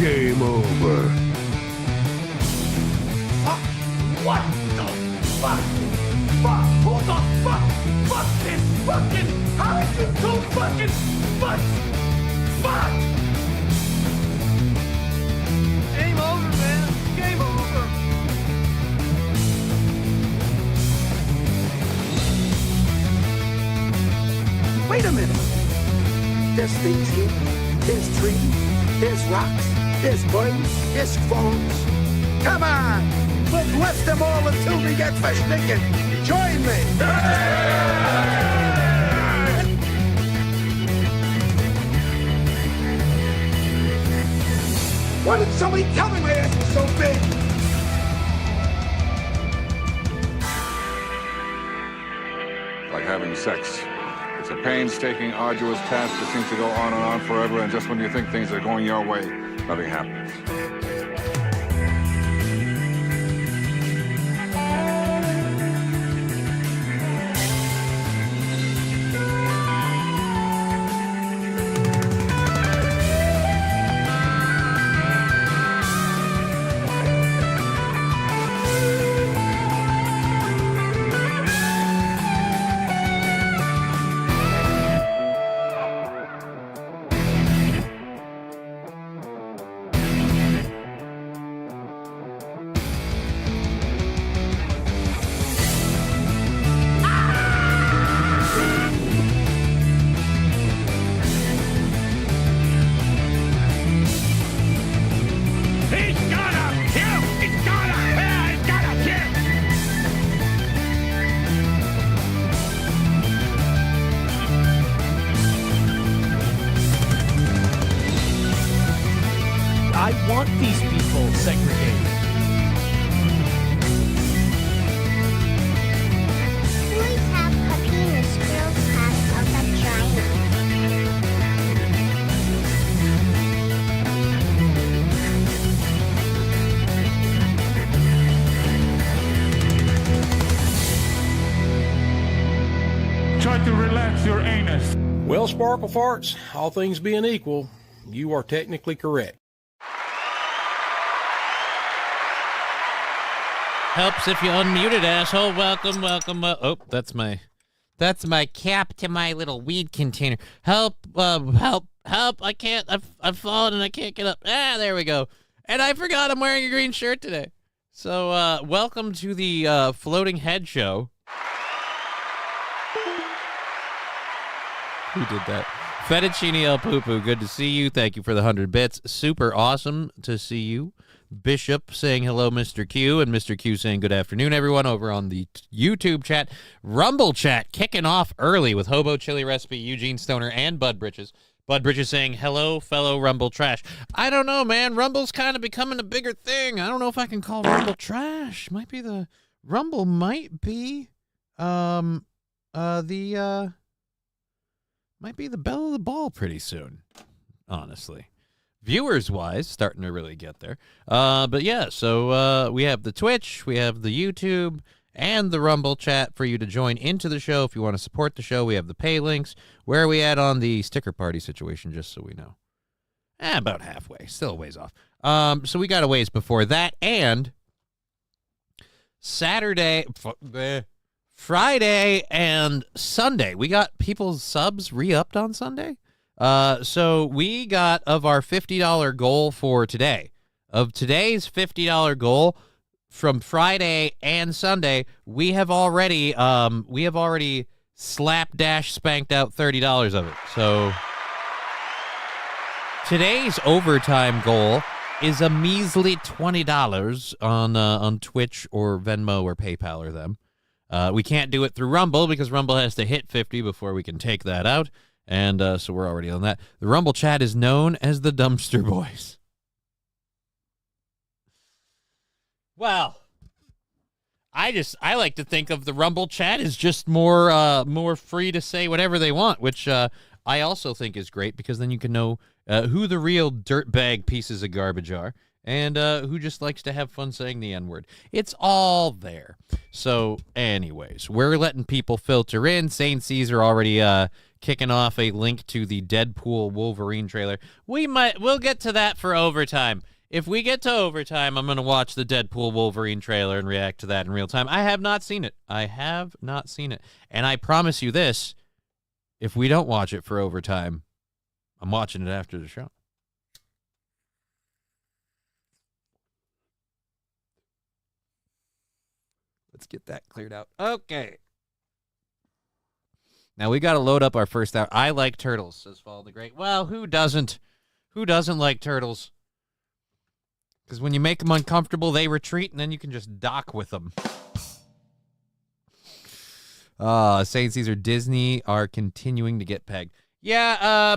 Game over. What the fuck? Fuck! Who the fuck? Fuck this fucking... How are you so fucking... Fuck! Fuck! Game over, man. Game over. Wait a minute. There's things here. There's trees. There's rocks. There's birds. There's phones. Come on! We'll bless them all until we get fish naked. Join me! Why did somebody tell me my ass was so big? Like having sex. It's a painstaking, arduous task that seems to go on and on forever, and just when you think things are going your way, nothing happens. I want these people segregated. Boys have a penis, girls have a vagina. Try to relax your anus. Well, Sparkle Farts, all things being equal, you are technically correct. Helps if you unmute it, asshole. Welcome. Oh, that's my cap to my little weed container. Help. I can't. I've fallen and I can't get up. There we go. And I forgot I'm wearing a green shirt today. So, welcome to the Floating Head Show. Who did that? Fettuccine El Poo-Poo, good to see you. Thank you for the 100 bits. Super awesome to see you. Bishop saying hello, Mr. Q, and Mr. Q saying good afternoon, everyone, over on the YouTube chat. Rumble chat kicking off early with Hobo Chili Recipe, Eugene Stoner, and Bud Britches. Bud Britches saying, hello, fellow Rumble trash. I don't know, man. Rumble's kind of becoming a bigger thing. I don't know if I can call Rumble trash. Rumble might be the belle of the ball pretty soon, honestly. Viewers-wise, starting to really get there. But yeah, so we have the Twitch, we have the YouTube, and the Rumble chat for you to join into the show if you want to support the show. We have the pay links. Where are we at on the sticker party situation, just so we know? About halfway. Still a ways off. So we got a ways before that. And Friday and Sunday, we got people's subs re-upped on Sunday. So we got, of our $50 goal for today, of today's $50 goal from Friday and Sunday, we have already slapdash spanked out $30 of it. So today's overtime goal is a measly $20 on Twitch or Venmo or PayPal or them. We can't do it through Rumble because Rumble has to hit 50 before we can take that out. And so we're already on that. The Rumble chat is known as the Dumpster Boys. Well, I like to think of the Rumble chat as just more free to say whatever they want, which I also think is great because then you can know who the real dirtbag pieces of garbage are and who just likes to have fun saying the N-word. It's all there. So anyways, we're letting people filter in. St. Caesar already kicking off a link to the Deadpool Wolverine trailer. We'll get to that for overtime. If we get to overtime, I'm going to watch the Deadpool Wolverine trailer and react to that in real time. I have not seen it. And I promise you this, if we don't watch it for overtime, I'm watching it after the show. Let's get that cleared out. Okay. Now we got to load up our first hour. I like turtles, says Fall the Great. Well, who doesn't? Who doesn't like turtles? Because when you make them uncomfortable, they retreat, and then you can just dock with them. Saying Caesar, Disney are continuing to get pegged. Yeah,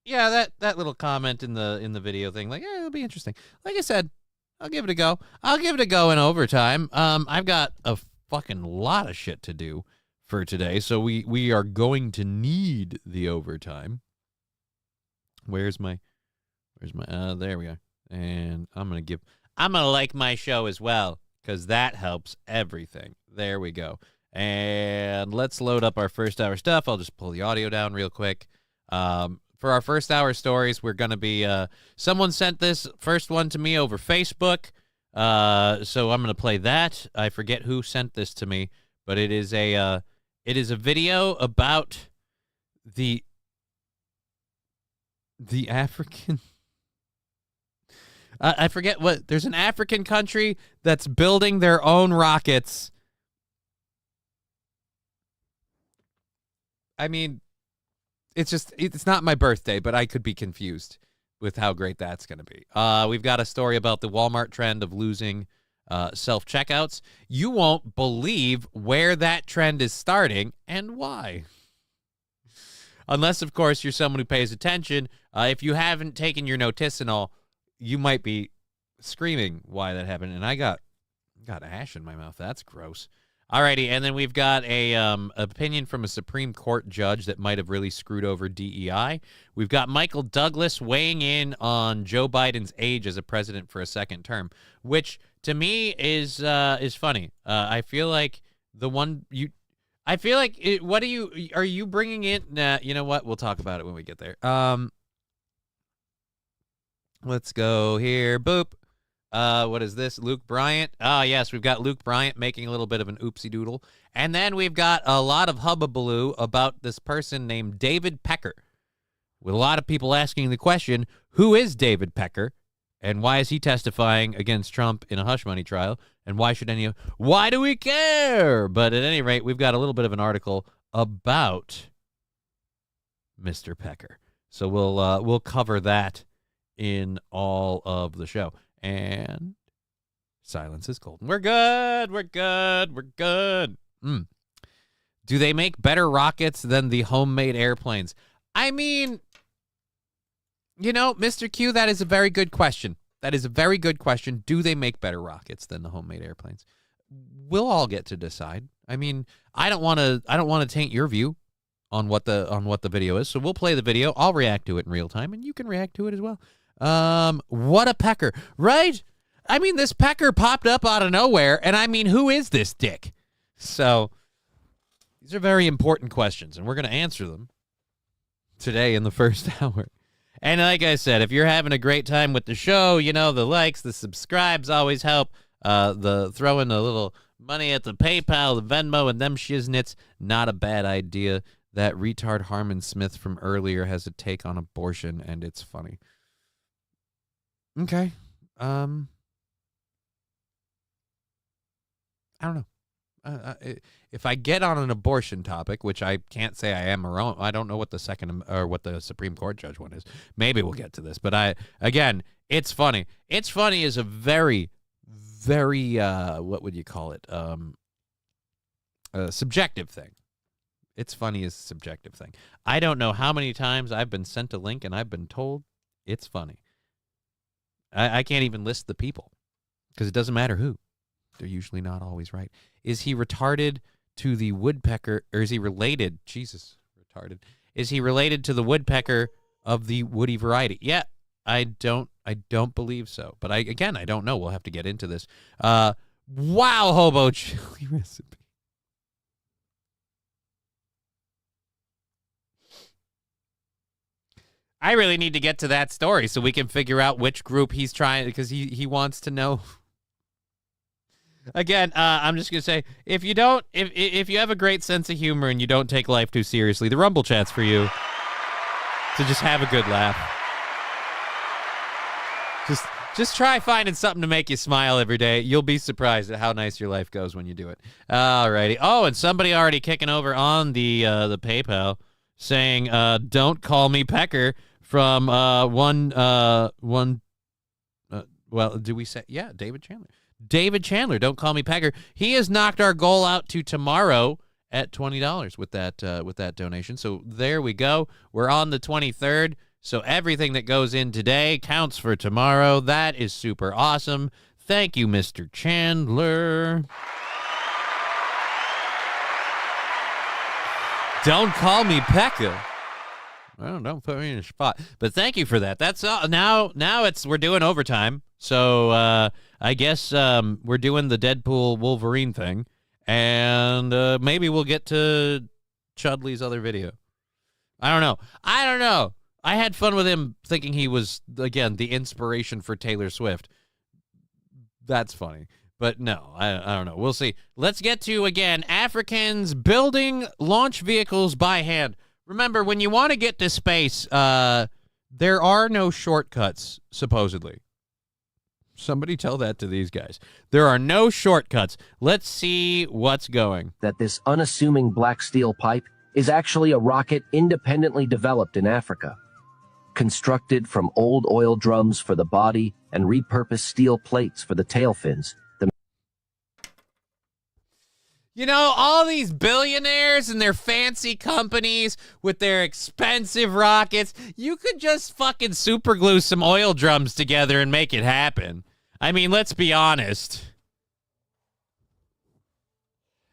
that little comment in the video thing, like, it'll be interesting. Like I said, I'll give it a go. I'll give it a go in overtime. I've got a fucking lot of shit to do for today, so we are going to need the overtime. Where's my there we are. And I'm gonna like my show as well, because that helps everything. There we go. And let's load up our first hour stuff. I'll just pull the audio down real quick. For our first hour stories, we're going to be, someone sent this first one to me over Facebook. So I'm going to play that. I forget who sent this to me, but it is a video about the African, I forget what, there's an African country that's building their own rockets. I mean, it's not my birthday, but I could be confused with how great that's going to be. We've got a story about the Walmart trend of losing self-checkouts. You won't believe where that trend is starting and why. Unless, of course, you're someone who pays attention. If you haven't taken your noticinol, you might be screaming why that happened. And I got ash in my mouth. That's gross. Alrighty, and then we've got a opinion from a Supreme Court judge that might have really screwed over DEI. We've got Michael Douglas weighing in on Joe Biden's age as a president for a second term, which to me is funny. I feel like what are you bringing in? Nah, you know what? We'll talk about it when we get there. Let's go here. Boop. What is this? Luke Bryant. Yes, we've got Luke Bryant making a little bit of an oopsie doodle. And then we've got a lot of hubbubaloo about this person named David Pecker, with a lot of people asking the question, who is David Pecker? And why is he testifying against Trump in a hush money trial? And why do we care? But at any rate, we've got a little bit of an article about Mr. Pecker. So we'll cover that in all of the show. And silence is golden. We're good. Do they make better rockets than the homemade airplanes? I mean, Mr. Q, that is a very good question. Do they make better rockets than the homemade airplanes? We'll all get to decide. I mean, I don't want to taint your view on what the video is. So we'll play the video. I'll react to it in real time, and you can react to it as well. What a pecker, right? I mean, this pecker popped up out of nowhere, and I mean, who is this dick? So these are very important questions, and we're going to answer them today in the first hour. And like I said, if you're having a great time with the show, the likes, the subscribes always help. The throwing a little money at the PayPal, the Venmo, and them shiznits, not a bad idea. That retard Harmon Smith from earlier has a take on abortion, and it's funny. Okay. I don't know. If I get on an abortion topic, which I can't say I am around, I don't know what the second or what the Supreme Court judge one is. Maybe we'll get to this, but it's funny. It's funny is a very, very what would you call it? A subjective thing. It's funny is a subjective thing. I don't know how many times I've been sent a link and I've been told it's funny. I can't even list the people because it doesn't matter who. They're usually not always right. Is he retarded to the woodpecker, or is he related? Jesus, retarded. Is he related to the woodpecker of the woody variety? Yeah, I don't believe so. But I don't know. We'll have to get into this. Wow, hobo chili recipe. I really need to get to that story so we can figure out which group he's trying, because he wants to know. Again, I'm just gonna say, if you have a great sense of humor and you don't take life too seriously, the Rumble Chat's for you. To just have a good laugh. Just try finding something to make you smile every day. You'll be surprised at how nice your life goes when you do it. Alrighty. Oh, and somebody already kicking over on the PayPal, saying, "Don't call me Pecker." From well, do we say? Yeah, David Chandler. David Chandler, don't call me Pecker. He has knocked our goal out to tomorrow at $20 with that donation. So there we go. We're on the 23rd. So everything that goes in today counts for tomorrow. That is super awesome. Thank you, Mr. Chandler. Don't call me Pecker. Well, don't put me in a spot. But thank you for that. That's now we're doing overtime. So I guess we're doing the Deadpool Wolverine thing, and maybe we'll get to Chudley's other video. I don't know. I had fun with him thinking he was, again, the inspiration for Taylor Swift. That's funny. But no, I don't know. We'll see. Let's get to, again, Africans building launch vehicles by hand. Remember, when you want to get to space, there are no shortcuts, supposedly. Somebody tell that to these guys. There are no shortcuts. Let's see what's going. That this unassuming black steel pipe is actually a rocket independently developed in Africa. Constructed from old oil drums for the body and repurposed steel plates for the tail fins, you know, all these billionaires and their fancy companies with their expensive rockets, you could just fucking superglue some oil drums together and make it happen. I mean, let's be honest.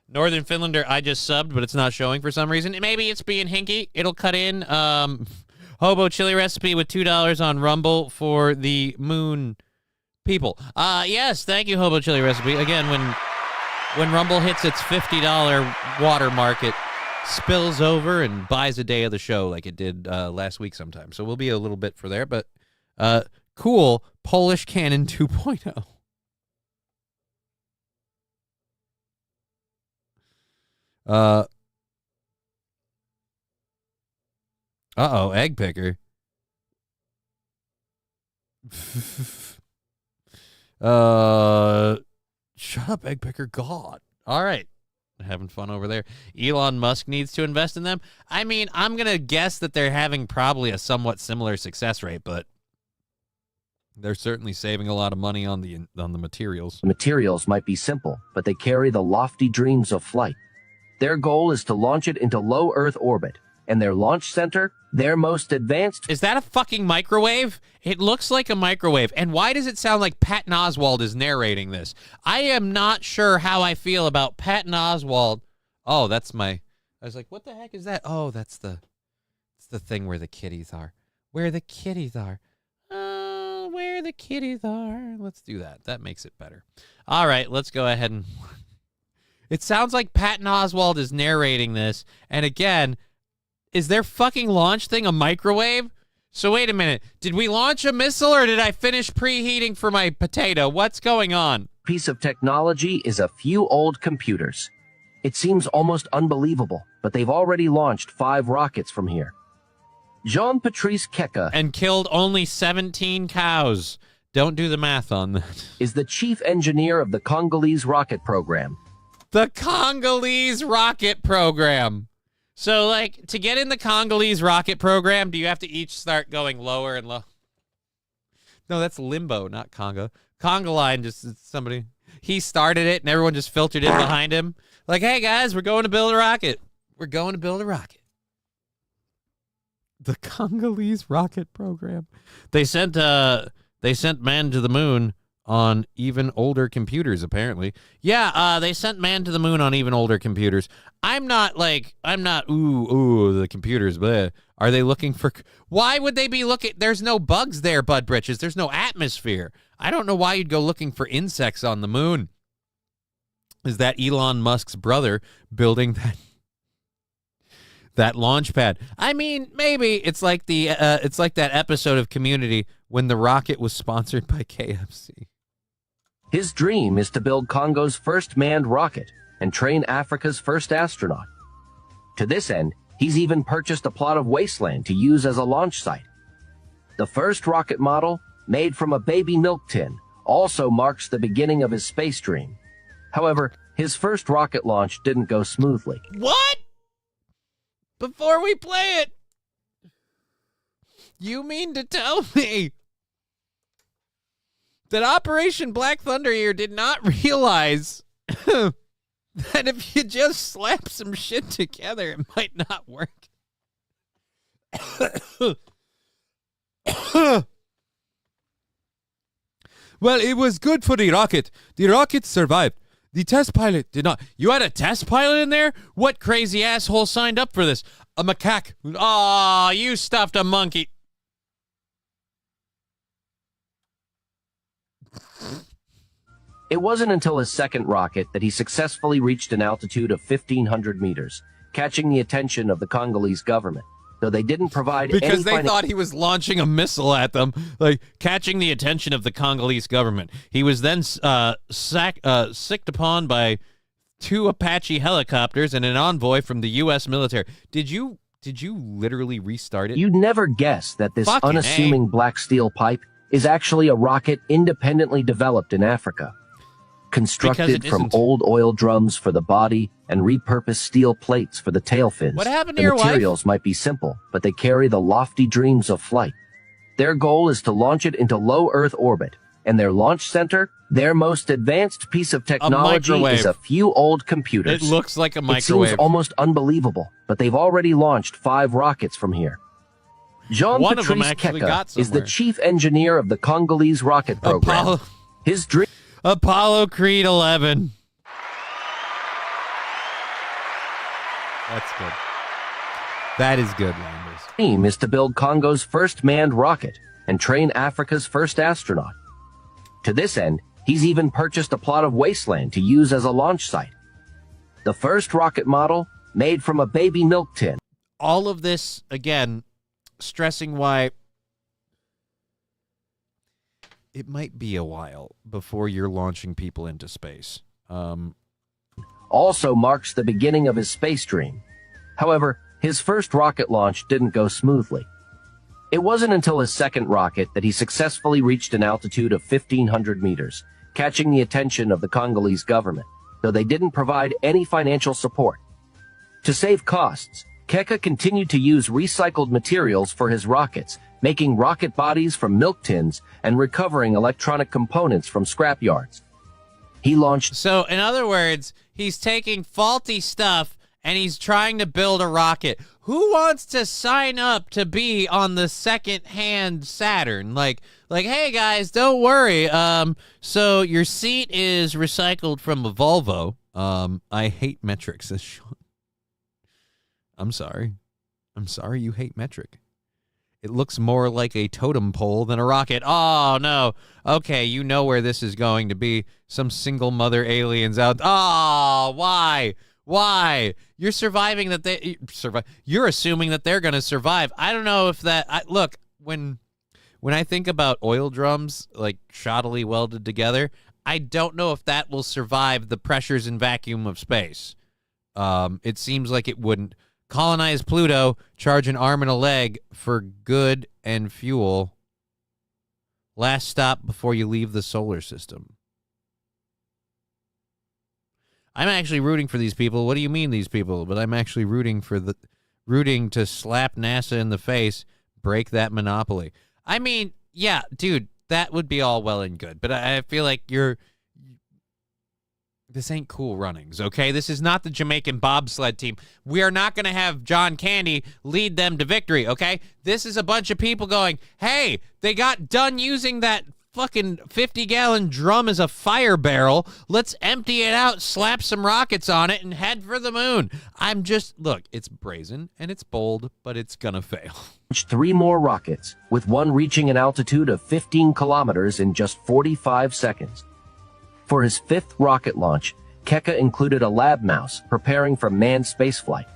Northern Finlander, I just subbed, but it's not showing for some reason. Maybe it's being hinky. It'll cut in. Hobo chili recipe with $2 on Rumble for the moon people. Yes, thank you, Hobo chili recipe. Again, when Rumble hits its $50 watermark, it spills over and buys a day of the show like it did last week sometime. So we'll be a little bit for there, but cool. Polish Cannon 2.0. Uh-oh, egg picker. Shut up, egg picker. God. All right. Having fun over there. Elon Musk needs to invest in them. I mean, I'm going to guess that they're having probably a somewhat similar success rate, but they're certainly saving a lot of money on the materials. The materials might be simple, but they carry the lofty dreams of flight. Their goal is to launch it into low Earth orbit, and their launch center, their most advanced... Is that a fucking microwave? It looks like a microwave. And why does it sound like Patton Oswalt is narrating this? I am not sure how I feel about Patton Oswalt. Oh, that's my... I was like, what the heck is that? Oh, it's the thing where the kitties are. Where the kitties are. Where the kitties are. Let's do that. That makes it better. All right, let's go ahead and... It sounds like Patton Oswalt is narrating this. And again, is their fucking launch thing a microwave? So wait a minute. Did we launch a missile or did I finish preheating for my potato? What's going on? Piece of technology is a few old computers. It seems almost unbelievable, but they've already launched 5 rockets from here. Jean-Patrice Keka and killed only 17 cows. Don't do the math on that. Is the chief engineer of the Congolese rocket program. The Congolese rocket program. So, like, to get in the Congolese rocket program, do you have to each start going lower and low? No, that's Limbo, not Congo. Congo line, just somebody. He started it, and everyone just filtered in behind him. Like, hey, guys, we're going to build a rocket. We're going to build a rocket. The Congolese rocket program. They sent man to the moon on even older computers, apparently. Yeah, they sent man to the moon on even older computers. I'm not, the computers, bleh. Are they looking for... Why would they be looking... There's no bugs there, Bud Britches. There's no atmosphere. I don't know why you'd go looking for insects on the moon. Is that Elon Musk's brother building That launch pad. I mean, maybe it's like it's like that episode of Community when the rocket was sponsored by KFC. His dream is to build Congo's first manned rocket and train Africa's first astronaut. To this end, he's even purchased a plot of wasteland to use as a launch site. The first rocket model, made from a baby milk tin, also marks the beginning of his space dream. However, his first rocket launch didn't go smoothly. What? Before we play it, you mean to tell me that Operation Black Thunder here did not realize that if you just slap some shit together, it might not work? Well, it was good for the rocket. The rocket survived. The test pilot did not. You had a test pilot in there? What crazy asshole signed up for this? A macaque. Aw, you stuffed a monkey. It wasn't until his second rocket that he successfully reached an altitude of 1,500 meters, catching the attention of the Congolese government, though they didn't provide because they thought he was launching a missile at them, like catching the attention of the Congolese government. He was then sicked upon by 2 Apache helicopters and an envoy from the U.S. military. Did you literally restart it? You'd never guess that this Fucking unassuming black steel pipe is actually a rocket independently developed in Africa. Constructed from old oil drums for the body and repurposed steel plates for the tail fins. What happened to the your wife? materials might be simple, but they carry the lofty dreams of flight. Their goal is to launch it into low Earth orbit, and their launch center, their most advanced piece of technology, is a few old computers. It looks like a microwave. It seems almost unbelievable, but they've already launched 5 rockets from here. One of them Jean-Patrice actually Keka got is the somewhere. chief engineer of the Congolese rocket program. His dream... Apollo Creed 11. That's good. That is good, Landers. Dream is to build Congo's first manned rocket and train Africa's first astronaut. To this end, he's even purchased a plot of wasteland to use as a launch site. The first rocket model, made from a baby milk tin. All of this, again, stressing why it might be a while before you're launching people into space. Also marks the beginning of his space dream. However, his first rocket launch didn't go smoothly. It wasn't until his second rocket that he successfully reached an altitude of 1,500 meters, catching the attention of the Congolese government, though they didn't provide any financial support. To save costs, Keka continued to use recycled materials for his rockets, making rocket bodies from milk tins and recovering electronic components from scrapyards. He launched... So, in other words, he's taking faulty stuff and he's trying to build a rocket. Who wants to sign up to be on the second-hand Saturn? Like, hey guys, don't worry. So your seat is recycled from a Volvo. I hate metrics, says Sean. I'm sorry you hate metric. It looks more like a totem pole than a rocket. Oh, no. Okay, you know where this is going to be. Some single mother aliens out. Oh, why? Why? You're surviving that they survive. You're assuming that they're going to survive. I don't know if that... look, when I think about oil drums, like shoddily welded together, I don't know if that will survive the pressures and vacuum of space. It seems like it wouldn't. Colonize Pluto, charge an arm and a leg for good and fuel. Last stop before you leave the solar system. I'm actually rooting for these people. What do you mean these people? But I'm actually rooting to slap NASA in the face, break that monopoly. I mean, yeah, dude, that would be all well and good. But I feel like this ain't Cool Runnings, okay? This is not the Jamaican bobsled team. We are not going to have John Candy lead them to victory, okay? This is a bunch of people going, hey, they got done using that fucking 50-gallon drum as a fire barrel. Let's empty it out, slap some rockets on it, and head for the moon. Look, it's brazen and it's bold, but it's going to fail. 3 more rockets, with one reaching an altitude of 15 kilometers in just 45 seconds. For his 5th rocket launch, Keka included a lab mouse preparing for manned spaceflight.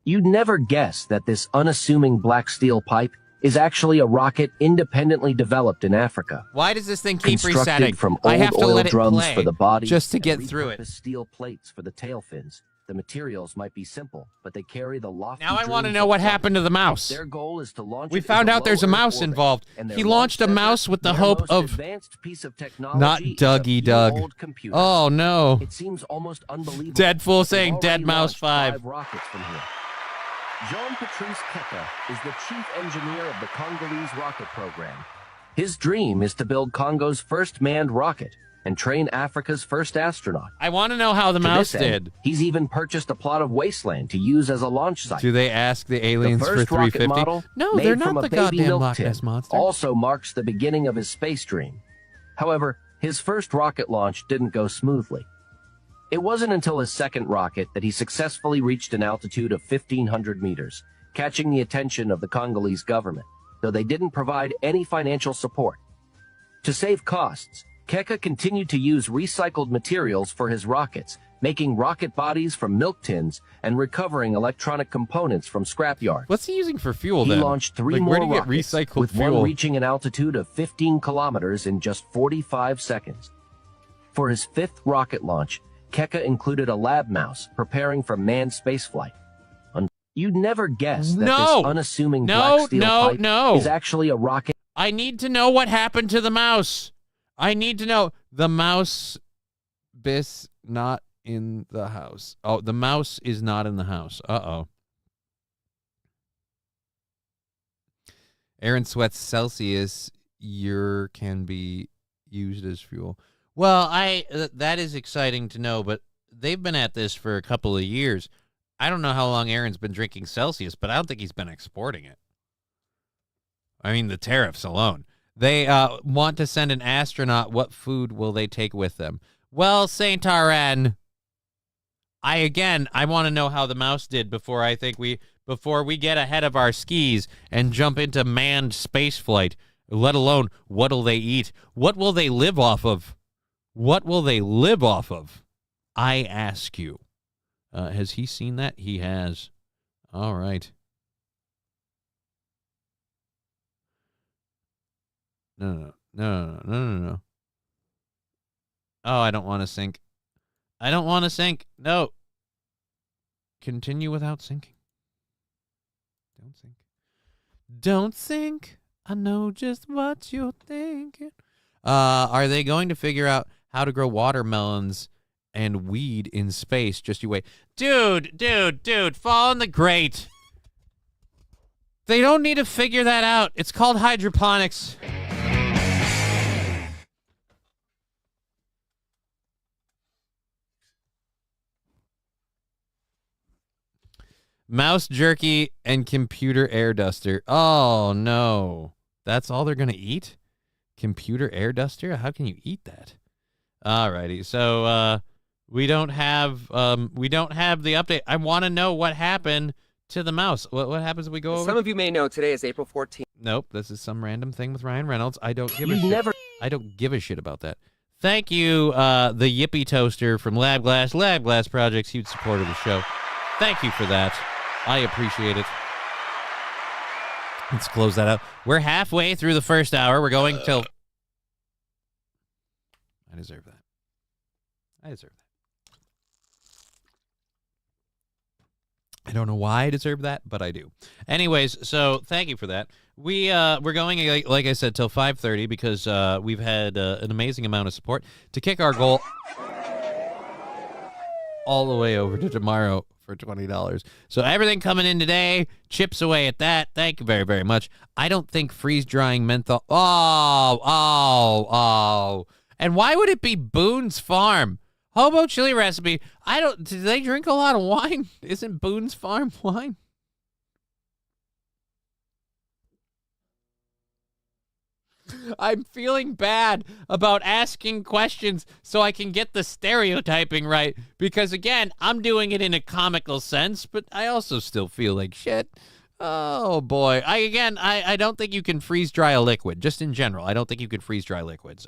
You'd never guess that this unassuming black steel pipe is actually a rocket independently developed in Africa. Why does this thing keep Constructed resetting? from I old have to oil let it drums play for the body just to and get through it. repurposed steel plates for the tail fins. The materials might be simple, but they carry the lofty Now I want to dreams know of what flight. happened to the mouse. Their goal is to launch We it found into out there's a low Earth mouse orbit, involved. and their He launch launched a center, mouse with the their hope most of advanced piece of technology not is a Dougie few Doug. old computers. Oh no. It seems almost unbelievable. Deadpool that they've saying already Dead Mouse launched 5. rockets from here. Jean-Patrice Keka is the chief engineer of the Congolese rocket program. His dream is to build Congo's first manned rocket and train Africa's first astronaut. I want to know how the To mouse this end, did. he's even purchased a plot of wasteland to use as a launch site. Do they ask the aliens The for first rocket 350? model, No, made they're from not a the baby goddamn milk Loch tin, Ness monster. also marks the beginning of his space dream. However, his first rocket launch didn't go smoothly. It wasn't until his second rocket that he successfully reached an altitude of 1,500 meters, catching the attention of the Congolese government, though they didn't provide any financial support. To save costs, Keka continued to use recycled materials for his rockets, making rocket bodies from milk tins and recovering electronic components from scrapyards. What's he using for fuel He then? launched three Like, more where do you get rockets, recycled with fuel? one reaching an altitude of 15 kilometers in just 45 seconds. For his fifth rocket launch, Keka included a lab mouse preparing for manned spaceflight. You'd never guess that this unassuming black steel pipe is actually a rocket. I need to know what happened to the mouse. I need to know. The mouse bis not in the house. Oh, the mouse is not in the house. Uh-oh. Aaron sweats Celsius. Your can be used as fuel. Well, that is exciting to know, but they've been at this for a couple of years. I don't know how long Aaron's been drinking Celsius, but I don't think he's been exporting it. I mean, the tariffs alone. They want to send an astronaut. What food will they take with them? Well, Saint Aran, I want to know how the mouse did before we get ahead of our skis and jump into manned space flight, let alone what'll they eat? What will they live off of? What will they live off of? I ask you. Has he seen that? He has. All right. No. Oh, I don't want to sink. I don't want to sink. No. Continue without sinking. Don't sink. Don't sink. I know just what you're thinking. Are they going to figure out how to grow watermelons and weed in space? Just you wait. Dude, fall in the grate. They don't need to figure that out. It's called hydroponics. Mouse jerky and computer air duster. Oh, no. That's all they're going to eat? Computer air duster? How can you eat that? Alrighty. So, we don't have the update. I want to know what happened to the mouse. What happens if we go over? Some of you may know today is April 14th. Nope, this is some random thing with Ryan Reynolds. I don't give a shit. I don't give a shit about that. Thank you, the Yippee Toaster from Lab Glass Projects, huge supporter of the show. Thank you for that. I appreciate it. Let's close that out. We're halfway through the first hour. We're going till... I deserve that. I don't know why I deserve that, but I do. Anyways, so thank you for that. We're going, like I said, till 5:30 because we've had an amazing amount of support to kick our goal all the way over to tomorrow for $20. So everything coming in today chips away at that. Thank you very, very much. I don't think freeze-drying menthol... Oh. And why would it be Boone's Farm? Hobo chili recipe. Do they drink a lot of wine? Isn't Boone's Farm wine? I'm feeling bad about asking questions so I can get the stereotyping right. Because, again, I'm doing it in a comical sense, but I also still feel like shit. Oh, boy. I don't think you can freeze-dry a liquid. Just in general, I don't think you can freeze-dry liquids.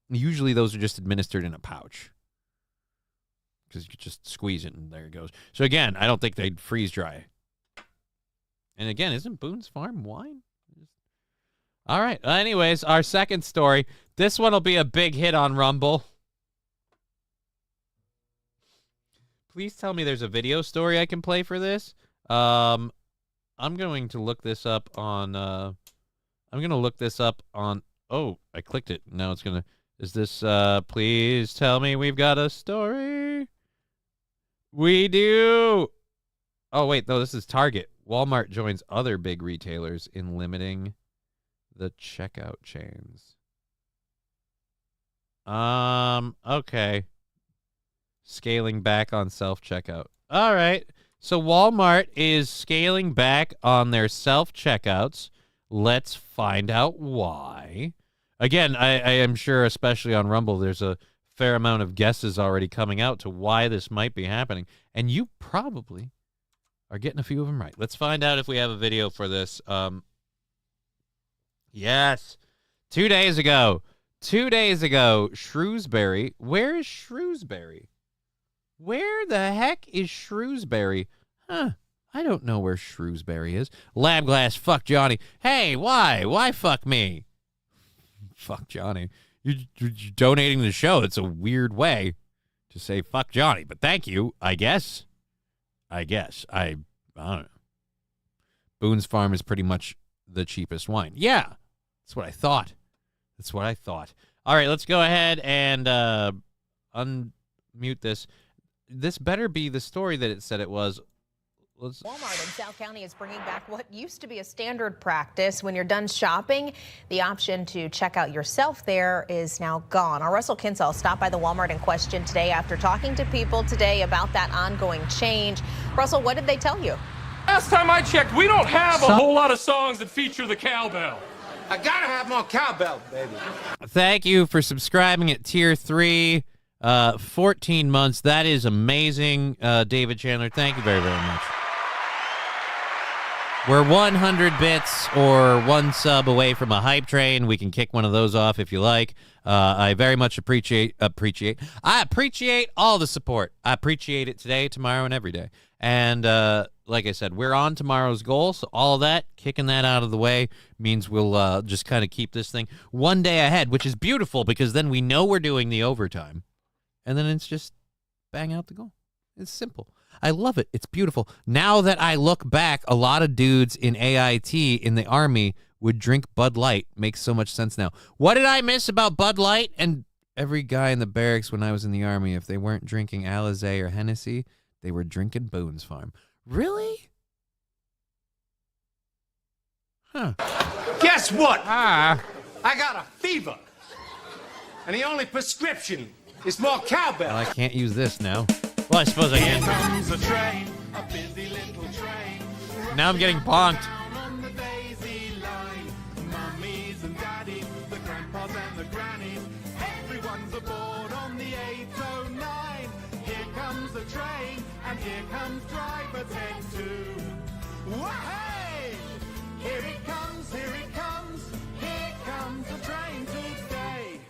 Usually those are just administered in a pouch. because you could just squeeze it and there it goes. So again, I don't think they'd freeze dry. And again, isn't Boone's Farm wine? All right. Anyways, our second story. This one will be a big hit on Rumble. Please tell me there's a video story I can play for this. I'm going to look this up on. I'm going to look this up on. Oh, I clicked it. Now it's going to. Is this? Please tell me we've got a story. We do. Oh wait, no. This is Target. Walmart joins other big retailers in limiting the checkout chains. Okay. Scaling back on self-checkout. All right. So Walmart is scaling back on their self-checkouts. Let's find out why. Again, I am sure, especially on Rumble, there's a fair amount of guesses already coming out to why this might be happening. And you probably are getting a few of them right. Let's find out if we have a video for this. Yes. 2 days ago, Shrewsbury. Where is Shrewsbury? Where the heck is Shrewsbury? Huh. I don't know where Shrewsbury is. Labglass, fuck Johnny. Hey, why? Why fuck me? Fuck Johnny. You're donating to the show. It's a weird way to say fuck Johnny, but thank you, I guess. I don't know. Boone's Farm is pretty much the cheapest wine. Yeah, that's what I thought. All right, let's go ahead and unmute this. This better be the story that it said it was. Walmart in South County is bringing back what used to be a standard practice. When you're done shopping, the option to check out yourself there is now gone. Our Russell Kinsell stopped by the Walmart in question today after talking to people today about that ongoing change. Russell, what did they tell you? Last time I checked, we don't have a whole lot of songs that feature the cowbell. I gotta have more cowbell, baby. Thank you for subscribing at Tier 3. 14 months. That is amazing, David Chandler. Thank you very, very much. We're 100 bits or one sub away from a hype train. We can kick one of those off if you like. I very much appreciate all the support. I appreciate it today, tomorrow, and every day. And like I said, we're on tomorrow's goal, so all of that, kicking that out of the way, means we'll just kind of keep this thing one day ahead, which is beautiful because then we know we're doing the overtime. And then it's just bang out the goal. It's simple. I love it. It's beautiful. Now that I look back, a lot of dudes in AIT in the Army would drink Bud Light. Makes so much sense now. What did I miss about Bud Light? And every guy in the barracks when I was in the Army, if they weren't drinking Alizé or Hennessy, they were drinking Boone's Farm. Really? Huh. Guess what? Ah. I got a fever. And the only prescription is more cowbell. Well, I can't use this now. Well, I suppose I can. Comes a train, a busy little train. Now I'm getting bonked. On the daisy line. Mummies and daddies, the grandpas and the grannies. Everyone's aboard on the 809. Here comes the train, and here comes driver 10-2. Wahey! Here it comes, here it comes. Here comes the train today.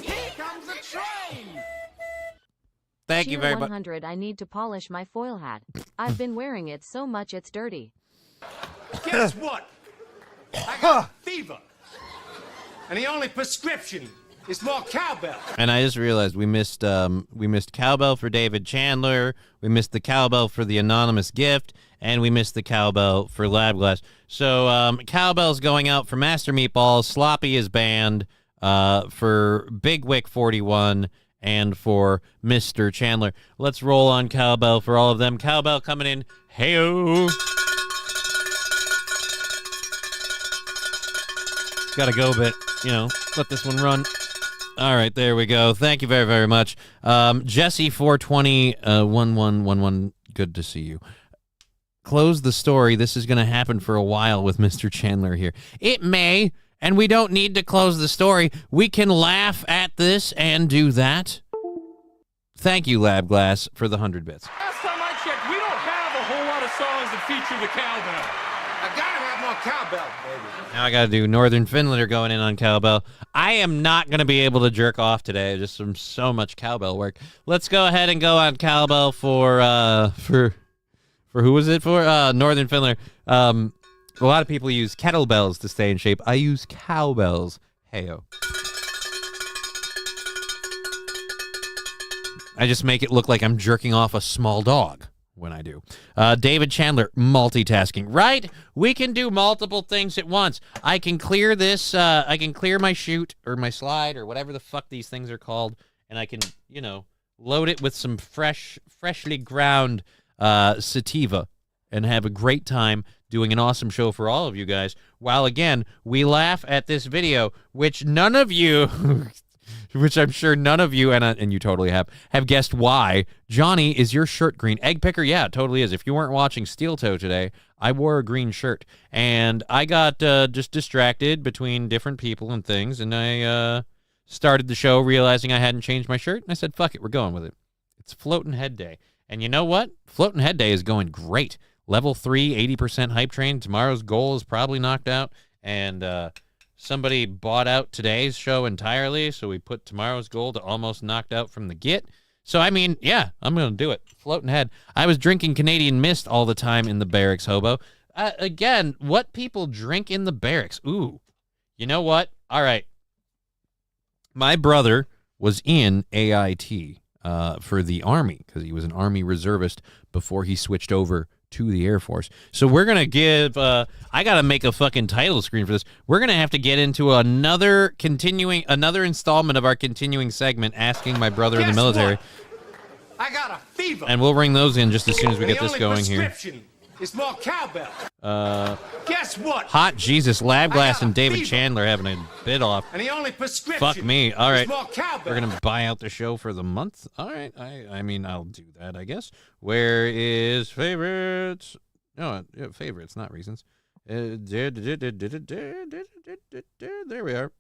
Here comes the train! Thank you very much. 100. I need to polish my foil hat. I've been wearing it so much it's dirty. Guess what? I got a fever. And the only prescription is more cowbell. And I just realized we missed cowbell for David Chandler, we missed the cowbell for the anonymous gift, and we missed the cowbell for Labglass. So cowbell's going out for Master Meatballs, Sloppy is banned, for Big Wick 41, and for Mr. Chandler. Let's roll on cowbell for all of them. Cowbell coming in. Hey-o. Gotta go, but, let this one run. All right, there we go. Thank you very, very much. Jesse420, 1111, good to see you. Close the story. This is going to happen for a while with Mr. Chandler here. It may, and we don't need to close the story. We can laugh at this and do that. Thank you, Labglass, for the 100 bits. Last time I checked, we don't have a whole lot of songs that feature the cowbell. I gotta have more cowbell, baby. Now I got to do Northern Finlander going in on cowbell. I am not going to be able to jerk off today, just from so much cowbell work. Let's go ahead and go on cowbell for who was it for? Northern Finlander. A lot of people use kettlebells to stay in shape. I use cowbells. Heyo. I just make it look like I'm jerking off a small dog when I do. David Chandler, multitasking. Right? We can do multiple things at once. I can clear this. I can clear my chute or my slide or whatever the fuck these things are called, and I can, load it with some freshly ground sativa and have a great time doing an awesome show for all of you guys. While, again, we laugh at this video, which none of you... which I'm sure none of you, and you totally have guessed why. Johnny, is your shirt green? Egg picker? Yeah, it totally is. If you weren't watching Steel Toe today, I wore a green shirt. And I got just distracted between different people and things, and I started the show realizing I hadn't changed my shirt, and I said, fuck it, we're going with it. It's Floatin' Head Day. And you know what? Floatin' Head Day is going great. Level 3, 80% hype train. Tomorrow's goal is probably knocked out, and... somebody bought out today's show entirely, so we put tomorrow's goal to almost knocked out from the get. So, I mean, yeah, I'm going to do it. Floating head. I was drinking Canadian Mist all the time in the barracks, hobo. Again, what people drink in the barracks? Ooh, you know what? All right. My brother was in AIT for the Army because he was an Army reservist before he switched over to the Air Force. So we're going to give, I got to make a fucking title screen for this. We're going to have to get into another installment of our continuing segment, asking my brother in the military. What? I got a fever. And we'll bring those in just as soon as we get this going here. It's more cowbell. Guess what? Hot Jesus, Lab Glass and David Chandler having a bit off. And the only prescription. Fuck me. All right. We're going to buy out the show for the month. All right. I mean, I'll do that, I guess. Where is favorites? No, favorites, not reasons. There we are.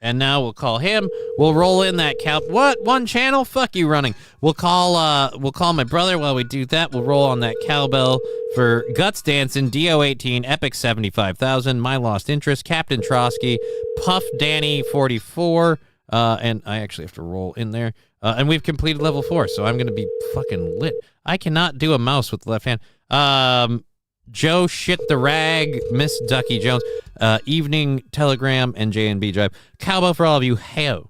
And now we'll call him. We'll roll in that cow. What? One channel? Fuck you running. We'll call my brother while we do that. We'll roll on that cowbell for Guts Dancing, DO18, Epic 75,000, My Lost Interest, Captain Trotsky, Puff Danny 44, and I actually have to roll in there. And we've completed level 4, so I'm going to be fucking lit. I cannot do a mouse with the left hand. Joe Shit the Rag, Miss Ducky Jones, Evening Telegram, and J&B Drive. Cowbell for all of you. Heyo.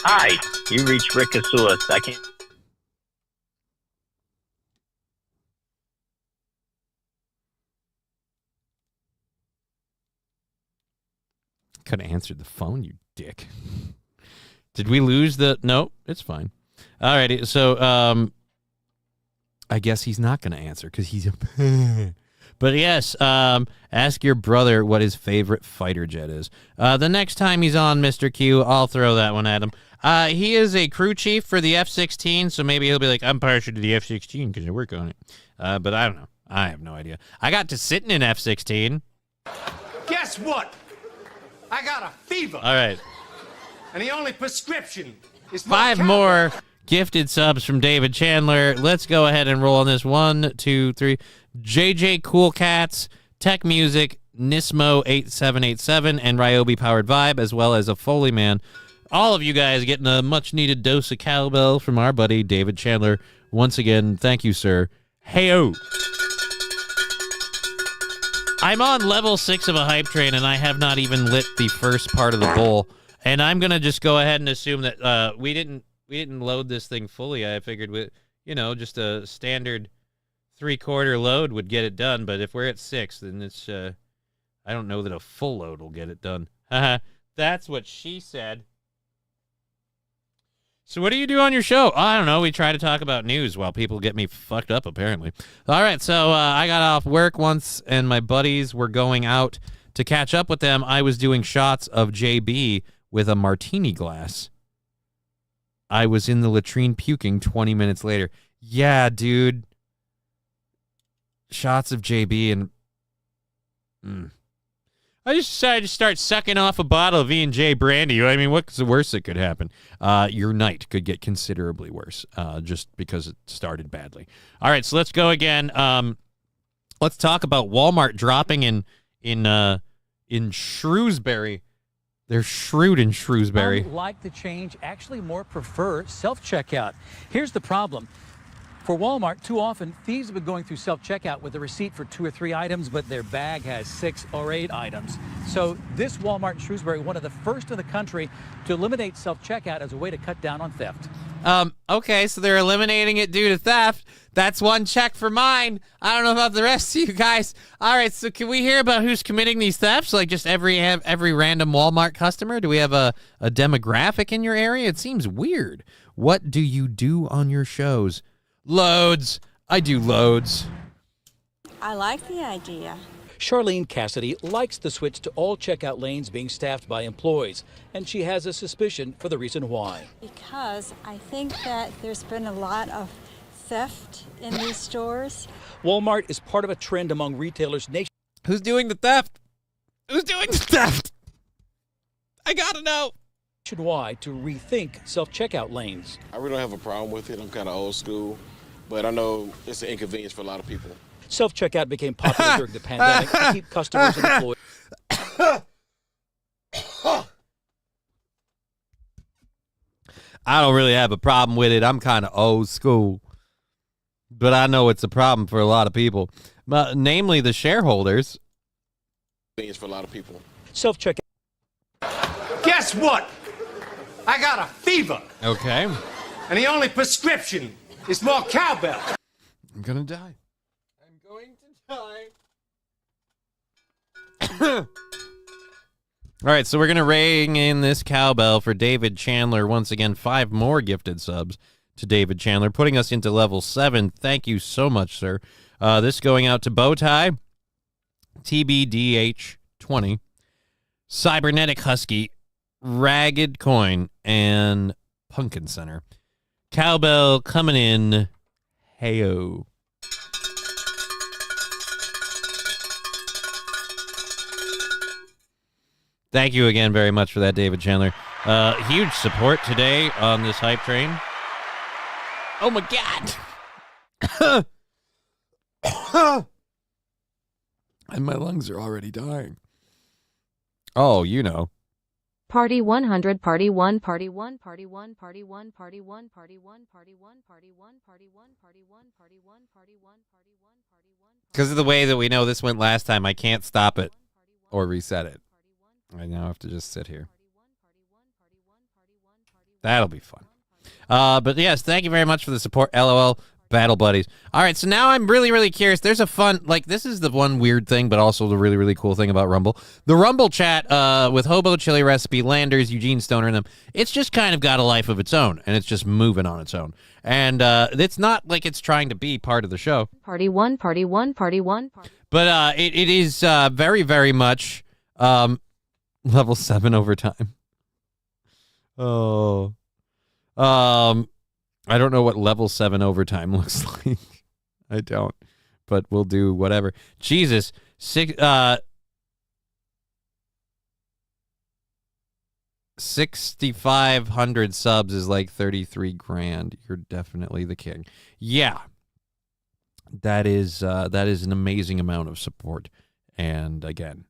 Hi, you reached Rick Asulis. I can't. Could have answered the phone, you dick. Did we lose the... No, it's fine. All righty, so, I guess he's not going to answer because he's a... But yes, ask your brother what his favorite fighter jet is. The next time he's on, Mr. Q, I'll throw that one at him. He is a crew chief for the F-16, so maybe he'll be like, I'm partial to the F-16 because I work on it. But I don't know. I have no idea. I got to sit in an F-16. Guess what? I got a fever. All right. And the only prescription is... 5 more gifted subs from David Chandler. Let's go ahead and roll on this. 1, 2, 3. JJ Cool Cats, Tech Music, Nismo 8787, and Ryobi Powered Vibe, as well as a Foley Man. All of you guys getting a much-needed dose of cowbell from our buddy David Chandler. Once again, thank you, sir. Hey-o! I'm on level 6 of a hype train, and I have not even lit the first part of the bowl. And I'm going to just go ahead and assume that we didn't load this thing fully. I figured with, just a standard 3/4 load would get it done. But if we're at 6, then it's, I don't know that a full load will get it done. That's what she said. So what do you do on your show? I don't know. We try to talk about news while people get me fucked up, apparently. All right, so I got off work once, and my buddies were going out to catch up with them. I was doing shots of JB with a martini glass. I was in the latrine puking 20 minutes later. Yeah, dude. Shots of JB and... I just decided to start sucking off a bottle of E&J brandy. I mean, what's the worst that could happen? Your night could get considerably worse just because it started badly. All right, so let's go again. Let's talk about Walmart dropping in Shrewsbury. They're shrewd in Shrewsbury. Like the change, actually more prefer self-checkout. Here's the problem. For Walmart, too often, thieves have been going through self-checkout with a receipt for 2 or 3 items, but their bag has 6 or 8 items. So this Walmart in Shrewsbury, one of the first in the country to eliminate self-checkout as a way to cut down on theft. Okay, so they're eliminating it due to theft. That's one check for mine. I don't know about the rest of you guys. All right, so can we hear about who's committing these thefts? Like just every random Walmart customer? Do we have a demographic in your area? It seems weird. What do you do on your shows? Loads. I do loads. I like the idea. Charlene Cassidy likes the switch to all checkout lanes being staffed by employees, and she has a suspicion for the reason why. Because I think that there's been a lot of theft in these stores. Walmart is part of a trend among retailers nationwide. Who's doing the theft? Who's doing the theft? I gotta know. Nationwide to rethink self-checkout lanes. I really don't have a problem with it. I'm kind of old school, but I know it's an inconvenience for a lot of people. Self-checkout became popular during the pandemic to keep customers and employees. I don't really have a problem with it. I'm kind of old school. But I know it's a problem for a lot of people, namely the shareholders. It's for a lot of people. Self-checkout. Guess what? I got a fever. Okay. And the only prescription is more cowbell. I'm gonna die. I'm going to die. All right, so we're going to ring in this cowbell for David Chandler. Once again, 5 more gifted subs to David Chandler, putting us into level 7. Thank you so much, sir. This going out to Bowtie, TBDH20, Cybernetic Husky, Ragged Coin, and Pumpkin Center. Cowbell coming in. Heyo. Thank you again very much for that, David Chandler. Huge support today on this hype train. Oh, my God. And my lungs are already dying. Oh, you know. Party 100, Party 1, Party 1, Party 1, Party 1, Party 1, Party 1, Party 1, Party 1, Party 1, Party 1, Party 1, Party 1, Party 1, Party 1. Because of the way that we know this went last time, I can't stop it or reset it. I now have to just sit here. That'll be fun. But yes, thank you very much for the support. LOL, Battle Buddies. All right, so now I'm really, really curious. There's a fun, like, this is the one weird thing, but also the really, really cool thing about Rumble. The Rumble chat with Hobo Chili Recipe, Landers, Eugene Stoner, and them, it's just kind of got a life of its own, and it's just moving on its own. And it's not like it's trying to be part of the show. Party 1, Party 1, Party 1. But it is very, very much level 7 over time. Oh. I don't know what level 7 overtime looks like. I don't. But we'll do whatever. Jesus. 6,500 subs is like 33 grand. You're definitely the king. Yeah. That is an amazing amount of support. And again,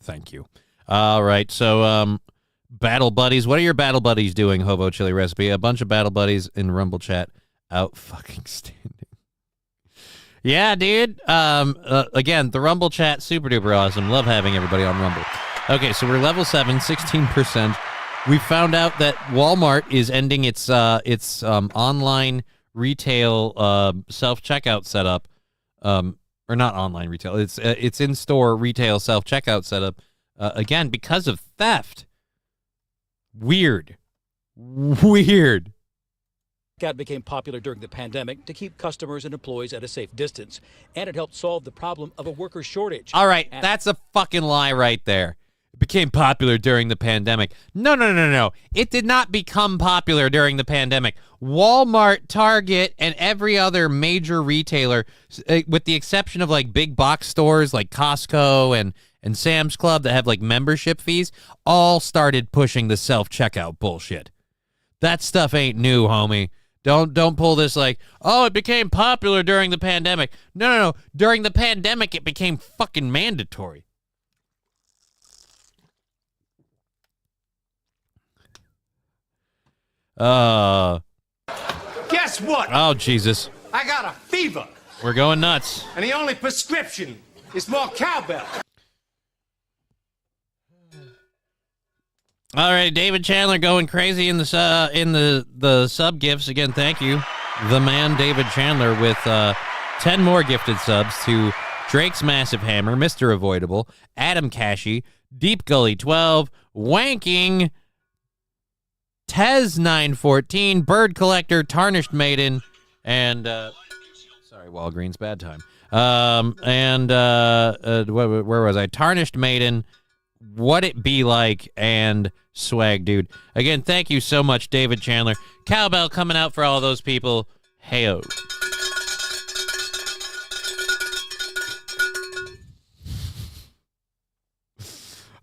thank you. All right. So, Battle Buddies. What are your Battle Buddies doing, Hobo Chili Recipe? A bunch of Battle Buddies in Rumble chat. Out fucking standing. Yeah, dude. Again, the Rumble chat, super duper awesome. Love having everybody on Rumble. Okay, so we're level 7, 16%. We found out that Walmart is ending its online retail self-checkout setup. Or not online retail. It's in-store retail self-checkout setup. Again, because of theft. Weird. Checkout became popular during the pandemic to keep customers and employees at a safe distance, and it helped solve the problem of a worker shortage. All right, that's a fucking lie right there. It became popular during the pandemic. No. It did not become popular during the pandemic. Walmart, Target, and every other major retailer, with the exception of like big box stores like Costco and Sam's Club that have like membership fees, all started pushing the self-checkout bullshit. That stuff ain't new, homie. Don't pull this like, oh, it became popular during the pandemic. No. During the pandemic, it became fucking mandatory. Guess what? Oh, Jesus. I got a fever. We're going nuts. And the only prescription is more cowbell. All right, David Chandler going crazy in the sub gifts again. Thank you, the man David Chandler with 10 more gifted subs to Drake's Massive Hammer, Mr. Avoidable, Adam Cashy, Deep Gully 12, Wanking, Tez 914, Bird Collector, Tarnished Maiden, and sorry, Walgreens, bad time. Where was I? Tarnished Maiden, What It Be Like, and Swag Dude. Again, thank you so much, David Chandler. Cowbell coming out for all those people. Hey-o.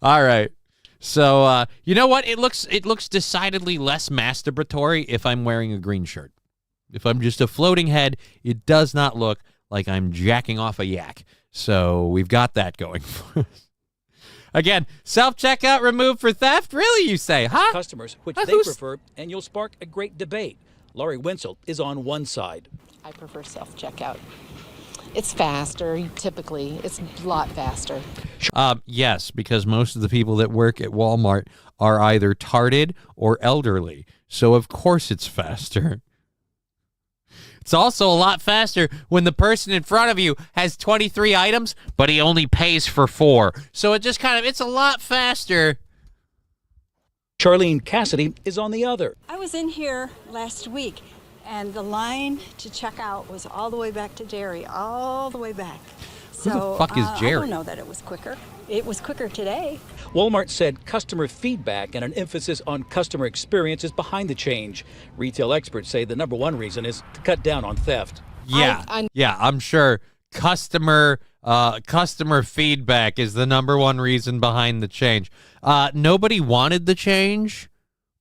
All right. So, you know what? It looks decidedly less masturbatory if I'm wearing a green shirt. If I'm just a floating head, it does not look like I'm jacking off a yak. So we've got that going for us. Again, self-checkout removed for theft? Really, you say, huh? Customers, which they prefer, and you'll spark a great debate. Laurie Wenzel is on one side. I prefer self-checkout. It's faster, typically. It's a lot faster. Yes, because most of the people that work at Walmart are either tarded or elderly. So, of course, it's faster. It's also a lot faster when the person in front of you has 23 items, but he only pays for 4. So it just it's a lot faster. Charlene Cassidy is on the other. I was in here last week, and the line to check out was all the way back to Jerry, all the way back. Who the fuck is Jerry? I don't know that it was quicker. It was quicker today. Walmart said customer feedback and an emphasis on customer experience is behind the change. Retail experts say the number one reason is to cut down on theft. Yeah, I'm sure customer feedback is the number one reason behind the change. Nobody wanted the change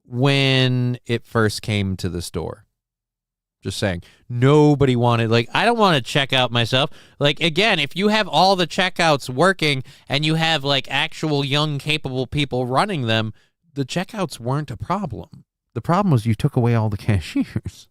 when it first came to the store. Just saying. Nobody wanted, I don't want to check out myself. Again, if you have all the checkouts working and you have, actual young, capable people running them, the checkouts weren't a problem. The problem was you took away all the cashiers.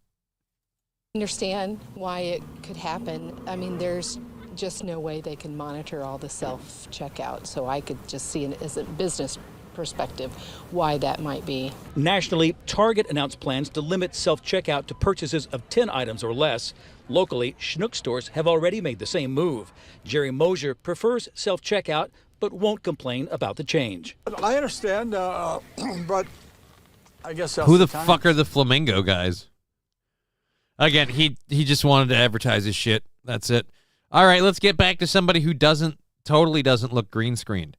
Understand why it could happen. I mean, there's just no way they can monitor all the self-checkout. So I could just see as a business perspective why that might be. Nationally, Target announced plans to limit self-checkout to purchases of 10 items or less. Locally, Schnuck stores have already made the same move. Jerry Mosier prefers self-checkout but won't complain about the change. I understand, but I guess that's who the fuck are the Flamingo guys? Again, he just wanted to advertise his shit. That's it. All right, let's get back to somebody who totally doesn't look green screened.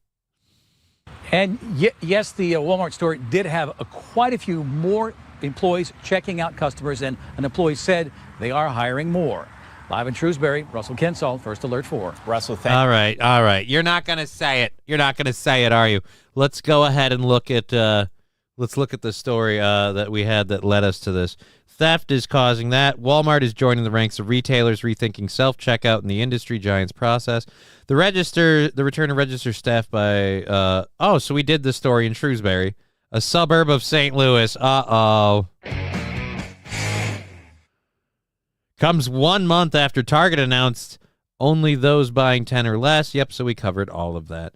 And yes, the Walmart store did have quite a few more employees checking out customers, and an employee said they are hiring more. Live in Shrewsbury, Russell Kinsall, First Alert 4. Russell, thank you. All right. You're not going to say it. You're not going to say it, are you? Let's go ahead and look at the story that we had that led us to this. Theft is causing that. Walmart is joining the ranks of retailers rethinking self-checkout in the industry giant's process. The return of register staff by, so we did this story in Shrewsbury, a suburb of St. Louis. Uh-oh. Comes 1 month after Target announced only those buying 10 or less. Yep, so we covered all of that.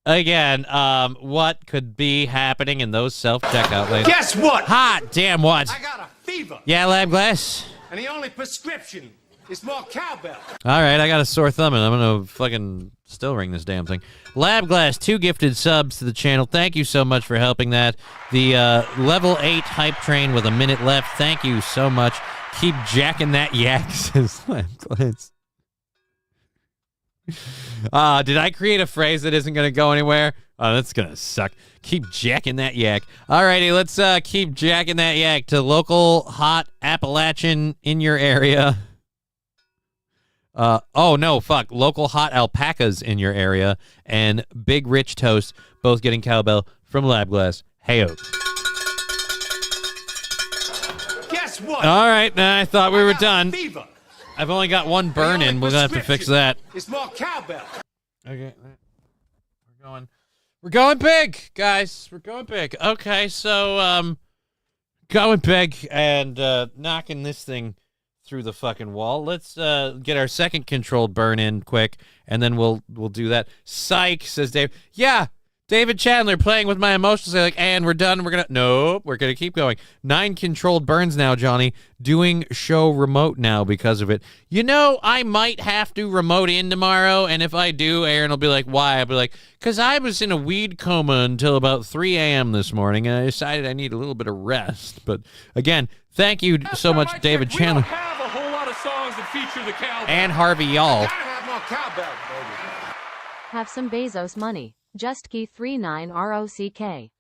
Again, what could be happening in those self-checkout lanes? Guess what? Hot damn what? I got a fever. Yeah, Lab Glass. And the only prescription is more cowbell. All right, I got a sore thumb, and I'm going to fucking still ring this damn thing. Lab Glass, 2 gifted subs to the channel. Thank you so much for helping that. The level 8 hype train with a minute left. Thank you so much. Keep jacking that yak, says Lab Glass. Did I create a phrase that isn't going to go anywhere? Oh, that's going to suck. Keep jacking that yak. All righty, let's keep jacking that yak to local hot Appalachian in your area. Local hot alpacas in your area and Big Rich Toast, both getting cowbell from Lab Glass. Hey-o. Guess what? All right, I thought we were done. Fever. I've only got one burn in. We're gonna have to fix that. It's more cowbell. Okay, we're going big, guys. We're going big. Okay, so going big and knocking this thing through the fucking wall. Let's get our second controlled burn in quick, and then we'll do that. Psych, says Dave. Yeah, David Chandler playing with my emotions. Like, and we're done. Nope, we're gonna keep going. 9 controlled burns now, Johnny. Doing show remote now because of it. You know, I might have to remote in tomorrow, and if I do, Aaron will be like, why? I'll be like, because I was in a weed coma until about 3 a.m. this morning, and I decided I need a little bit of rest. But again, thank you so much, David Chandler. We don't have a whole lot of songs that feature the cowbell. And Harvey Y'all. Have more cowbell, baby. Have some Bezos money. Just key 39ROCK.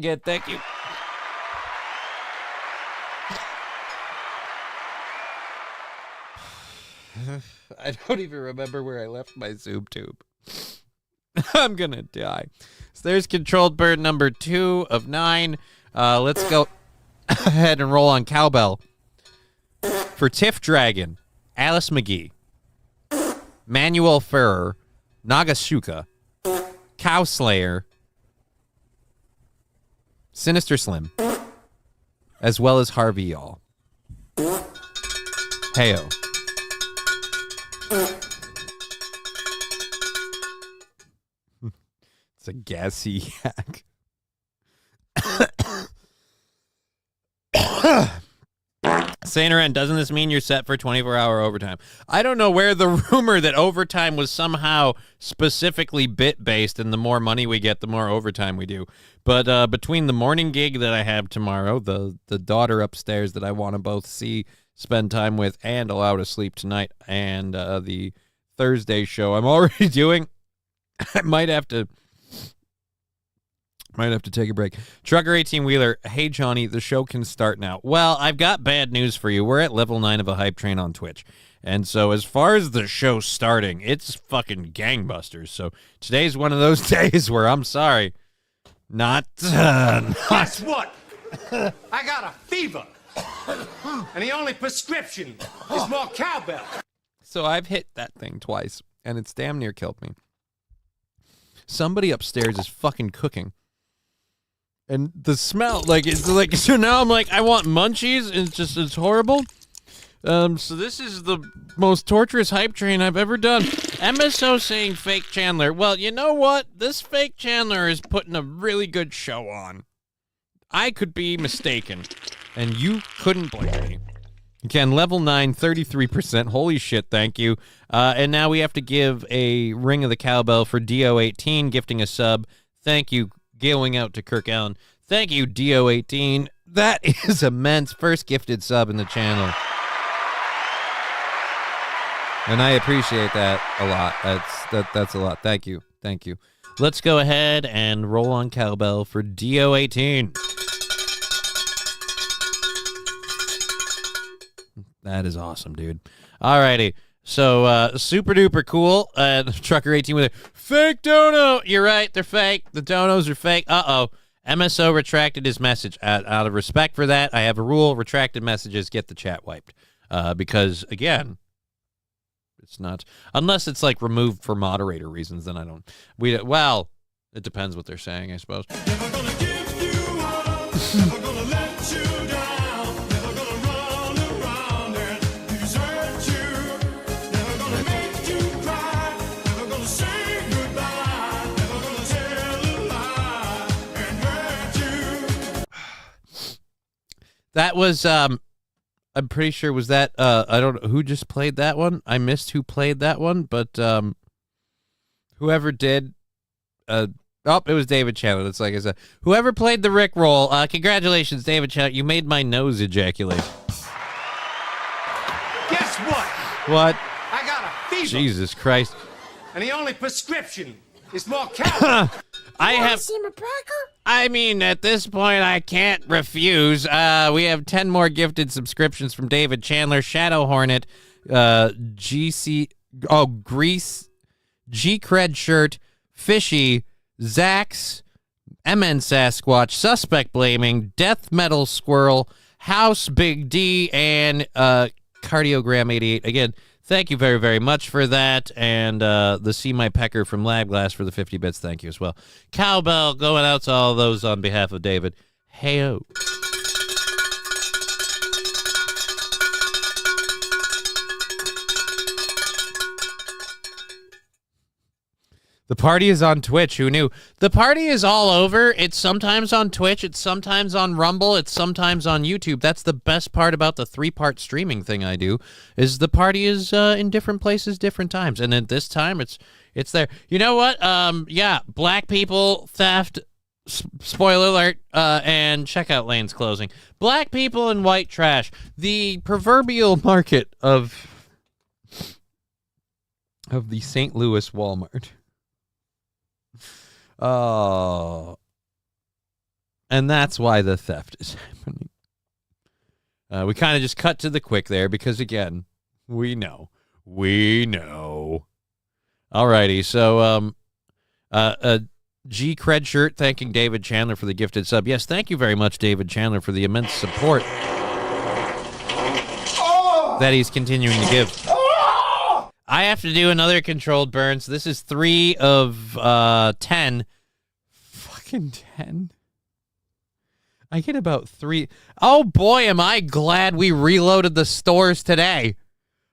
Good, thank you. I don't even remember where I left my Zoom tube. I'm gonna die. So there's controlled burn number 2 of 9. Let's go ahead and roll on cowbell. For Tiff Dragon, Alice McGee, Manuel Ferrer, Nagashuka, Cow Slayer, Sinister Slim, as well as Harvey Y'all. Heyo. It's a gassy yak. Saint doesn't this mean you're set for 24-hour overtime? I don't know where the rumor that overtime was somehow specifically bit-based, and the more money we get, the more overtime we do. But between the morning gig that I have tomorrow, the daughter upstairs that I want to both see, spend time with, and allow to sleep tonight, and the Thursday show I'm already doing, I might have to take a break. Trucker 18-wheeler, hey, Johnny, the show can start now. Well, I've got bad news for you. We're at level 9 of a hype train on Twitch. And so as far as the show starting, it's fucking gangbusters. So today's one of those days where I'm sorry. Guess what? I got a fever. And the only prescription is more cowbell. So I've hit that thing twice, and it's damn near killed me. Somebody upstairs is fucking cooking. And the smell, so now I'm like, I want munchies, and it's horrible. So this is the most torturous hype train I've ever done. MSO saying fake Chandler. Well, you know what? This fake Chandler is putting a really good show on. I could be mistaken, and you couldn't blame me. Again, level 9, 33%. Holy shit, thank you. And now we have to give a ring of the cowbell for DO18, gifting a sub. Thank you. Going out to Kirk Allen. Thank you, DO18. That is immense. First gifted sub in the channel. And I appreciate that a lot. That's a lot. Thank you. Thank you. Let's go ahead and roll on cowbell for DO18. That is awesome, dude. Alrighty. So, super duper cool. Trucker 18 with a fake dono. You're right. They're fake. The donos are fake. Uh-oh. MSO retracted his message. Out of respect for that, I have a rule. Retracted messages get the chat wiped. Because, again, it's not. Unless it's, like, removed for moderator reasons, then I don't. Well, it depends what they're saying, I suppose. Never gonna give you up. Never gonna let you down. Never gonna run around and desert you. Never gonna make you cry. Never gonna say goodbye. Never gonna tell a lie and hurt you. That was, I'm pretty sure was that, I don't know who just played that one. I missed who played that one, but whoever did, it was David Chandler. That's like I said. Whoever played the Rick roll, congratulations, David Chandler. You made my nose ejaculate. Guess what? What? I got a fever. Jesus Christ. And the only prescription is more cowbell. I mean, at this point, I can't refuse. We have 10 more gifted subscriptions from David Chandler, Shadow Hornet, Grease, G-Cred Shirt, Fishy, Zax, MN Sasquatch, Suspect Blaming, Death Metal Squirrel, House Big D, and Cardiogram 88. Again, thank you very, very much for that. And the See My Pecker from Lab Glass for the 50 bits. Thank you as well. Cowbell going out to all those on behalf of David. Hey-o. The party is on Twitch. Who knew? The party is all over. It's sometimes on Twitch. It's sometimes on Rumble. It's sometimes on YouTube. That's the best part about the 3-part streaming thing I do, is the party is in different places, different times. And at this time, it's there. You know what? Yeah, black people, theft, spoiler alert, and checkout lanes closing. Black people and white trash. The proverbial market of the St. Louis Walmart. Oh, and that's why the theft is happening. We kind of just cut to the quick there because, again, we know. Alrighty, so G Cred shirt thanking David Chandler for the gifted sub. Yes, thank you very much, David Chandler, for the immense support that he's continuing to give. I have to do another controlled burn, so this is 3 of 10. Fucking 10. I get about 3. Oh, boy, am I glad we reloaded the stores today.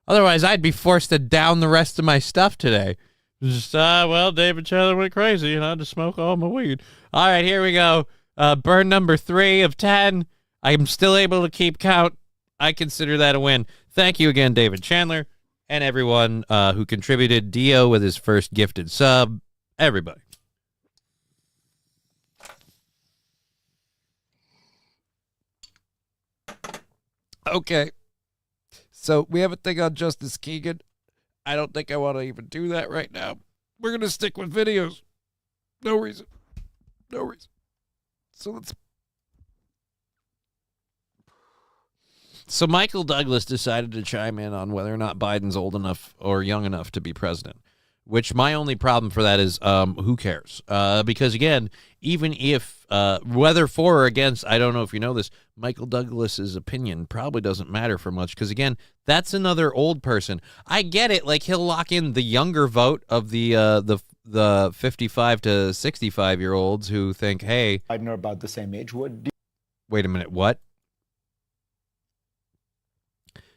Otherwise, I'd be forced to down the rest of my stuff today. Just, well, David Chandler went crazy, and I had to smoke all my weed. All right, here we go. Burn number 3 of 10. I'm still able to keep count. I consider that a win. Thank you again, David Chandler. And everyone who contributed. Dio with his first gifted sub. Everybody. Okay. So we have a thing on Justice Keegan. I don't think I want to even do that right now. We're going to stick with videos. No reason. So let's... So Michael Douglas decided to chime in on whether or not Biden's old enough or young enough to be president, which my only problem for that is who cares? Because, again, even if whether for or against, I don't know if you know this, Michael Douglas's opinion probably doesn't matter for much because, again, that's another old person. I get it. Like, he'll lock in the younger vote of the 55 to 65-year-olds who think, hey. Biden are about the same age. Wait a minute, what?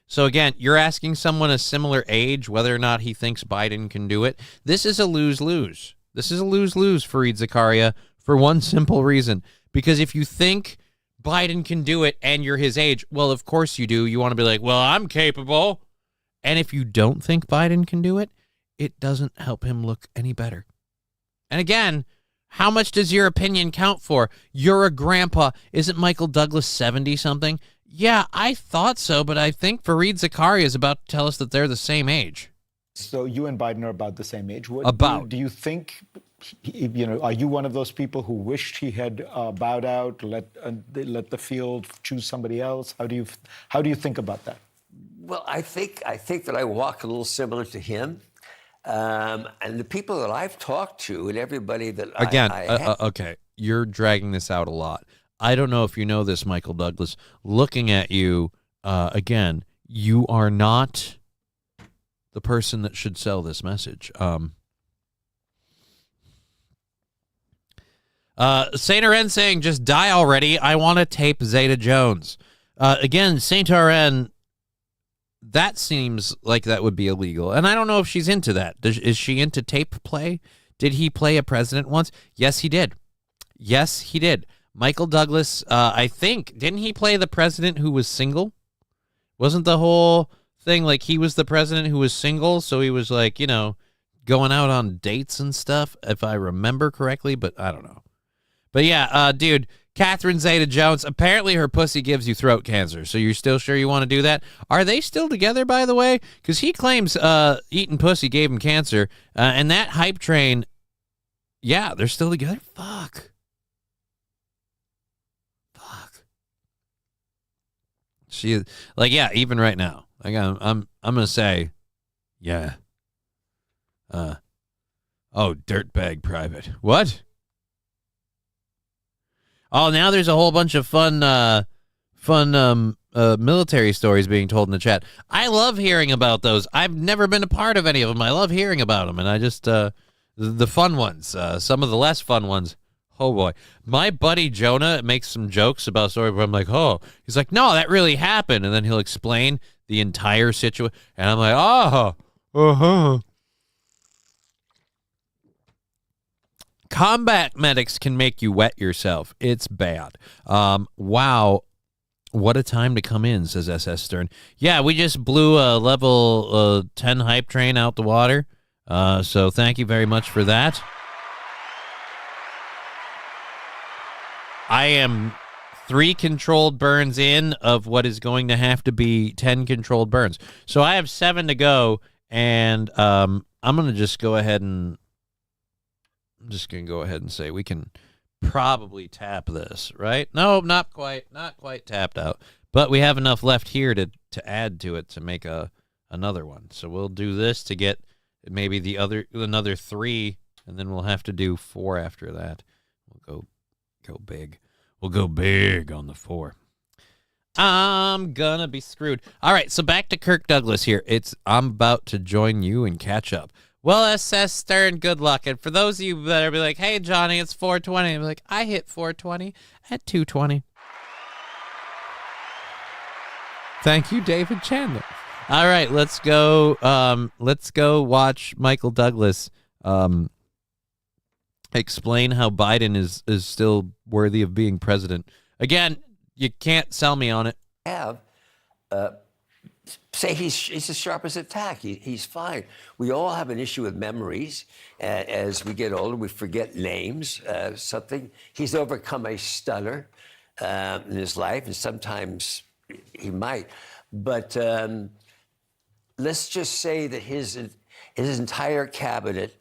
So, again, you're asking someone a similar age whether or not he thinks Biden can do it. This is a lose-lose. This is a lose-lose for Fareed Zakaria for one simple reason. Because if you think Biden can do it and you're his age, well, of course you do. You want to be like, well, I'm capable. And if you don't think Biden can do it, it doesn't help him look any better. And again, how much does your opinion count for? You're a grandpa. Isn't Michael Douglas 70-something? Yeah, I thought so, but I think Fareed Zakaria is about to tell us that they're the same age. So you and Biden are about the same age. Do you think, are you one of those people who wished he had bowed out, let the field choose somebody else? How do you think about that? Well, I think that I walk a little similar to him. And the people that I've talked to and everybody that okay, you're dragging this out a lot. I don't know if you know this, Michael Douglas. Looking at you, again, you are not the person that should sell this message. Saint Aren saying, just die already. I want to tape Zeta Jones. Again, Saint Aren, that seems like that would be illegal. And I don't know if she's into that. Is she into tape play? Did he play a president once? Yes, he did. Michael Douglas, I think, didn't he play the president who was single? Wasn't the whole thing like he was the president who was single, so he was like, going out on dates and stuff, if I remember correctly, but I don't know. But yeah, dude, Catherine Zeta-Jones, apparently her pussy gives you throat cancer, so you're still sure you want to do that? Are they still together, by the way? Because he claims eating pussy gave him cancer, and that hype train, yeah, they're still together? Fuck. She like, yeah, even right now. Like I'm gonna say, yeah. Oh, dirtbag private. What? Oh, now there's a whole bunch of fun military stories being told in the chat. I love hearing about those. I've never been a part of any of them. I love hearing about them, and I just the fun ones. Some of the less fun ones. Oh boy, my buddy Jonah makes some jokes about story, but I'm like, oh, he's like, no, that really happened, and then he'll explain the entire situation, and I'm like, oh, Combat medics can make you wet yourself. It's bad. Wow. What a time to come in, says SS Stern. Yeah, we just blew a level 10 hype train out the water. So thank you very much for that. I am 3 controlled burns in of what is going to have to be 10 controlled burns. So I have 7 to go, and I'm going to just go ahead and say we can probably tap this, right? No, not quite tapped out, but we have enough left here to add to it to make another one. So we'll do this to get maybe another 3, and then we'll have to do 4 after that. We'll go big. We'll go big on the 4. I'm gonna be screwed. All right, so back to Kirk Douglas here. I'm about to join you and catch up. Well, SS Stern, good luck. And for those of you that are like, hey, Johnny, it's 420. I'm like, I hit 420 at 220. Thank you, David Chandler. All right, let's go. Let's go watch Michael Douglas explain how Biden is still worthy of being president. Again, you can't sell me on it. Say he's as sharp as a tack. He's fine. We all have an issue with memories. As we get older, we forget names, something. He's overcome a stutter in his life, and sometimes he might. But let's just say that his entire cabinet,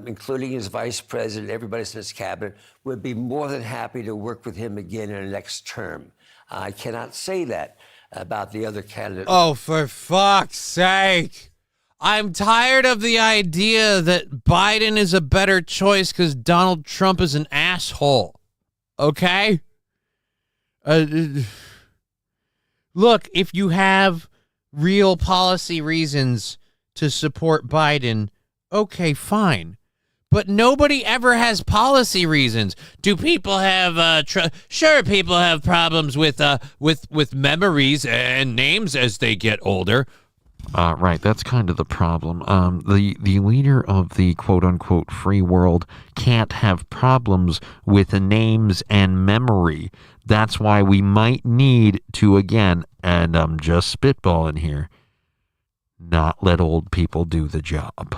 including his vice president, everybody in his cabinet, would be more than happy to work with him again in the next term. I cannot say that about the other candidates. Oh, for fuck's sake. I'm tired of the idea that Biden is a better choice because Donald Trump is an asshole. Okay? Look, if you have real policy reasons to support Biden, okay, fine. But nobody ever has policy reasons. Do people have sure, people have problems with memories and names as they get older. Right, that's kind of the problem. The leader of the quote-unquote free world can't have problems with names and memory. That's why we might need to, again, and I'm just spitballing here, not let old people do the job.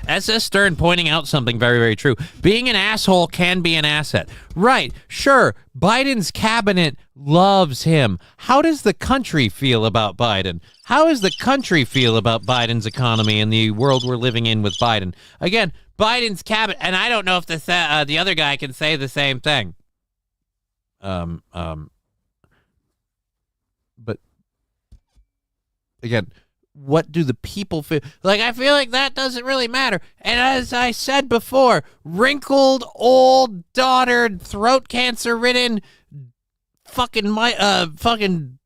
SS Stern pointing out something very, very true. Being an asshole can be an asset. Right, sure, Biden's cabinet loves him. How does the country feel about Biden? How does the country feel about Biden's economy and the world we're living in with Biden? Again, Biden's cabinet, and I don't know if the other guy can say the same thing. But again, what do the people feel? Like, I feel like that doesn't really matter. And as I said before, wrinkled, old, daughter, throat cancer-ridden, fucking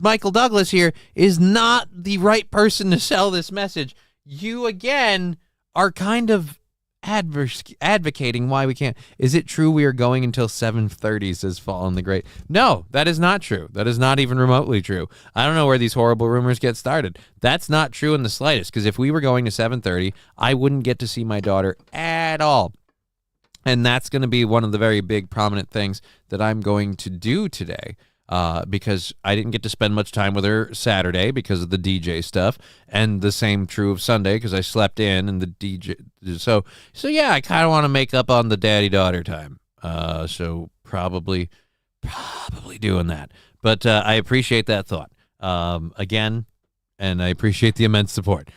Michael Douglas here is not the right person to sell this message. You, again, are kind of advocating why we can't. Is it true we are going until 7:30, says Fallen the Great? No, that is not true. That is not even remotely true. I don't know where these horrible rumors get started. That's not true in the slightest, because if we were going to 7:30, I wouldn't get to see my daughter at all. And that's going to be one of the very big prominent things that I'm going to do today. Because I didn't get to spend much time with her Saturday because of the DJ stuff, and the same true of Sunday because I slept in and the DJ. So yeah, I kind of want to make up on the daddy-daughter time. So probably doing that. But I appreciate that thought again, and I appreciate the immense support.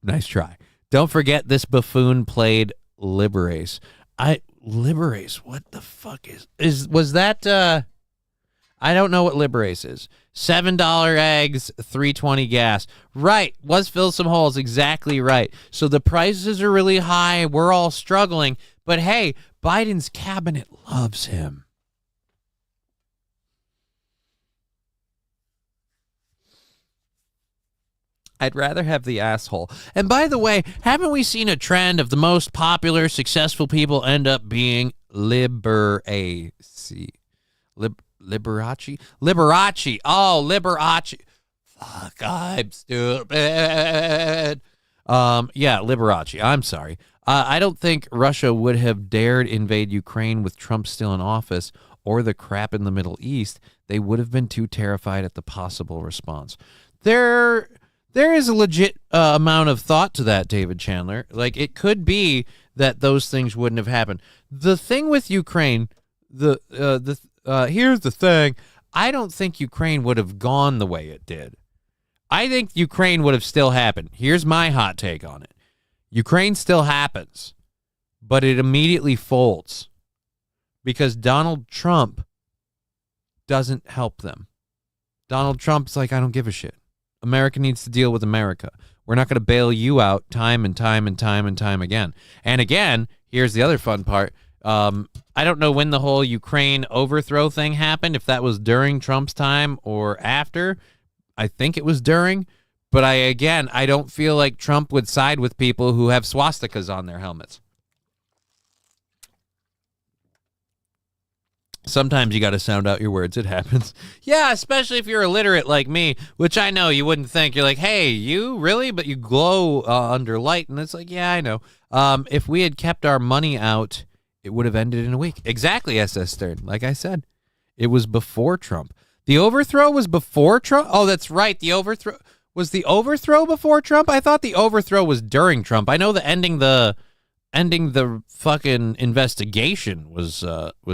Nice try. Don't forget this buffoon played Liberace. Liberace. What the fuck was that? I don't know what Liberace is. $7 eggs, $3.20 gas. Right. Was fill some holes. Exactly right. So the prices are really high. We're all struggling. But hey, Biden's cabinet loves him. I'd rather have the asshole. And by the way, haven't we seen a trend of the most popular, successful people end up being Liberace? Liberace? Liberace. Oh, Liberace. Fuck, I'm stupid. Yeah, Liberace. I'm sorry. I don't think Russia would have dared invade Ukraine with Trump still in office or the crap in the Middle East. They would have been too terrified at the possible response. There is a legit amount of thought to that, David Chandler. Like, it could be that those things wouldn't have happened. The thing with Ukraine, here's the thing. I don't think Ukraine would have gone the way it did. I think Ukraine would have still happened. Here's my hot take on it. Ukraine still happens, but it immediately folds because Donald Trump doesn't help them. Donald Trump's like, I don't give a shit. America needs to deal with America. We're not going to bail you out time and time and time and time again. And again, here's the other fun part. I don't know when the whole Ukraine overthrow thing happened, if that was during Trump's time or after. I think it was during. But I don't feel like Trump would side with people who have swastikas on their helmets. Sometimes you got to sound out your words. It happens. Yeah, especially if you're illiterate like me, which I know you wouldn't think. You're like, hey, you really? But you glow under light. And it's like, yeah, I know. If we had kept our money out, it would have ended in a week. Exactly, SS Stern. Like I said, it was before Trump. The overthrow was before Trump? Oh, that's right. The overthrow. Was the overthrow before Trump? I thought the overthrow was during Trump. I know the ending the fucking investigation was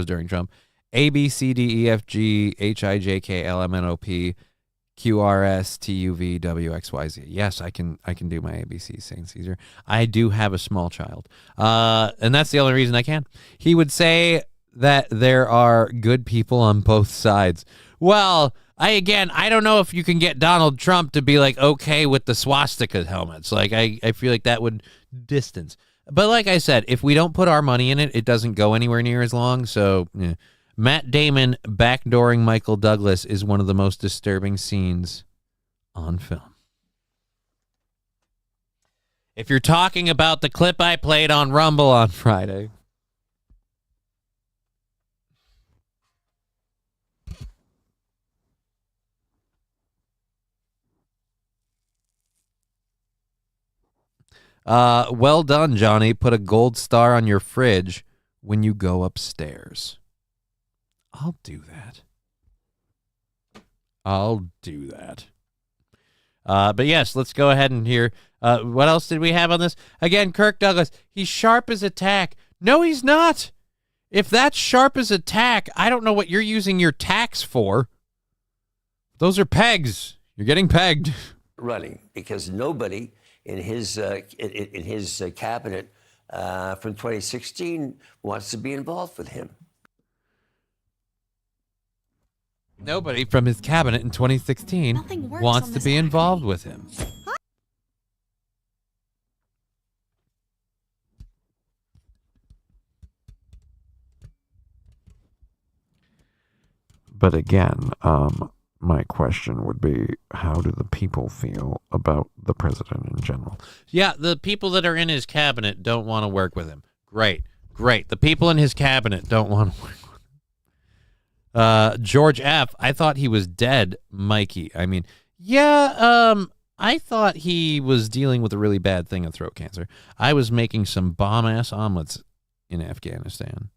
during Trump. A, B, C, D, E, F, G, H, I, J, K, L, M, N, O, P, Q, R, S, T, U, V, W, X, Y, Z. Yes, I can do my ABCs, St. Caesar. I do have a small child. And that's the only reason I can. He would say that there are good people on both sides. Well, I don't know if you can get Donald Trump to be like okay with the swastika helmets. Like I feel like that would distance. But like I said, if we don't put our money in it, it doesn't go anywhere near as long. So yeah. Matt Damon backdooring Michael Douglas is one of the most disturbing scenes on film. If you're talking about the clip I played on Rumble on Friday. Well done, Johnny. Put a gold star on your fridge when you go upstairs. I'll do that. But yes, let's go ahead and hear. What else did we have on this? Again, Kirk Douglas. He's sharp as a tack. No, he's not. If that's sharp as a tack, I don't know what you're using your tacks for. Those are pegs. You're getting pegged. Running because nobody in his cabinet from 2016 wants to be involved with him. Nobody from his cabinet in 2016 wants to be involved with him. But again, my question would be, how do the people feel about the president in general? Yeah, the people that are in his cabinet don't want to work with him. Great. The people in his cabinet don't want to work with him. George F., I thought he was dead, Mikey. I mean, yeah, I thought he was dealing with a really bad thing of throat cancer. I was making some bomb-ass omelets in Afghanistan.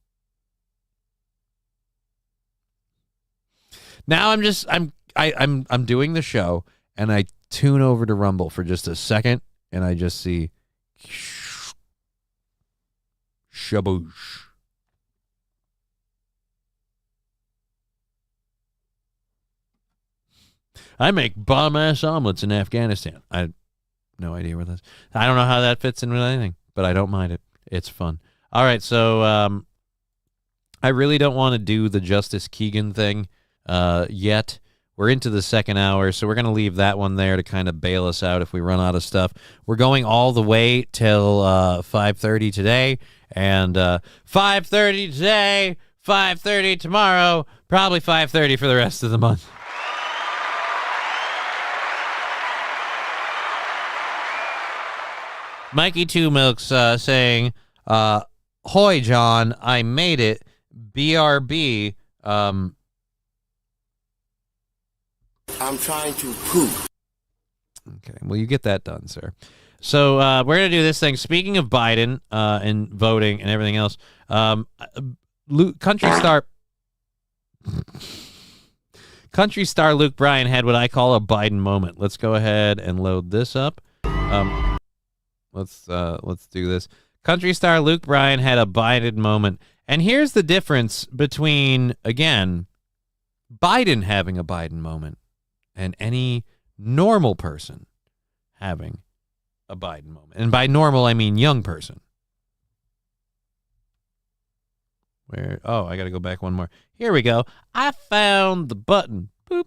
Now I'm doing the show, and I tune over to Rumble for just a second, and I just see shaboosh. I make bomb-ass omelets in Afghanistan. I have no idea where that's. I don't know how that fits in with anything, but I don't mind it. It's fun. All right, so I really don't want to do the Justice Keegan thing yet. We're into the second hour, so we're going to leave that one there to kind of bail us out if we run out of stuff. We're going all the way till 5:30 today, And 5:30 today, 5:30 tomorrow, probably 5:30 for the rest of the month. Mikey Two Milks saying, "Hoy, John, I made it. BRB." I'm trying to poop. Okay, well, you get that done, sir. So we're going to do this thing. Speaking of Biden and voting and everything else, country star Luke Bryan had what I call a Biden moment. Let's go ahead and load this up. Let's do this. Country star Luke Bryan had a Biden moment. And here's the difference between, again, Biden having a Biden moment and any normal person having a Biden moment. And by normal, I mean young person. I got to go back one more. Here we go. I found the button. Boop.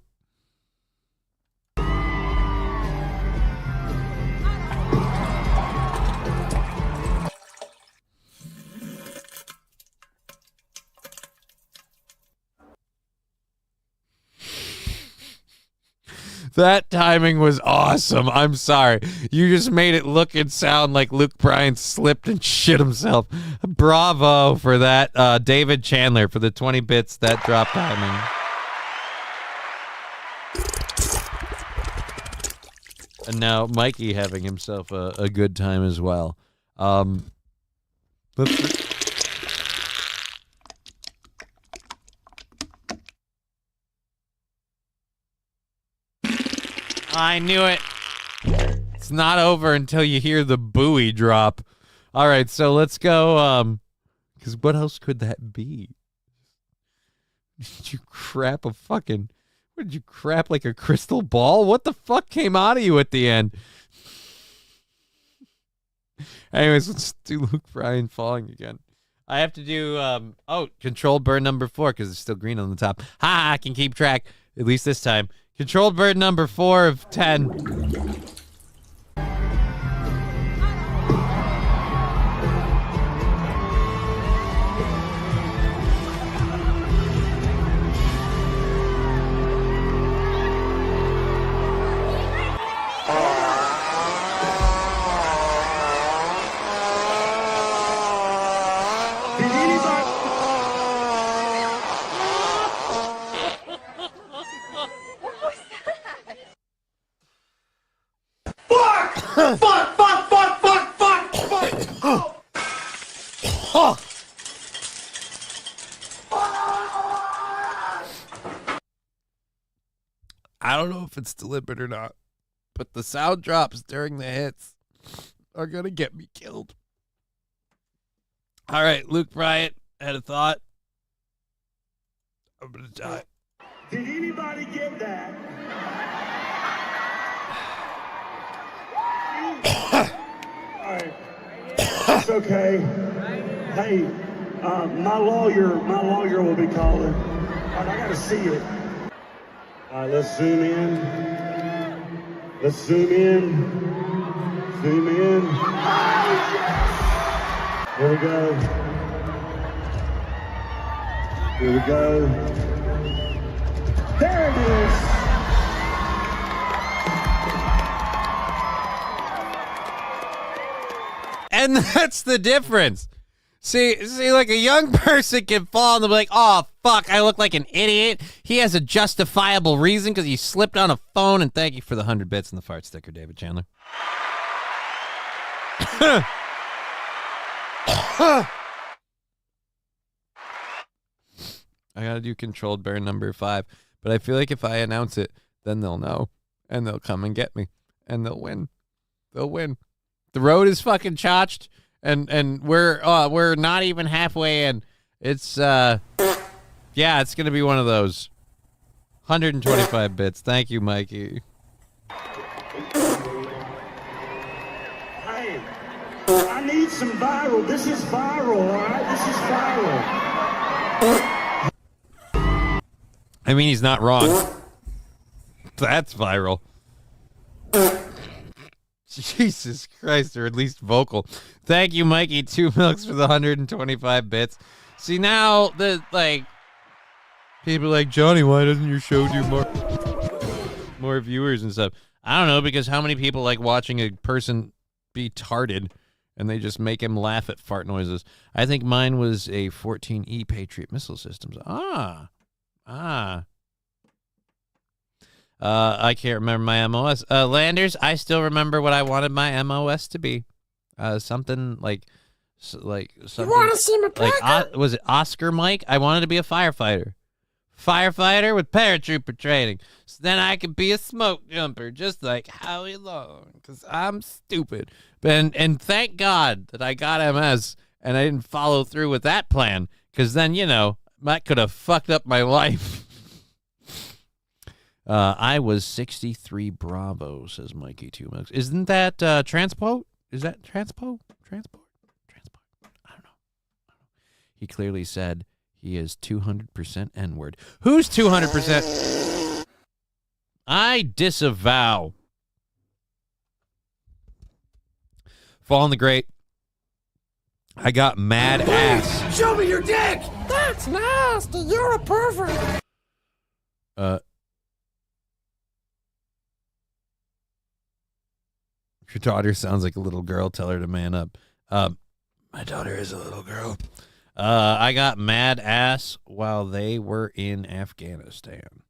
That timing was awesome. I'm sorry. You just made it look and sound like Luke Bryan slipped and shit himself. Bravo for that. David Chandler for the 20 bits, that drop timing. And now Mikey having himself a good time as well. I knew it. It's not over until you hear the buoy drop. All right, so let's go. Because what else could that be? Did you crap a fucking... What, did you crap like a crystal ball? What the fuck came out of you at the end? Anyways, let's do Luke Bryan falling again. I have to do... controlled bird number 4 because it's still green on the top. I can keep track, at least this time. Controlled bird number 4 of 10. I don't know if it's deliberate or not, but the sound drops during the hits are going to get me killed. All right, Luke Bryan had a thought. I'm going to die. Did anybody get that? All right. It's okay. Hey, my lawyer will be calling. All right, I got to see it. All right, let's zoom in. Let's zoom in. Zoom in. Here we go. Here we go. There it is. And that's the difference. See, like a young person can fall and they'll be like, oh, fuck, I look like an idiot. He has a justifiable reason because he slipped on a phone. And thank you for the 100 bits and the fart sticker, David Chandler. I got to do controlled bear number 5. But I feel like if I announce it, then they'll know. And they'll come and get me. And they'll win. They'll win. The road is fucking chotched. And we're not even halfway in. It's it's gonna be one of those. 125 bits. Thank you, Mikey. Hey, I need some viral. This is viral, all right? This is viral. I mean, he's not wrong. That's viral. Jesus Christ, or at least vocal. Thank you, Mikey. 2 milks for the 125 bits. See, now, people are like, Johnny, why doesn't your show do more viewers and stuff? I don't know, because how many people like watching a person be tarded and they just make him laugh at fart noises? I think mine was a 14E Patriot missile systems. I can't remember my MOS. Landers, I still remember what I wanted my MOS to be. Something like something. You want to see my plaque? Was it Oscar Mike? I wanted to be a firefighter. Firefighter with paratrooper training. So then I could be a smoke jumper, just like Howie Long, because I'm stupid. And thank God that I got MS and I didn't follow through with that plan, because then, that could have fucked up my life. I was 63 Bravo, says Mikey 2 Milks. Isn't that transpo? Is that transpo? Transport? I don't know. He clearly said he is 200% N-word. Who's 200%? I disavow. Fallen the Great. I got mad ass. Show me your dick! That's nasty. You're a pervert. If your daughter sounds like a little girl, tell her to man up. My daughter is a little girl. I got mad ass while they were in Afghanistan.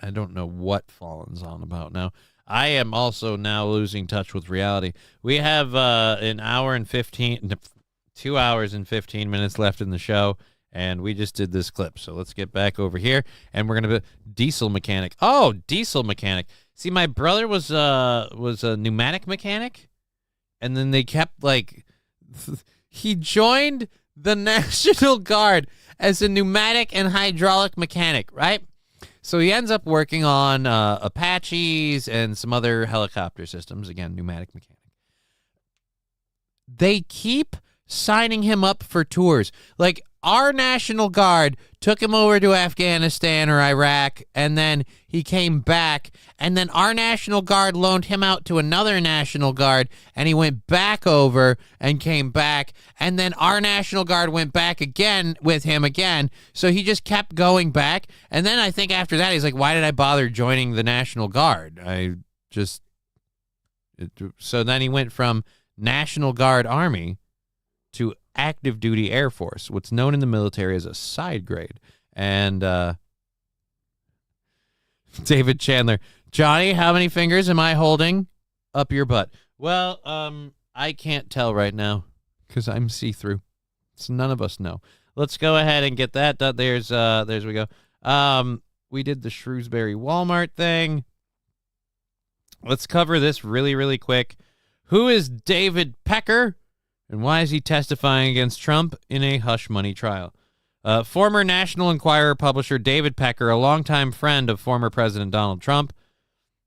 I don't know what Fallen's on about now. I am also now losing touch with reality. We have 2 hours and 15 minutes left in the show, and we just did this clip. So let's get back over here, and we're going to be diesel mechanic. Oh, diesel mechanic. See, my brother was a pneumatic mechanic, and then they kept he joined the National Guard as a pneumatic and hydraulic mechanic, right? So he ends up working on Apaches and some other helicopter systems. Again, pneumatic mechanic. They keep signing him up for tours. Like, our National Guard took him over to Afghanistan or Iraq, and then he came back, and then our National Guard loaned him out to another National Guard, and he went back over and came back, and then our National Guard went back again with him again, so he just kept going back, and then I think after that, he's like, why did I bother joining the National Guard? So then he went from National Guard Army to active duty Air Force, what's known in the military as a side grade. And David Chandler, Johnny, how many fingers am I holding up your butt? Well, I can't tell right now because I'm see-through. So none of us know. Let's go ahead and get that done. There's we go. We did the Shrewsbury Walmart thing. Let's cover this really, really quick. Who is David Pecker? And why is he testifying against Trump in a hush money trial? Former National Enquirer publisher David Pecker, a longtime friend of former President Donald Trump,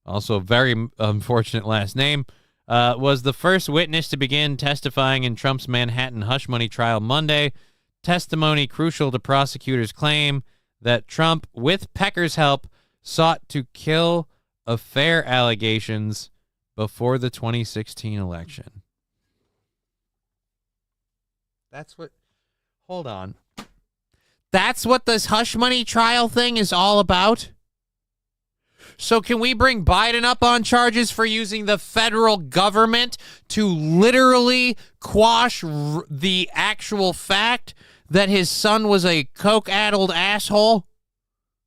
also a very unfortunate last name, was the first witness to begin testifying in Trump's Manhattan hush money trial Monday. Testimony crucial to prosecutors' claim that Trump, with Pecker's help, sought to kill affair allegations before the 2016 election. Hold on. That's what this hush money trial thing is all about? So can we bring Biden up on charges for using the federal government to literally quash the actual fact that his son was a coke-addled asshole?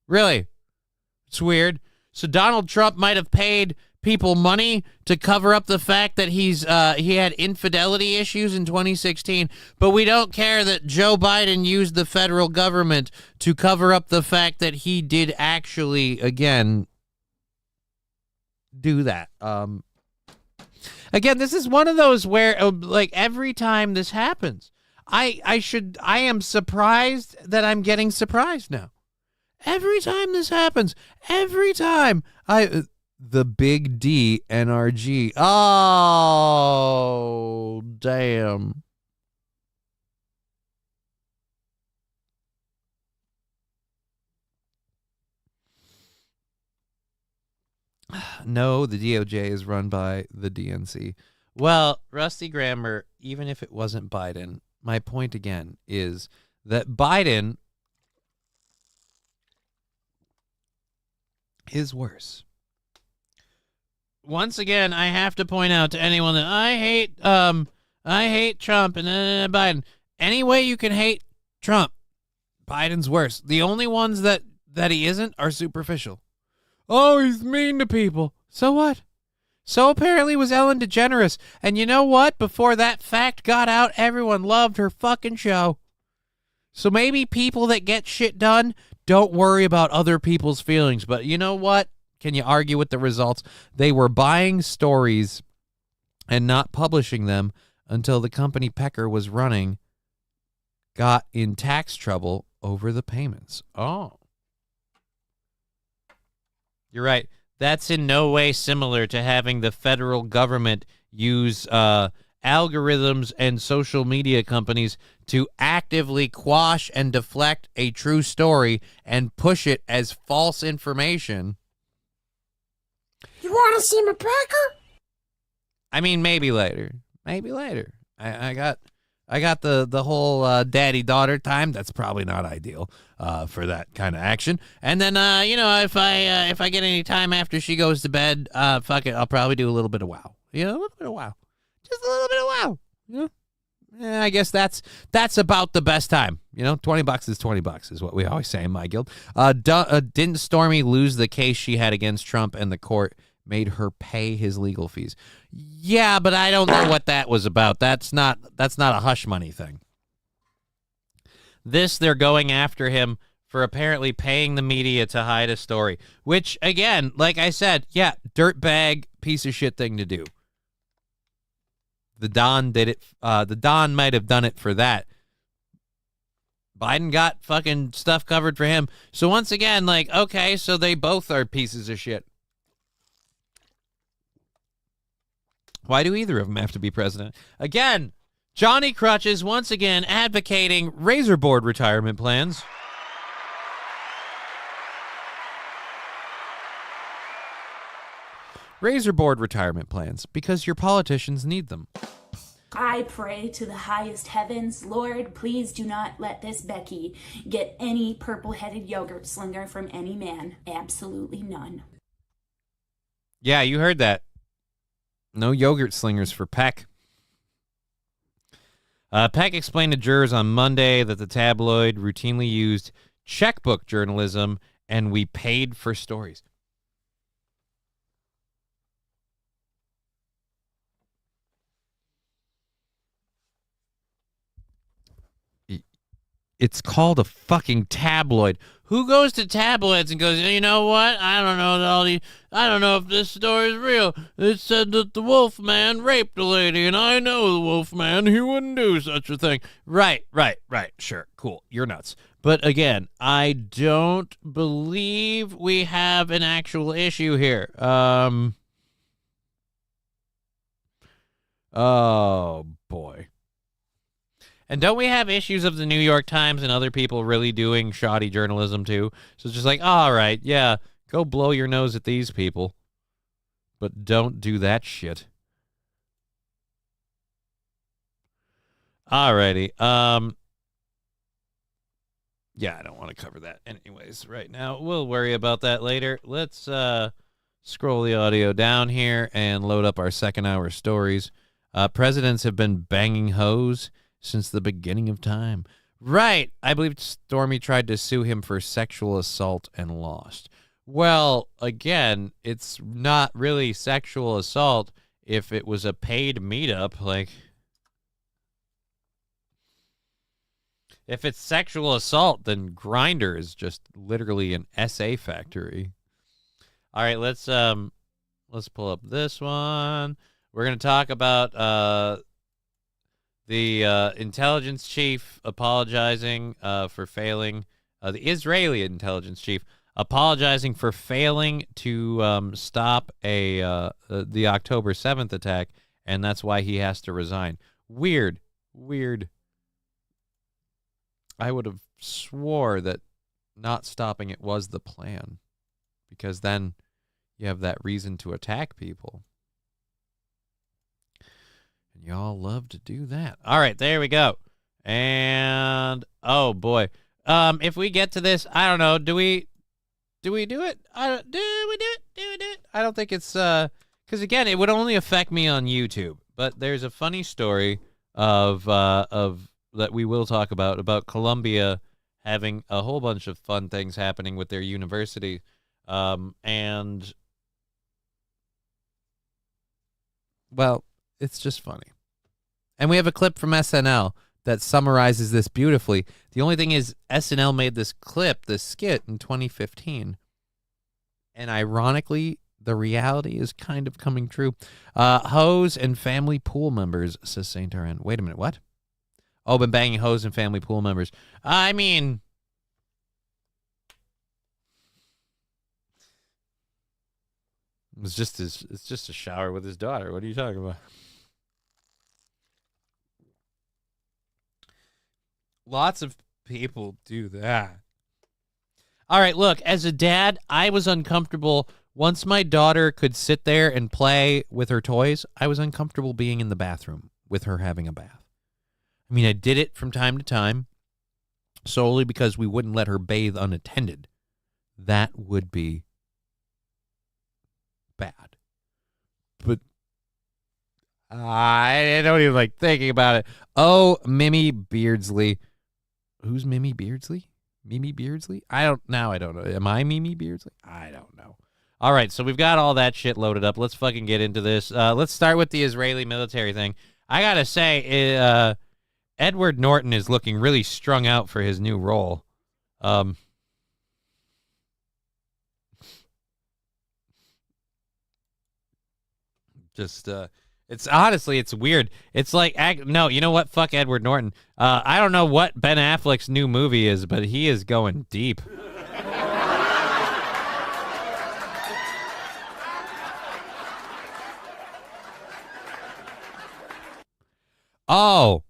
Really? It's weird. So Donald Trump might have paid people money to cover up the fact that he had infidelity issues in 2016, but we don't care that Joe Biden used the federal government to cover up the fact that he did actually, again, do that. Again, this is one of those where, every time this happens, I am surprised that I'm getting surprised now. Every time this happens, the big D NRG. Oh, damn. No, the DOJ is run by the DNC. Well, Rusty Grammer, even if it wasn't Biden, my point again is that Biden is worse. Once again, I have to point out to anyone that I hate Trump and Biden. Any way you can hate Trump, Biden's worse. The only ones that he isn't are superficial. Oh, he's mean to people. So what? So apparently was Ellen DeGeneres. And you know what? Before that fact got out, everyone loved her fucking show. So maybe people that get shit done don't worry about other people's feelings. But you know what? Can you argue with the results? They were buying stories and not publishing them until the company Pecker was running got in tax trouble over the payments. Oh. You're right. That's in no way similar to having the federal government use algorithms and social media companies to actively quash and deflect a true story and push it as false information. You want to see my Packer? I mean, maybe later. Maybe later. I got the whole daddy-daughter time. That's probably not ideal for that kind of action. And then, if I get any time after she goes to bed, fuck it, I'll probably do a little bit of WoW. A little bit of WoW. Just a little bit of WoW. I guess that's about the best time. $20 is $20 is what we always say in my guild. Didn't Stormy lose the case she had against Trump and the court made her pay his legal fees? Yeah, but I don't know what that was about. That's not a hush money thing. They're going after him for apparently paying the media to hide a story, which again, like I said, yeah, dirtbag piece of shit thing to do. The Don did it. The Don might have done it for that. Biden got fucking stuff covered for him. So once again, okay, so they both are pieces of shit. Why do either of them have to be president? Again, Johnny-krutches once again advocating razor board retirement plans. Razor board retirement plans, because your politicians need them. I pray to the highest heavens, Lord, please do not let this Becky get any purple-headed yogurt slinger from any man. Absolutely none. Yeah, you heard that. No yogurt slingers for Peck. Peck explained to jurors on Monday that the tabloid routinely used checkbook journalism and we paid for stories. It's called a fucking tabloid. Who goes to tabloids and goes, you know what? I don't know if this story is real. It said that the wolf man raped a lady, and I know the wolf man. He wouldn't do such a thing. Right. Sure, cool. You're nuts. But again, I don't believe we have an actual issue here. Oh, boy. And don't we have issues of the New York Times and other people really doing shoddy journalism too? So it's just like, all right, yeah, go blow your nose at these people. But don't do that shit. Alrighty. Yeah, I don't want to cover that anyways right now. We'll worry about that later. Let's scroll the audio down here and load up our second hour stories. Presidents have been banging hoes since the beginning of time. Right. I believe Stormy tried to sue him for sexual assault and lost. Well, again, it's not really sexual assault if it was a paid meetup. If it's sexual assault, then Grindr is just literally an SA factory. All right, let's pull up this one. We're going to talk about the intelligence chief apologizing for failing, the Israeli intelligence chief apologizing for failing to stop the October 7th attack, and that's why he has to resign. Weird. I would have swore that not stopping it was the plan, because then you have that reason to attack people. And y'all love to do that. All right, there we go. And oh boy. If we get to this, I don't know, do we do it? Do we do it? I don't think it's because again, it would only affect me on YouTube. But there's a funny story of that we will talk about Columbia having a whole bunch of fun things happening with their university. And well, it's just funny. And we have a clip from SNL that summarizes this beautifully. The only thing is SNL made this skit in 2015. And ironically, the reality is kind of coming true. Hoes and family pool members, says Saint RN. Wait a minute, what? Oh, been banging hoes and family pool members. I mean, it's just a shower with his daughter. What are you talking about? Lots of people do that. All right, look, as a dad, I was uncomfortable. Once my daughter could sit there and play with her toys, I was uncomfortable being in the bathroom with her having a bath. I mean, I did it from time to time solely because we wouldn't let her bathe unattended. That would be bad. But I don't even like thinking about it. Oh, Mimi Beardsley. Who's Mimi Beardsley? Mimi Beardsley? I don't know. Am I Mimi Beardsley? I don't know. All right, so we've got all that shit loaded up. Let's fucking get into this. Let's start with the Israeli military thing. I gotta say, Edward Norton is looking really strung out for his new role. It's honestly, it's weird. It's like, no, you know what? Fuck Edward Norton. I don't know what Ben Affleck's new movie is, but he is going deep. Oh,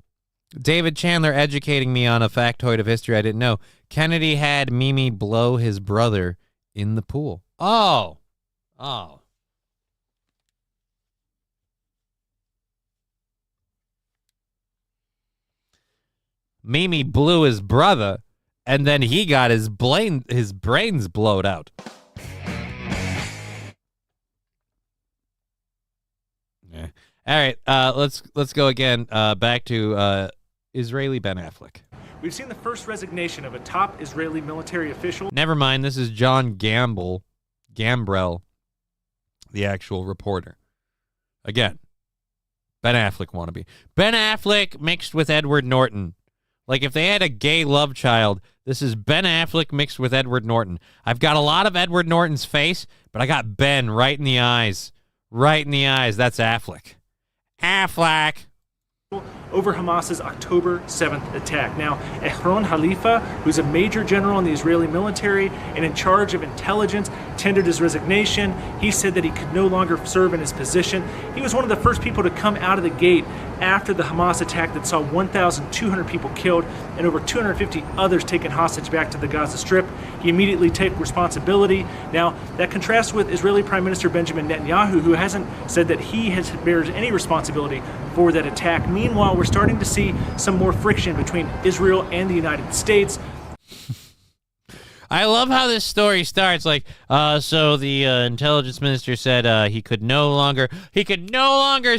David Chandler educating me on a factoid of history I didn't know. Kennedy had Mimi blow his brother in the pool. Oh. Mimi blew his brother, and then he got his brains blowed out. Yeah. All right, let's go again. Back to Israeli Ben Affleck. We've seen the first resignation of a top Israeli military official. Never mind, this is John Gambrell, the actual reporter. Again, Ben Affleck wannabe. Ben Affleck mixed with Edward Norton. Like, if they had a gay love child, this is Ben Affleck mixed with Edward Norton. I've got a lot of Edward Norton's face, but I got Ben right in the eyes. Right in the eyes. That's Affleck. Affleck. Over Hamas's October 7th attack. Now, Ehron Halifa, who's a major general in the Israeli military and in charge of intelligence, tendered his resignation. He said that he could no longer serve in his position. He was one of the first people to come out of the gate after the Hamas attack that saw 1,200 people killed and over 250 others taken hostage back to the Gaza Strip. He immediately took responsibility. Now, that contrasts with Israeli Prime Minister Benjamin Netanyahu, who hasn't said that he bears any responsibility for that attack. Meanwhile, we're starting to see some more friction between Israel and the United States. I love how this story starts. Like, so the intelligence minister said he could no longer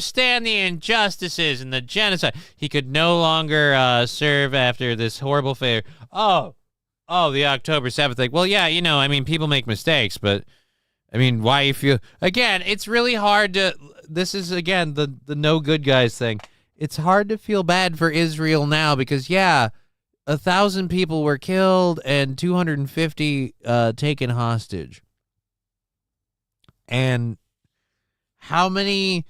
stand the injustices and the genocide. He could no longer serve after this horrible failure. Oh, the October 7th thing. Well, yeah, you know, I mean, people make mistakes, but I mean, why you feel again? It's really hard to. This is again the no good guys thing. It's hard to feel bad for Israel now because 1,000 people were killed and 250 taken hostage. And how many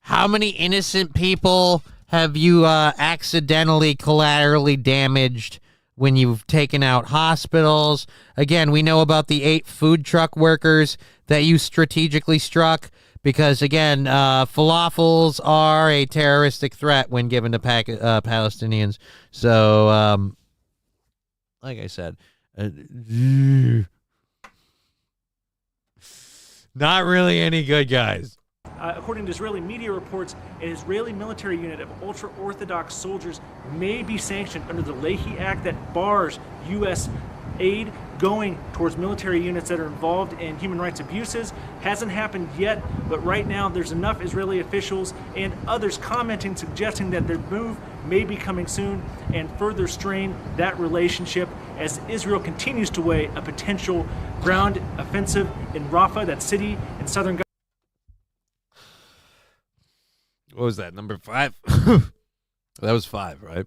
innocent people have you accidentally collaterally damaged when you've taken out hospitals? Again, we know about the 8 food truck workers that you strategically struck because, again, falafels are a terroristic threat when given to Palestinians. So, like I said, Not really any good guys. According to Israeli media reports, an Israeli military unit of ultra-Orthodox soldiers may be sanctioned under the Leahy Act that bars U.S. aid going towards military units that are involved in human rights abuses. Hasn't happened yet, but right now there's enough Israeli officials and others commenting, suggesting that their move may be coming soon and further strain that relationship as Israel continues to weigh a potential ground offensive in Rafah, that city in southern Gaza. What was that, number 5? That was 5, right?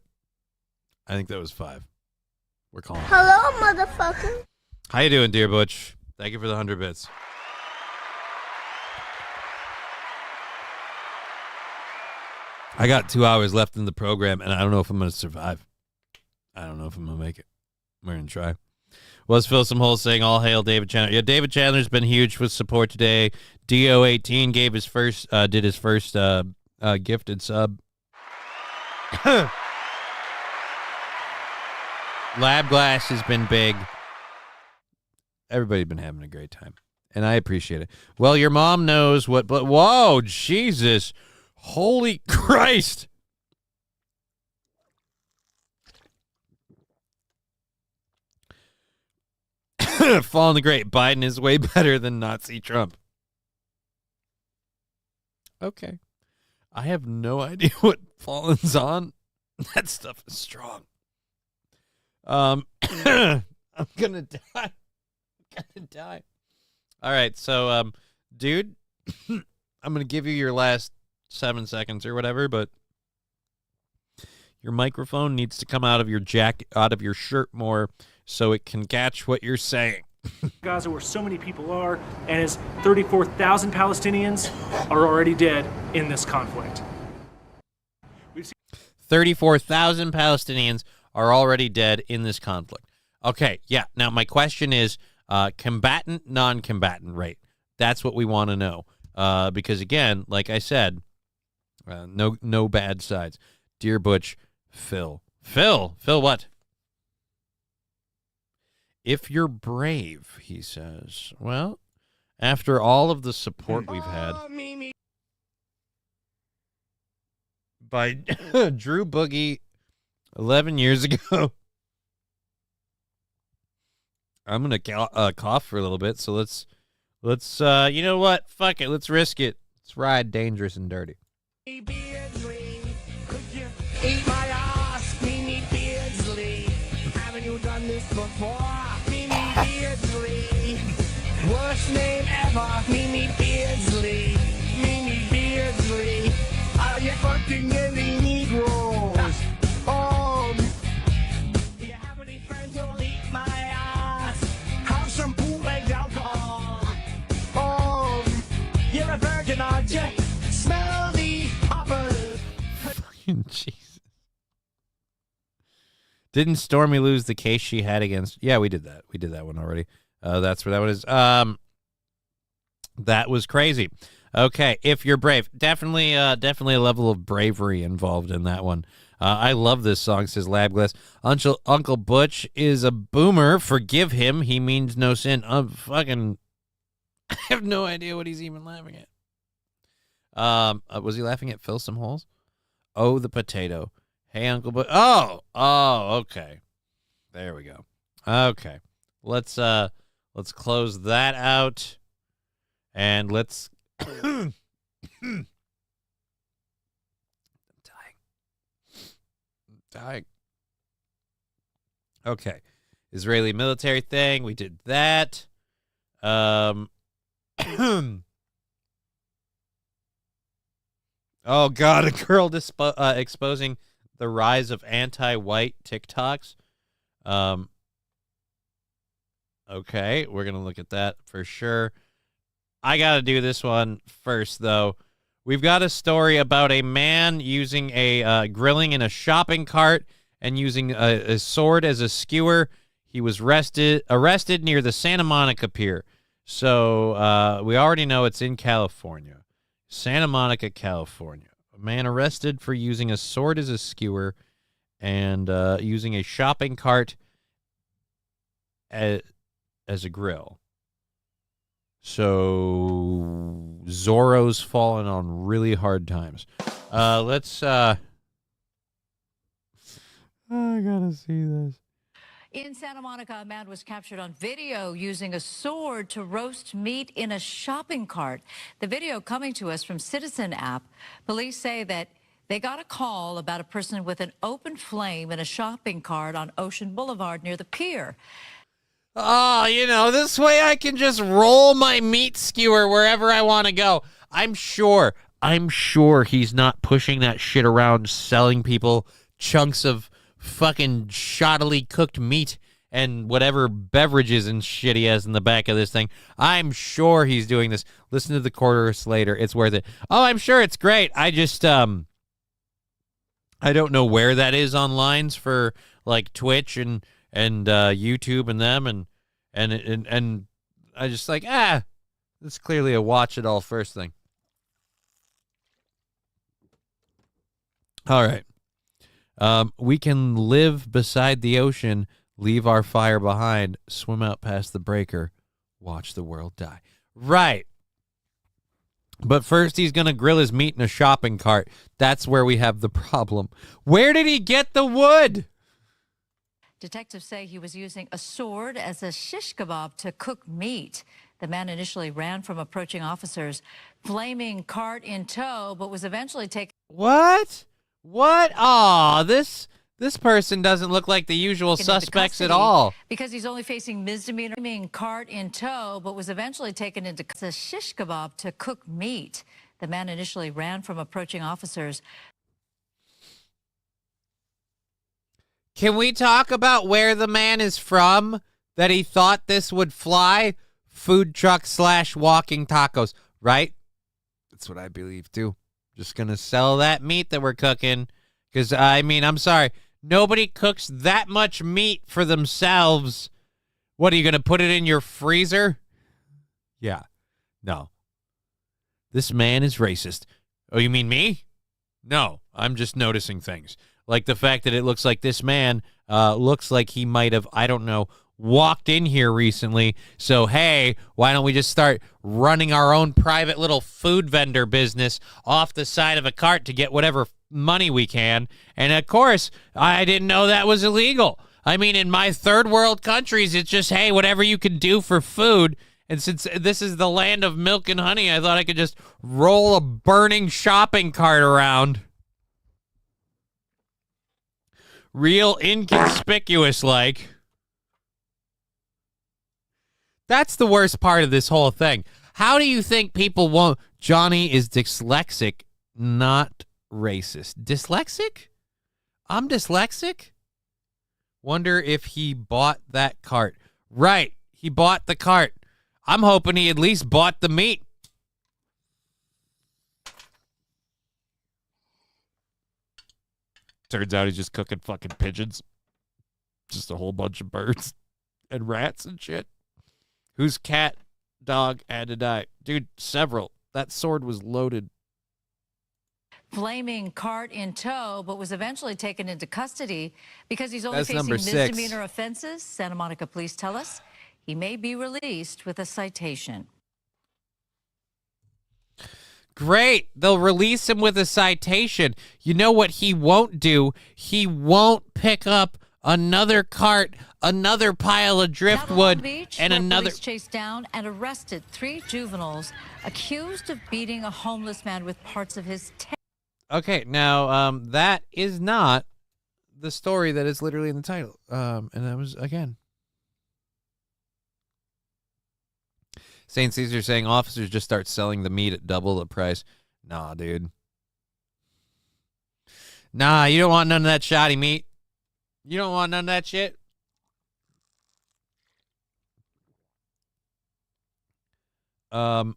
I think that was 5. We're calling. Hello, motherfucker. How you doing, dear Butch? Thank you for the 100 bits. I got 2 hours left in the program, and I don't know if I'm going to survive. I don't know if I'm going to make it. We're going to try. Was Phil some holes saying all hail David Chandler? Yeah, David Chandler's been huge with support today. DO18 gave his first, did his first gifted sub. Lab Glass has been big. Everybody's been having a great time, and I appreciate it. Well, your mom knows what, but whoa, Jesus, holy Christ. Fallen the Great. Biden is way better than Nazi Trump. Okay. I have no idea what Fallen's on. That stuff is strong. I'm gonna die. I'm gonna die. All right, so dude, I'm gonna give you your last 7 seconds or whatever, but your microphone needs to come out of your jacket, out of your shirt more, so it can catch what you're saying. Gaza, where so many people are, and as 34,000 Palestinians are already dead in this conflict. 34,000 Palestinians are already dead in this conflict. Okay, yeah. Now, my question is combatant, non-combatant rate. That's what we want to know. Because, again, like I said, no bad sides. Dear Butch, Phil. Phil what? If you're brave, he says. Well, after all of the support we've had by Drew Boogie 11 years ago, I'm going to cough for a little bit. So let's you know what? Fuck it. Let's risk it. Let's ride dangerous and dirty. Beardsley, could you eat my ass, Mimi Beardsley? Haven't you done this before? Mimi Beardsley, worst name ever, Mimi Beardsley. Mimi Beardsley, are you fucking any Negroes? Do you have any friends who'll eat my ass? Have some bootleg alcohol. You're a virgin, aren't you? Smell the poppers. Fucking Jesus. Didn't Stormy lose the case she had against... Yeah, we did that. We did that one already. That's where that one is. That was crazy. Okay, if you're brave. Definitely a level of bravery involved in that one. I love this song, says Labglass. Uncle Butch is a boomer. Forgive him. He means no sin. I have no idea what he's even laughing at. Was he laughing at Fill Some Holes? Oh, the potato. Hey, Uncle Butch. Oh, okay. There we go. Okay. Let's close that out. And let's I'm dying. Okay. Israeli military thing. We did that. Oh God, a girl exposing the rise of anti-white TikToks. Okay, we're gonna look at that for sure. I gotta do this one first, though. We've got a story about a man using a grilling in a shopping cart and using a sword as a skewer. He was arrested near the Santa Monica Pier. So we already know it's in California. Santa Monica, California. A man arrested for using a sword as a skewer and using a shopping cart as a grill. So Zorro's fallen on really hard times. Let's I gotta see this. In Santa Monica, a man was captured on video using a sword to roast meat in a shopping cart. The video coming to us from Citizen app. Police say that they got a call about a person with an open flame in a shopping cart on Ocean Boulevard near the pier. Oh, this way I can just roll my meat skewer wherever I want to go. I'm sure he's not pushing that shit around selling people chunks of fucking shoddily cooked meat and whatever beverages and shit he has in the back of this thing. I'm sure he's doing this. Listen to the chorus later. It's worth it. Oh, I'm sure it's great. I just, I don't know where that is on lines for like Twitch and YouTube and them and I just like, it's clearly a watch it all first thing. All right. We can live beside the ocean, leave our fire behind, swim out past the breaker, watch the world die. Right. But first he's going to grill his meat in a shopping cart. That's where we have the problem. Where did he get the wood? Detectives say he was using a sword as a shish kebab to cook meat. The man initially ran from approaching officers, flaming cart in tow, but was eventually taken. What? Aw, this person doesn't look like the usual suspects at all. Because he's only facing misdemeanor, cart in tow, but was eventually taken into a shish kebab to cook meat. The man initially ran from approaching officers. Can we talk about where the man is from that he thought this would fly? Food truck / walking tacos, right? That's what I believe too. Just going to sell that meat that we're cooking. Because, I'm sorry. Nobody cooks that much meat for themselves. What, are you going to put it in your freezer? Yeah. No. This man is racist. Oh, you mean me? No. I'm just noticing things. Like the fact that it looks like this man looks like he might have, I don't know, walked in here recently. So, hey, why don't we just start running our own private little food vendor business off the side of a cart to get whatever money we can? And, of course, I didn't know that was illegal. In my third world countries, it's just, hey, whatever you can do for food. And since this is the land of milk and honey, I thought I could just roll a burning shopping cart around. Real inconspicuous like. That's the worst part of this whole thing. How do you think people won't? Johnny is dyslexic, not racist. Dyslexic? I'm dyslexic? Wonder if he bought that cart. Right, he bought the cart. I'm hoping he at least bought the meat. Turns out he's just cooking fucking pigeons. Just a whole bunch of birds and rats and shit. Whose cat, dog had to die? Dude, several. That sword was loaded. Flaming cart in tow, but was eventually taken into custody because he's only That's facing number 6. misdemeanor offenses. Santa Monica police tell us he may be released with a citation. Great. They'll release him with a citation. You know what he won't do? He won't pick up another cart, another pile of driftwood, Beach, and another. Police chased down and arrested 3 juveniles accused of beating a homeless man with parts of his tail. Okay, now that is not the story that is literally in the title. And that was again. St. Caesar saying officers just start selling the meat at double the price. Nah, dude. Nah, you don't want none of that shoddy meat. You don't want none of that shit. What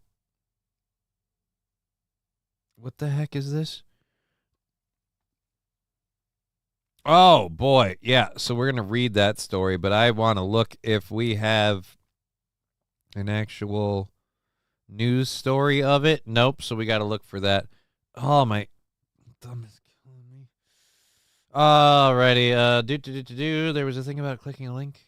the heck is this? Oh, boy. Yeah, so we're going to read that story, but I want to look if we have an actual news story of it. Nope, so we got to look for that. Oh, my thumb is killing me. Alrighty, there was a thing about clicking a link.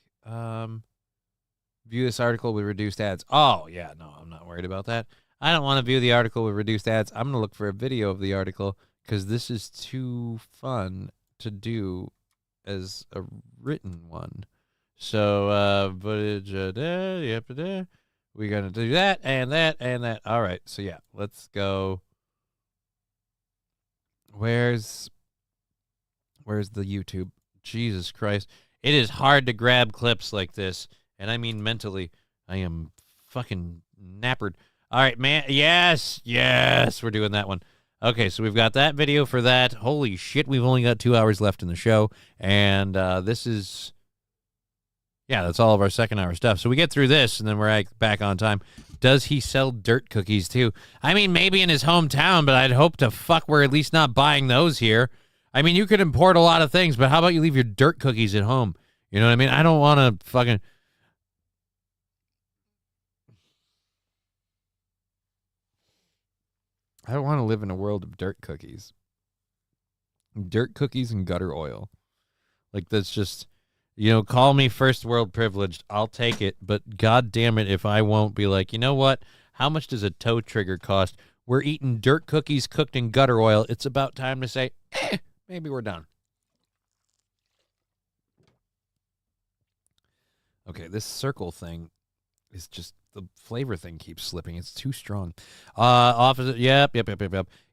view this article with reduced ads. Oh, yeah, no, I'm not worried about that. I don't want to view the article with reduced ads. I'm going to look for a video of the article because this is too fun to do as a written one. So, footage, we're going to do that and that and that. All right, so yeah, let's go. Where's the YouTube? Jesus Christ. It is hard to grab clips like this, and I mean mentally. I am fucking nappered. All right, man. Yes, we're doing that one. Okay, so we've got that video for that. Holy shit, we've only got 2 hours left in the show, and this is, yeah, that's all of our second hour stuff. So we get through this, and then we're back on time. Does he sell dirt cookies, too? I mean, maybe in his hometown, but I'd hope to fuck we're at least not buying those here. I mean, you could import a lot of things, but how about you leave your dirt cookies at home? You know what I mean? I don't want to fucking... I don't want to live in a world of dirt cookies. Dirt cookies and gutter oil. Like, that's just, you know, call me first world privileged. I'll take it. But God damn it if I won't be like, you know what? How much does a toe trigger cost? We're eating dirt cookies cooked in gutter oil. It's about time to say, maybe we're done. Okay, this circle thing is just, the flavor thing keeps slipping. It's too strong. Opposite, yep.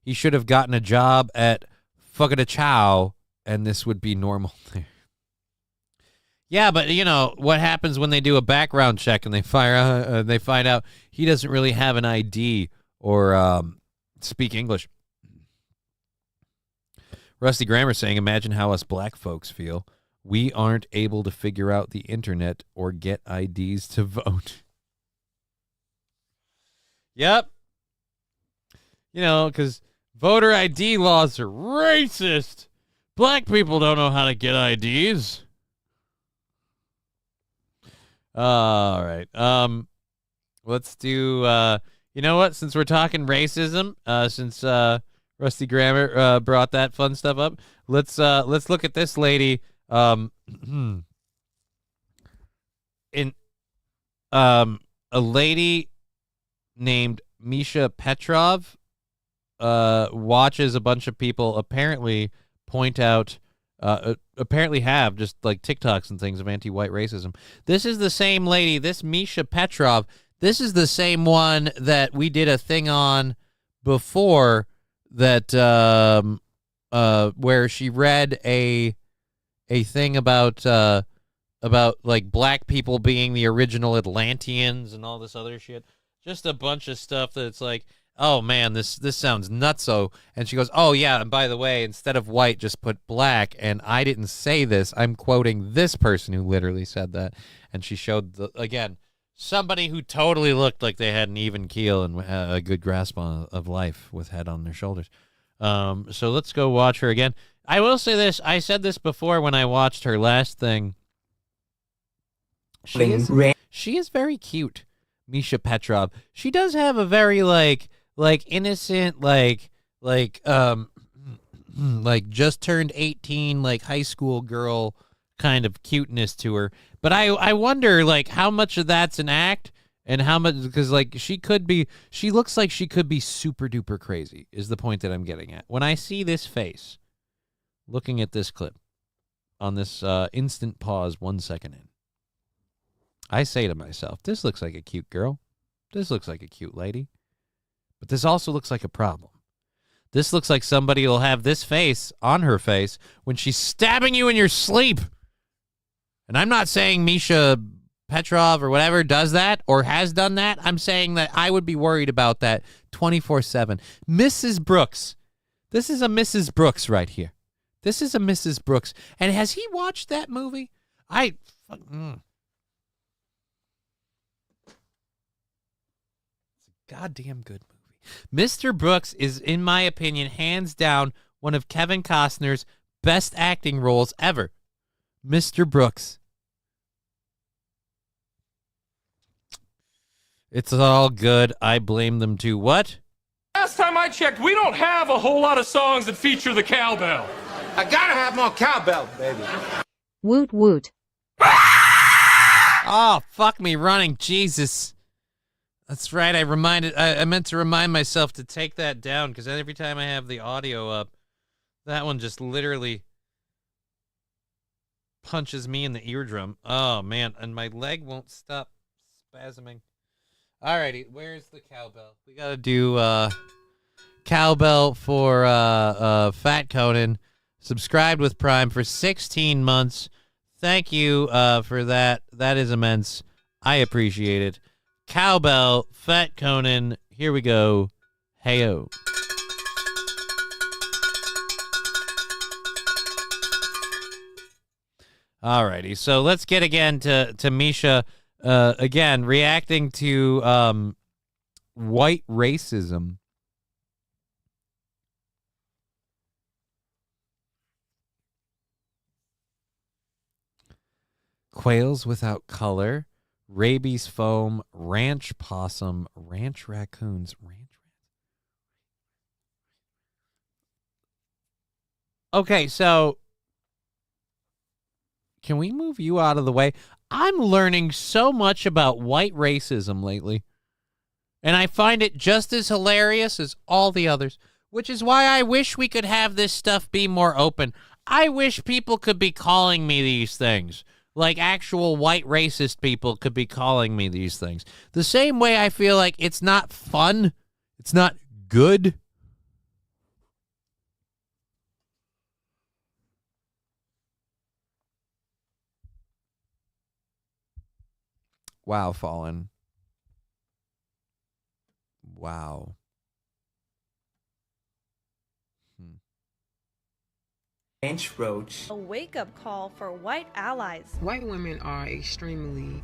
He should have gotten a job at fucking a chow, and this would be normal. Yeah, but you know what happens when they do a background check and they find out he doesn't really have an ID or speak English. Rusty Grammer saying, imagine how us black folks feel. We aren't able to figure out the internet or get IDs to vote. Yep. You know, because voter ID laws are racist. Black people don't know how to get IDs. All right. Let's do, you know what? Since we're talking racism, since Rusty Grammer brought that fun stuff up, let's look at this lady. A lady named Misha Petrov watches a bunch of people apparently point out, apparently have just like TikToks and things of anti-white racism. This is the same lady, this Misha Petrov, this is the same one that we did a thing on before that where she read a thing about like black people being the original Atlanteans and all this other shit. Just a bunch of stuff that's like, oh man, this sounds nutso. And she goes, oh yeah, and by the way, instead of white, just put black. And I didn't say this. I'm quoting this person who literally said that. And she showed, again, somebody who totally looked like they had an even keel and a good grasp of life with head on their shoulders. So let's go watch her again. I will say this. I said this before when I watched her last thing. She is very cute. Misha Petrov. She does have a very like innocent, like just turned 18, like high school girl kind of cuteness to her. But I wonder like how much of that's an act and how much, because like she looks like she could be super duper crazy is the point that I'm getting at. When I see this face, looking at this clip on this instant pause 1 second in, I say to myself, this looks like a cute girl. This looks like a cute lady. But this also looks like a problem. This looks like somebody will have this face on her face when she's stabbing you in your sleep. And I'm not saying Misha Petrov or whatever does that or has done that. I'm saying that I would be worried about that 24/7. Mrs. Brooks. This is a Mrs. Brooks right here. This is a Mrs. Brooks. And has he watched that movie? Goddamn good movie. Mr. Brooks is, in my opinion, hands down one of Kevin Costner's best acting roles ever. Mr. Brooks. It's all good. I blame them too. What? Last time I checked, we don't have a whole lot of songs that feature the cowbell. I gotta have more cowbell, baby. Woot woot. Oh, fuck me running. Jesus. That's right. I meant to remind myself to take that down because every time I have the audio up, that one just literally punches me in the eardrum. Oh, man. And my leg won't stop spasming. Alrighty. Where's the cowbell? We got to do cowbell for Fat Conan. Subscribed with Prime for 16 months. Thank you for that. That is immense. I appreciate it. Cowbell, Fat Conan. Here we go. Heyo. Alrighty, so let's get again to Misha. Again, reacting to white racism. Quails without color, rabies foam, ranch possum, ranch raccoons, Okay, so can we move you out of the way? I'm learning so much about white racism lately, and I find it just as hilarious as all the others, which is why I wish we could have this stuff be more open. I wish people could be calling me these things. Like actual white racist people could be calling me these things. The same way I feel like it's not fun. It's not good. Wow, Fallen. Wow. Roach. A wake-up call for white allies. White women are extremely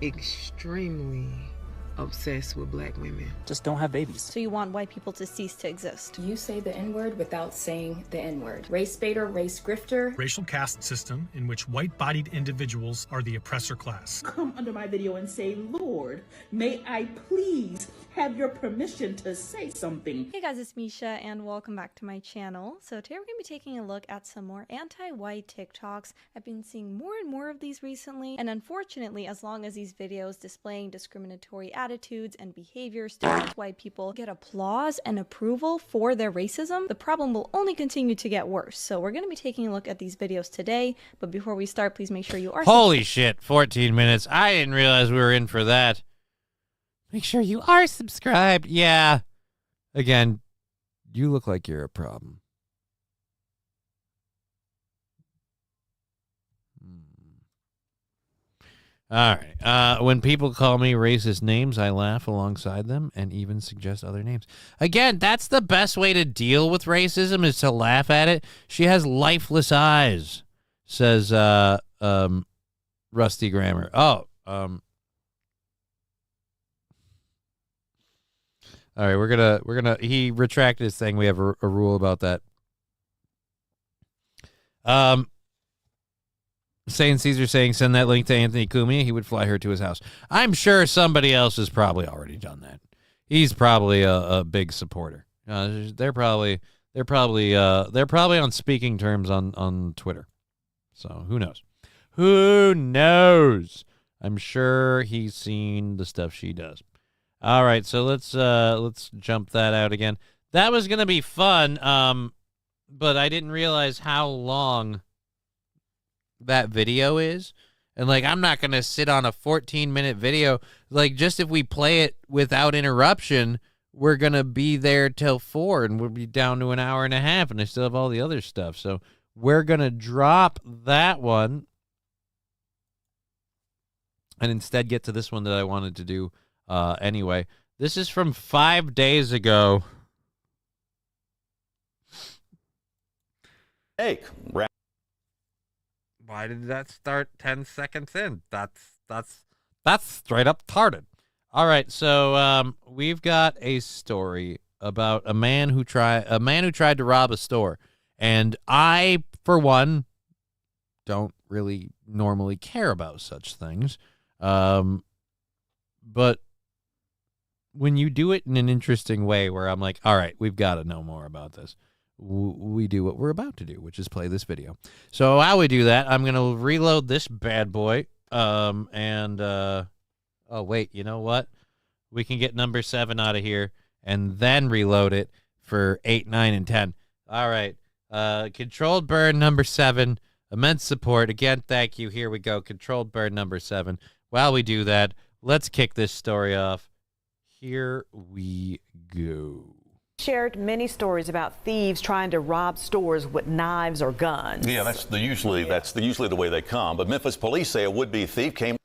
obsessed with black women. Just don't have babies. So you want white people to cease to exist. You say the N-word without saying the N-word. Race baiter, race grifter. Racial caste system in which white-bodied individuals are the oppressor class. Come under my video and say, Lord, may I please have your permission to say something. Hey guys, it's Misha and welcome back to my channel. So today we're going to be taking a look at some more anti-white TikToks. I've been seeing more and more of these recently, and unfortunately, as long as these videos displaying discriminatory attitudes and behaviors towards white people get applause and approval for their racism, the problem will only continue to get worse. So we're going to be taking a look at these videos today, but before we start, please make sure you are Holy shit, 14 minutes. I didn't realize we were in for that. Make sure you are subscribed. Yeah. Again, you look like you're a problem. All right. When people call me racist names, I laugh alongside them and even suggest other names. Again, that's the best way to deal with racism is to laugh at it. She has lifeless eyes, says Rusty Grammar. Oh, all right, we're gonna. He retracted his thing. We have a rule about that. Saying Caesar saying send that link to Anthony Cumia. He would fly her to his house. I'm sure somebody else has probably already done that. He's probably a big supporter. They're probably on speaking terms on Twitter. So who knows? Who knows? I'm sure he's seen the stuff she does. All right, so let's jump that out again. That was gonna be fun, but I didn't realize how long that video is, and like I'm not gonna sit on a 14-minute video. Like just if we play it without interruption, we're gonna be there till 4, and we'll be down to an hour and a half, and I still have all the other stuff. So we're gonna drop that one, and instead get to this one that I wanted to do. Anyway, this is from 5 days ago. Hey, why did that start 10 seconds in? That's straight up tarded. All right, so we've got a story about a man who tried to rob a store, and I, for one, don't really normally care about such things, but when you do it in an interesting way where I'm like, all right, we've got to know more about this, we do what we're about to do, which is play this video. So how we do that, I'm going to reload this bad boy, and Oh, wait, you know what? We can get number 7 out of here and then reload it for 8, 9, and 10. All right. Controlled burn number 7. Immense support. Again, thank you. Here we go. Controlled burn number 7. While we do that, let's kick this story off. Here we go. Shared many stories about thieves trying to rob stores with knives or guns. Yeah, that's usually the way they come. But Memphis police say a would-be thief came.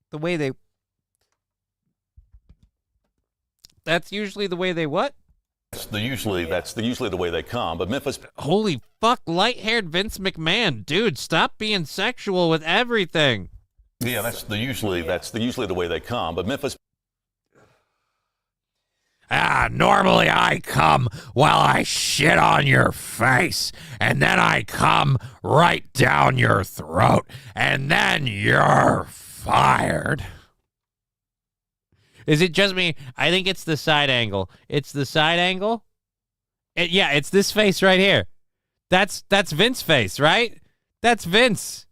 The way they. That's usually the way they what? That's usually the way they come. But Memphis. Holy fuck, light-haired Vince McMahon, dude! Stop being sexual with everything. Yeah, that's usually the way they come. But Memphis. Normally I come while I shit on your face, and then I come right down your throat, and then you're fired. Is it just me? I think it's the side angle. It's the side angle. Yeah, it's this face right here. That's Vince's face, right? That's Vince.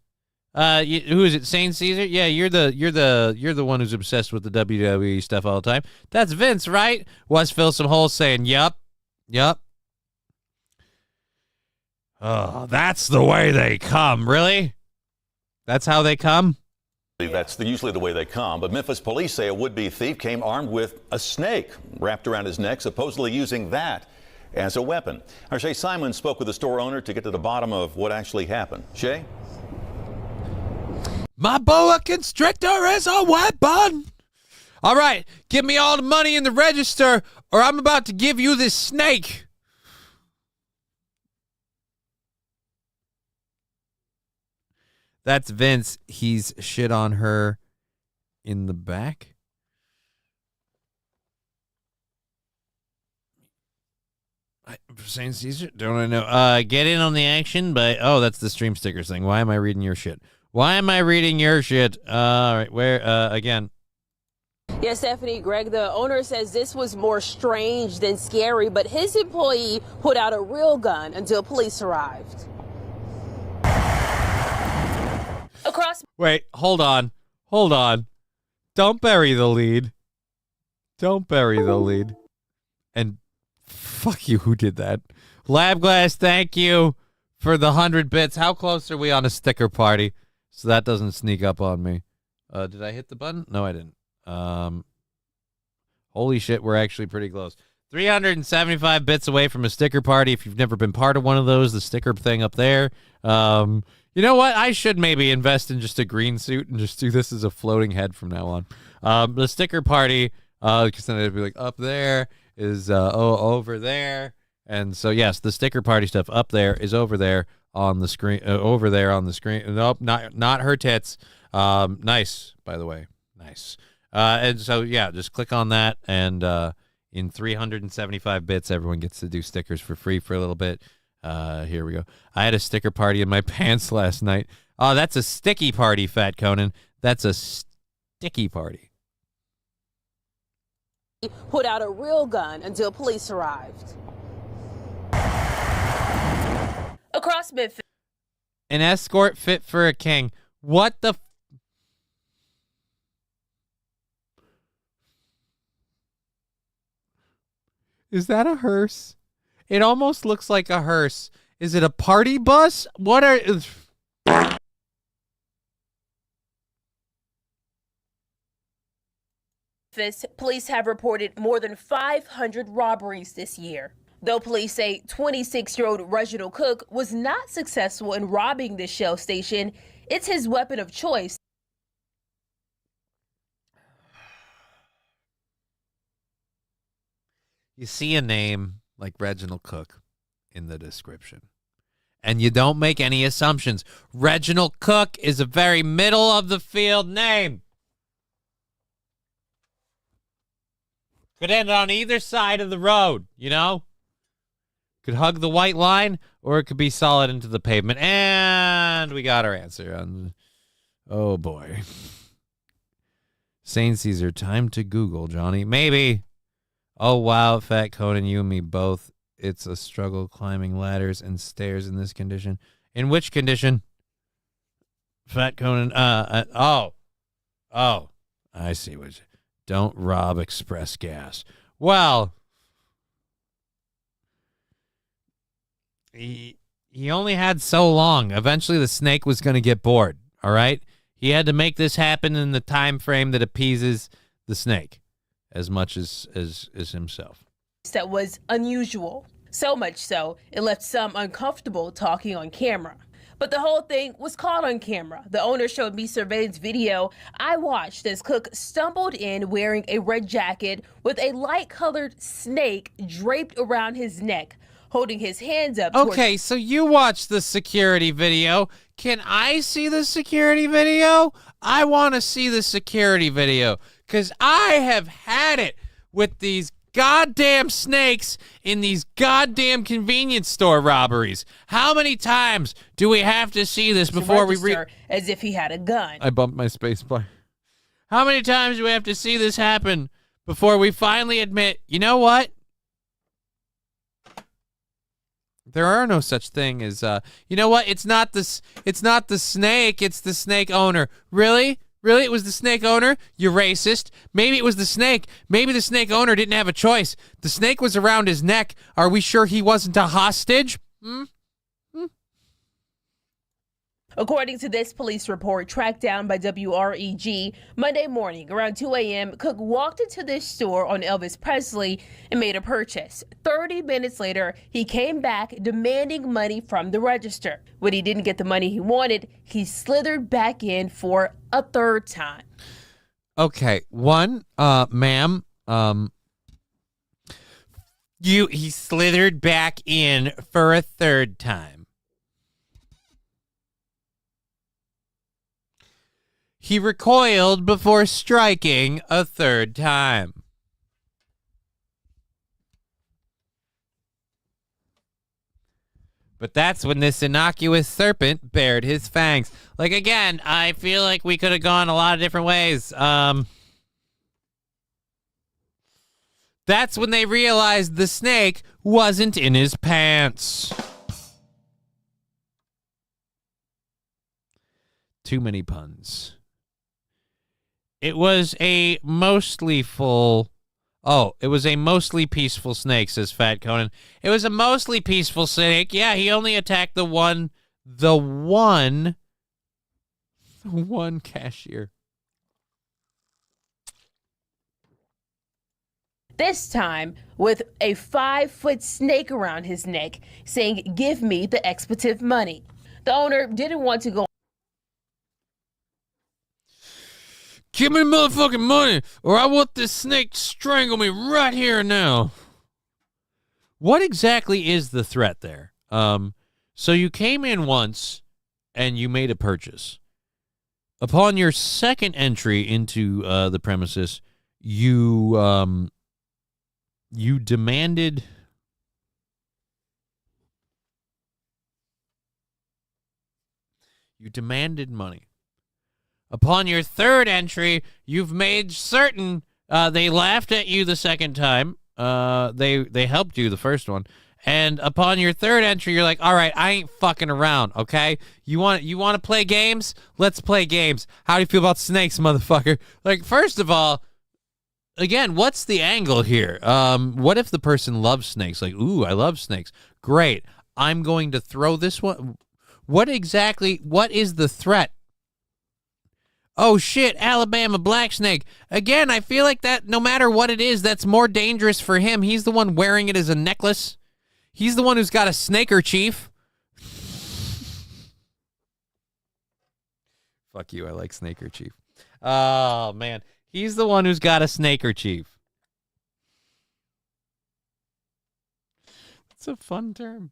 Who is it? Saint Caesar? Yeah, you're the one who's obsessed with the WWE stuff all the time. That's Vince, right? Was fill some holes saying, "Yup." Oh, that's the way they come. Really? That's how they come? That's usually the way they come. But Memphis police say a would-be thief came armed with a snake wrapped around his neck, supposedly using that as a weapon. Our Shay Simon spoke with the store owner to get to the bottom of what actually happened. Shay? My boa constrictor is a weapon. All right, give me all the money in the register, or I'm about to give you this snake. That's Vince. He's shit on her in the back. Saint Caesar? Don't I know? Get in on the action, but that's the stream stickers thing. Why am I reading your shit? All right, where, again. Yes, Stephanie, Greg, the owner says this was more strange than scary, but his employee put out a real gun until police arrived. Wait, hold on. Don't bury the lead. And fuck you, who did that? Lab Glass, thank you for the 100 bits. How close are we on a sticker party? So that doesn't sneak up on me. Did I hit the button? No, I didn't. Holy shit, we're actually pretty close. 375 bits away from a sticker party. If you've never been part of one of those, the sticker thing up there. You know what? I should maybe invest in just a green suit and just do this as a floating head from now on. The sticker party, because then it'd be like up there is over there. And so, yes, the sticker party stuff up there is over there on the screen. Nope, not her tits. Nice, by the way. Nice. And so, yeah, just click on that. And in 375 bits, everyone gets to do stickers for free for a little bit. Here we go. I had a sticker party in my pants last night. Oh, that's a sticky party, Fat Conan. That's a sticky party. He put out a real gun until police arrived. Across Memphis. An escort fit for a king. What the... Is that a hearse? It almost looks like a hearse. Is it a party bus? What are... Police have reported more than 500 robberies this year. Though police say 26-year-old Reginald Cook was not successful in robbing this Shell station, it's his weapon of choice. You see a name like Reginald Cook in the description, and you don't make any assumptions. Reginald Cook is a very middle of the field name. Could end on either side of the road, you know? Could hug the white line, or it could be solid into the pavement. And we got our answer. Oh, boy. Saint Caesar, time to Google, Johnny. Maybe. Oh, wow, Fat Conan, you and me both. It's a struggle climbing ladders and stairs in this condition. In which condition? Fat Conan. Oh, I see what you. Don't rob express gas. Well, he only had so long. Eventually, the snake was going to get bored. All right, he had to make this happen in the time frame that appeases the snake as much as himself. That was unusual. So much so, it left some uncomfortable talking on camera. But the whole thing was caught on camera. The owner showed me surveillance video. I watched as Cook stumbled in wearing a red jacket with a light-colored snake draped around his neck, holding his hands up. Okay, so you watched the security video. Can I see the security video? I want to see the security video because I have had it with these goddamn snakes in these goddamn convenience store robberies. How many times do we have to see this before we as if he had a gun. I bumped my space bar. How many times do we have to see this happen before we finally admit, you know what? There are no such thing as you know what? It's not the snake, it's the snake owner. Really? Really? It was the snake owner? You racist. Maybe it was the snake. Maybe the snake owner didn't have a choice. The snake was around his neck. Are we sure he wasn't a hostage? According to this police report tracked down by WREG, Monday morning around 2 a.m., Cook walked into this store on Elvis Presley and made a purchase. 30 minutes later, he came back demanding money from the register. When he didn't get the money he wanted, he slithered back in for a third time. Okay, ma'am, he slithered back in for a third time. He recoiled before striking a third time. But that's when this innocuous serpent bared his fangs. Like, again, I feel like we could have gone a lot of different ways. That's when they realized the snake wasn't in his pants. Too many puns. It was a mostly peaceful snake, says Fat Conan. It was a mostly peaceful snake. Yeah, he only attacked the one cashier. This time with a 5-foot snake around his neck, saying, "Give me the expletive money." The owner didn't want to go. Give me the motherfucking money, or I want this snake to strangle me right here and now. What exactly is the threat there? So you came in once, and you made a purchase. Upon your second entry into the premises, you demanded money. Upon your third entry, you've made certain they laughed at you the second time. They helped you the first one. And upon your third entry, you're like, all right, I ain't fucking around, okay? You want to play games? Let's play games. How do you feel about snakes, motherfucker? Like, first of all, again, what's the angle here? What if the person loves snakes? Like, ooh, I love snakes. Great. I'm going to throw this one. What is the threat? Oh, shit, Alabama black snake. Again, I feel like that, no matter what it is, that's more dangerous for him. He's the one wearing it as a necklace. He's the one who's got a snakerchief. Fuck you, I like snakerchief. Oh, man. He's the one who's got a snakerchief. It's a fun term.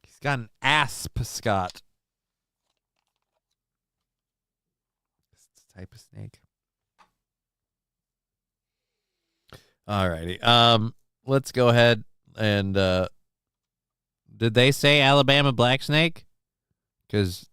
He's got an asp, Scott. It's the type of snake. Alrighty. Let's go ahead and did they say Alabama black snake? Because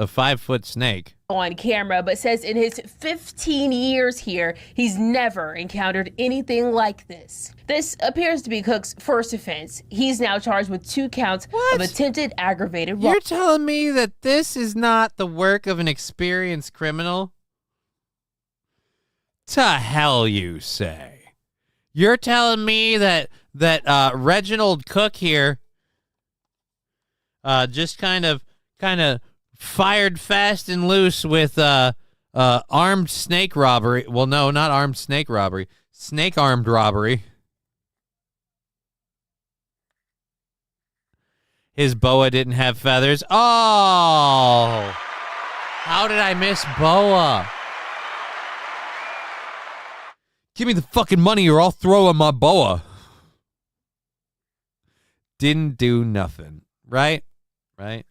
a 5-foot snake on camera, but says in his 15 years here, he's never encountered anything like this. This appears to be Cook's first offense. He's now charged with 2 counts of attempted aggravated robbery. You're telling me that this is not the work of an experienced criminal? To hell you say. You're telling me that Reginald Cook here just kind of fired fast and loose with armed snake robbery. Well, no, not armed snake robbery. Snake armed robbery. His boa didn't have feathers. Oh! How did I miss boa? Give me the fucking money or I'll throw on my boa. Didn't do nothing. Right? Right?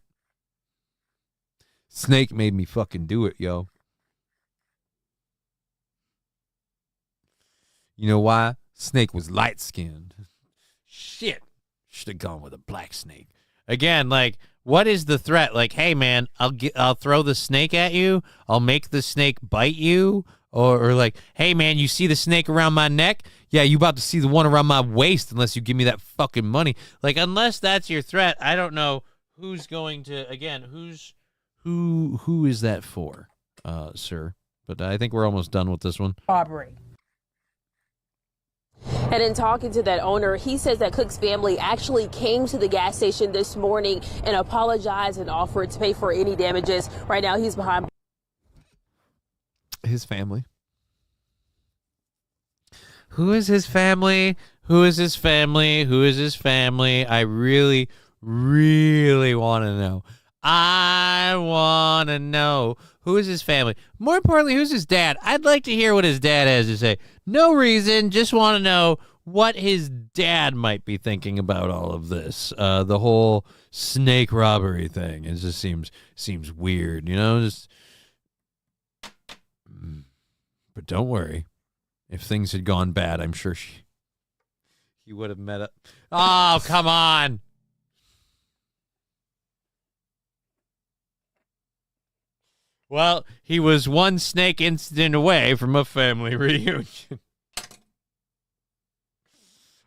Snake made me fucking do it, yo. You know why? Snake was light-skinned. Shit. Should have gone with a black snake. Again, like, what is the threat? Like, hey, man, I'll throw the snake at you. I'll make the snake bite you. Or like, hey, man, you see the snake around my neck? Yeah, you about to see the one around my waist unless you give me that fucking money. Like, unless that's your threat, I don't know who's going to, again, who is that for, sir? But I think we're almost done with this one. Robbery. And in talking to that owner, he says that Cook's family actually came to the gas station this morning and apologized and offered to pay for any damages. Right now, he's behind. His family. Who is his family? Who is his family? Who is his family? I really, really want to know. I want to know who is his family. More importantly, who's his dad? I'd like to hear what his dad has to say. No reason, just want to know what his dad might be thinking about all of this. The whole snake robbery thing. It just seems weird, you know? But don't worry. If things had gone bad, I'm sure he would have met up. Oh, come on. Well, he was one snake incident away from a family reunion.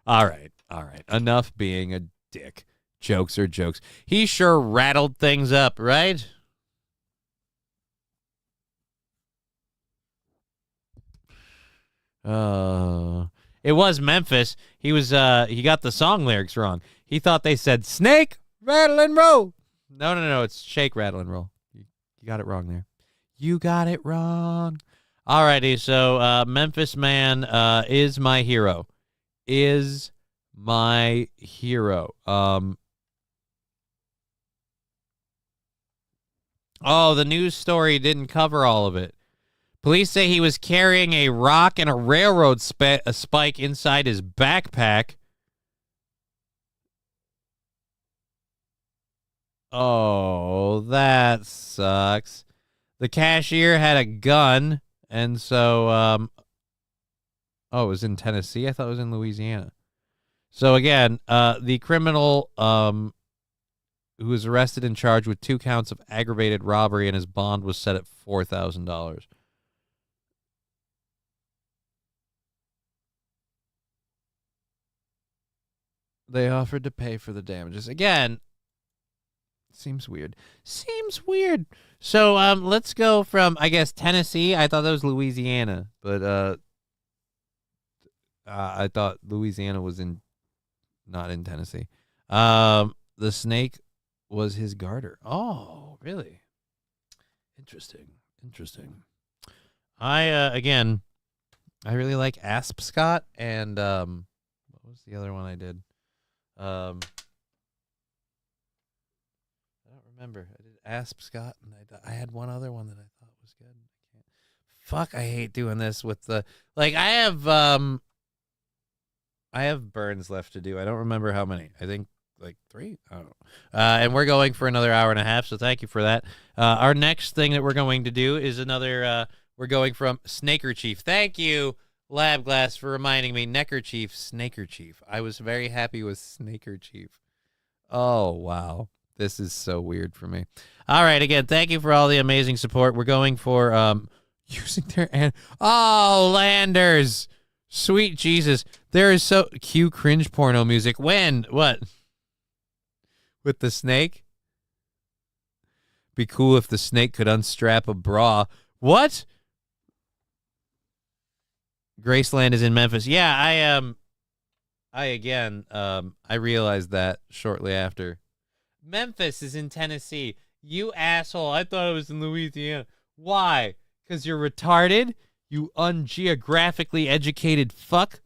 All right. Enough being a dick. Jokes are jokes. He sure rattled things up, right? It was Memphis. He got the song lyrics wrong. He thought they said snake, rattle, and roll. No. It's shake, rattle, and roll. You got it wrong there. You got it wrong. Alrighty, so Memphis Man is my hero. Is my hero. Oh, the news story didn't cover all of it. Police say he was carrying a rock and a railroad spike inside his backpack. Oh, that sucks. The cashier had a gun, and so, oh, it was in Tennessee? I thought it was in Louisiana. So, again, the criminal who was arrested and charged with 2 counts of aggravated robbery, and his bond was set at $4,000. They offered to pay for the damages. Again, seems weird. So, let's go from, I guess, Tennessee. I thought that was Louisiana, but I thought Louisiana was not in Tennessee. The snake was his garter. Oh, really? Interesting. Again, I really like Aspscott, and what was the other one I did? I don't remember. I did Aspscott, and I had one other one that I thought was good. Fuck, I hate doing this with the, like, I have burns left to do. I don't remember how many. I think like 3. I don't know. And we're going for another hour and a half, so thank you for that. Our next thing that we're going to do is another, we're going from Snakerchief. Thank you, Lab Glass, for reminding me. Neckerchief, Snakerchief. I was very happy with Snakerchief. Oh, wow. This is so weird for me. All right, again, thank you for all the amazing support. We're going for using their Landers. Sweet Jesus. There is so cue cringe porno music. When? What? With the snake? Be cool if the snake could unstrap a bra. What? Graceland is in Memphis. Yeah, I realized that shortly after. Memphis is in Tennessee. You asshole. I thought it was in Louisiana. Why? Because you're retarded? You ungeographically educated fuck?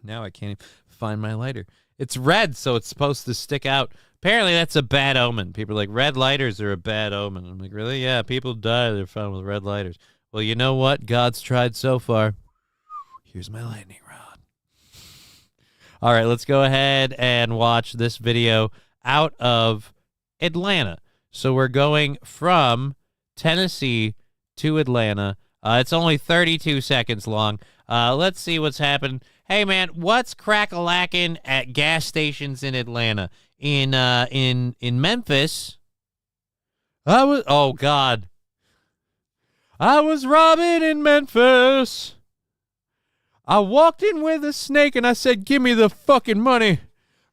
Now I can't even find my lighter. It's red, so it's supposed to stick out. Apparently that's a bad omen. People are like, red lighters are a bad omen. I'm like, really? Yeah, people die. They're found with red lighters. Well, you know what? God's tried so far. Here's my lightning rod. All right, let's go ahead and watch this video out of Atlanta. So we're going from Tennessee to Atlanta. It's only 32 seconds long. Let's see what's happened. Hey, man, what's crack-a-lacking at gas stations in Atlanta? In Memphis, oh, God. I was robbing in Memphis. I walked in with a snake and I said, give me the fucking money.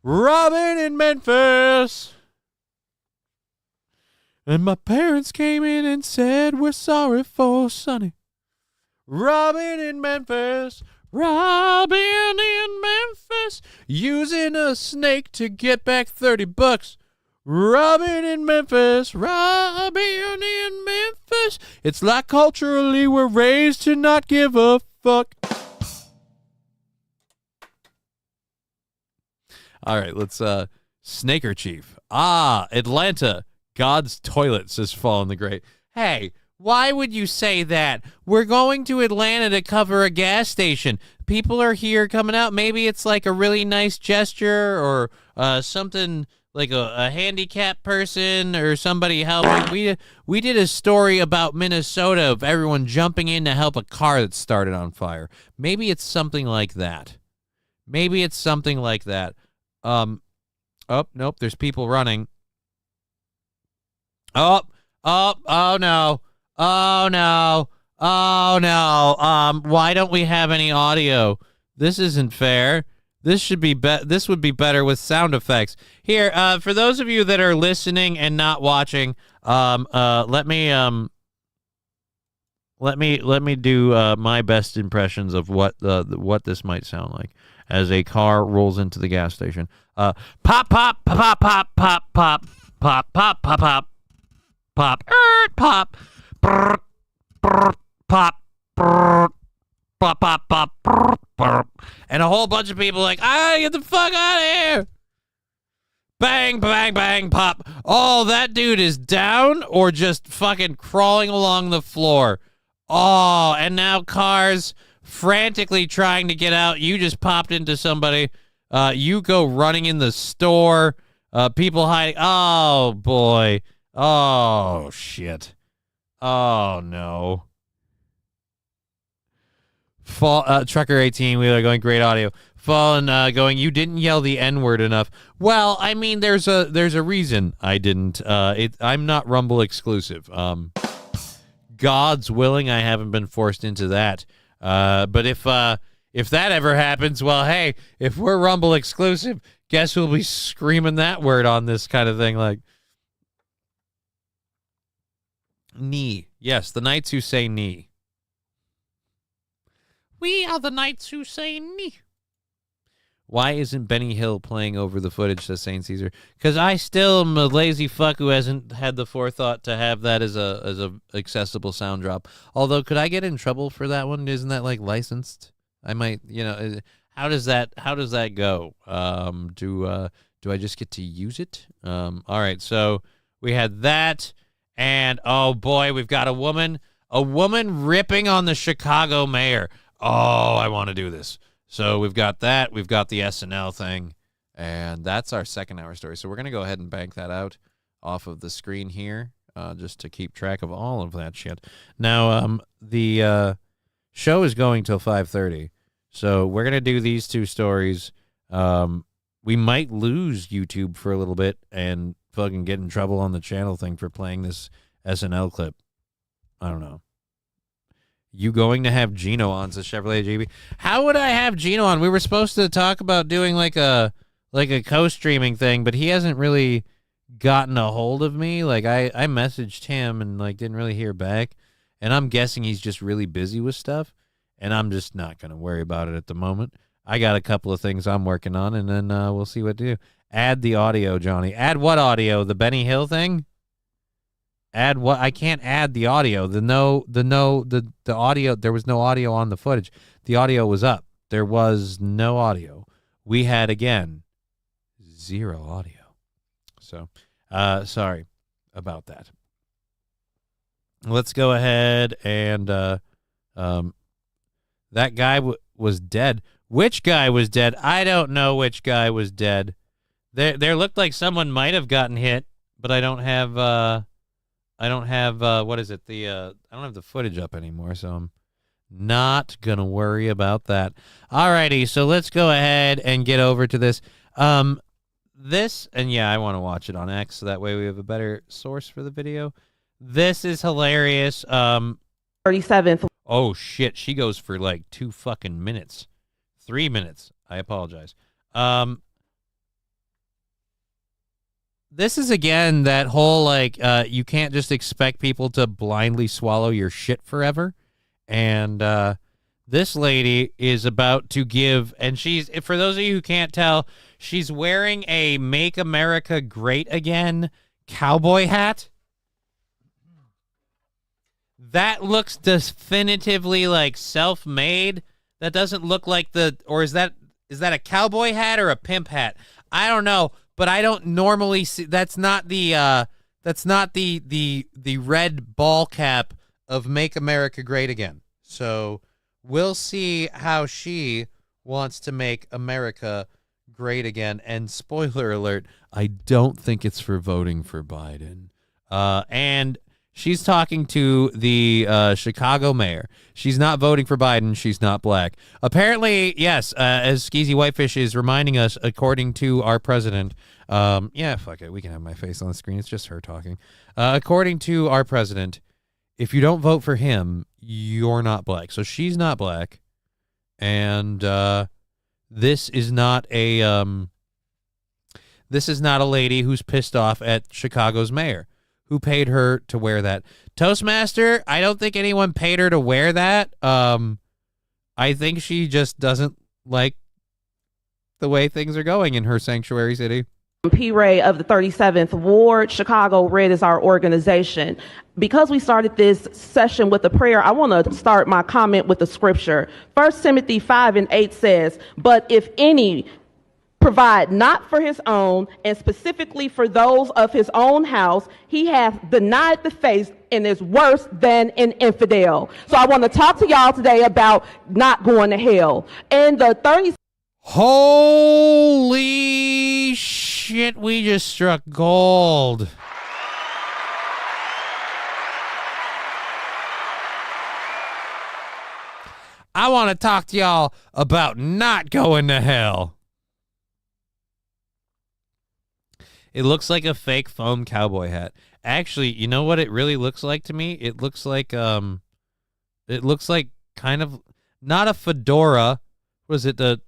Robbing in Memphis. And my parents came in and said, we're sorry for Sonny. Robbing in Memphis. Robbing in Memphis. Using a snake to get back $30. Robbing in Memphis. Robbing in Memphis. It's like culturally we're raised to not give a fuck. All right, let's Snaker Chief. Atlanta. God's toilet, says Fall in the Great. Hey, why would you say that? We're going to Atlanta to cover a gas station. People are here coming out. Maybe it's like a really nice gesture or something like a handicapped person or somebody helping. We did a story about Minnesota of everyone jumping in to help a car that started on fire. Maybe it's something like that. Maybe it's something like that. Oh, nope, there's people running. Oh no. Oh, no. Oh, no. Why don't we have any audio? This isn't fair. This would be better with sound effects. Here, for those of you that are listening and not watching, let me do my best impressions of what this might sound like as a car rolls into the gas station. Pop, pop, pop, pop, pop, pop, pop, pop, pop, pop, pop, pop, pop, brr, brr, pop, brr, pop, pop, pop, brr, brr. And a whole bunch of people like, get the fuck out of here. Bang, bang, bang, pop. Oh, that dude is down or just fucking crawling along the floor. Oh, and now cars frantically trying to get out. You just popped into somebody. You go running in the store. People hiding. Oh, boy. Oh, shit. Oh, no. Trucker 18, we are going great audio. Fallen going, you didn't yell the N-word enough. Well, I mean, there's a reason I didn't. I'm not Rumble exclusive. God's willing, I haven't been forced into that. But if that ever happens, well, hey, if we're Rumble exclusive, guess we'll be screaming that word on this kind of thing, like knee. Yes, the knights who say knee. We are the knights who say knee. Why isn't Benny Hill playing over the footage, says St. Caesar? Because I still am a lazy fuck who hasn't had the forethought to have that as a accessible sound drop. Although, could I get in trouble for that one? Isn't that like licensed? I might, how does that go? Do I just get to use it? All right, so we had that, and oh boy, we've got a woman ripping on the Chicago mayor. Oh, I want to do this. So we've got that. We've got the SNL thing. And that's our second hour story. So we're going to go ahead and bank that out off of the screen here just to keep track of all of that shit. Now, the show is going till 5:30. So we're going to do these two stories. We're we might lose YouTube for a little bit and fucking get in trouble on the channel thing for playing this SNL clip. I don't know. You going to have Gino on, says Chevrolet JB. How would I have Gino on? We were supposed to talk about doing like a co-streaming thing, but he hasn't really gotten a hold of me. Like I messaged him and like didn't really hear back, and I'm guessing he's just really busy with stuff, and I'm just not going to worry about it at the moment. I got a couple of things I'm working on, and then we'll see what to do. Add the audio, Johnny. Add what audio? The Benny Hill thing? Add what? I can't add the audio. The audio. There was no audio on the footage. The audio was up. There was no audio. We had, again, 0 audio. So, sorry about that. Let's go ahead and that guy was dead. Which guy was dead? I don't know which guy was dead. There looked like someone might have gotten hit, but I don't have what is it? I don't have the footage up anymore, so I'm not gonna worry about that. Alrighty, so let's go ahead and get over to this. This, and yeah, I want to watch it on X, so that way we have a better source for the video. This is hilarious. 37th. Oh shit, she goes for like 2 fucking minutes. 3 minutes. I apologize. This is, again, that whole, like, you can't just expect people to blindly swallow your shit forever. And this lady is about to give, and she's, for those of you who can't tell, she's wearing a Make America Great Again cowboy hat. That looks definitively like self-made. That doesn't look like or is that a cowboy hat or a pimp hat? I don't know. But I don't normally see. That's not the red ball cap of Make America Great Again. So we'll see how she wants to make America great again. And spoiler alert, I don't think it's for voting for Biden. And she's talking to the Chicago mayor. She's not voting for Biden. She's not black. Apparently, yes, as Skeezy Whitefish is reminding us, according to our president, yeah, fuck it. We can have my face on the screen. It's just her talking. According to our president, if you don't vote for him, you're not black. So she's not black. And this is not a lady who's pissed off at Chicago's mayor, who paid her to wear that. Toastmaster, I don't think anyone paid her to wear that. I think she just doesn't like the way things are going in her sanctuary city. P. Ray of the 37th Ward. Chicago Red is our organization. Because we started this session with a prayer, I want to start my comment with the scripture. 1 Timothy 5:8 says, "But if any provide not for his own, and specifically for those of his own house, he hath denied the faith and is worse than an infidel." So I want to talk to y'all today about not going to hell. And the 30. Holy shit, we just struck gold. I want to talk to y'all about not going to hell. It looks like a fake foam cowboy hat. Actually, you know what it really looks like to me? It looks like kind of not a fedora. Was it the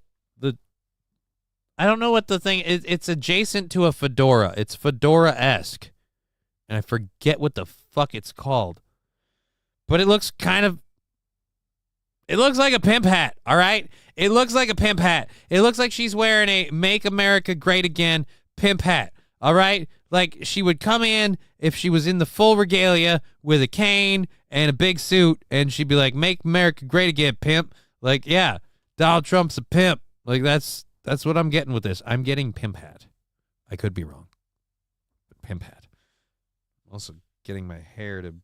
I don't know what the thing is. It's adjacent to a fedora. It's fedora-esque. And I forget what the fuck it's called. But it looks like a pimp hat, all right? It looks like a pimp hat. It looks like she's wearing a Make America Great Again pimp hat, all right? Like she would come in if she was in the full regalia with a cane and a big suit, and she'd be like, "Make America Great Again, pimp." Like, yeah, Donald Trump's a pimp. Like, that's what I'm getting with this. I'm getting pimp hat. I could be wrong. But pimp hat. Also getting my hair to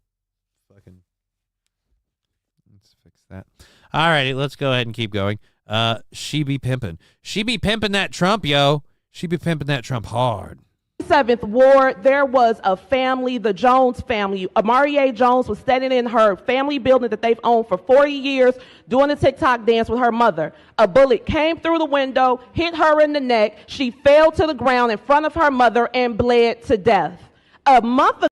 fucking... Let's fix that. All righty, let's go ahead and keep going. She be pimping. She be pimping that Trump, yo. She be pimping that Trump hard. 7th Ward, there was a family, the Jones family. Amari Jones was standing in her family building that they've owned for 40 years doing a TikTok dance with her mother. A bullet came through the window, hit her in the neck. She fell to the ground in front of her mother and bled to death. A month ago.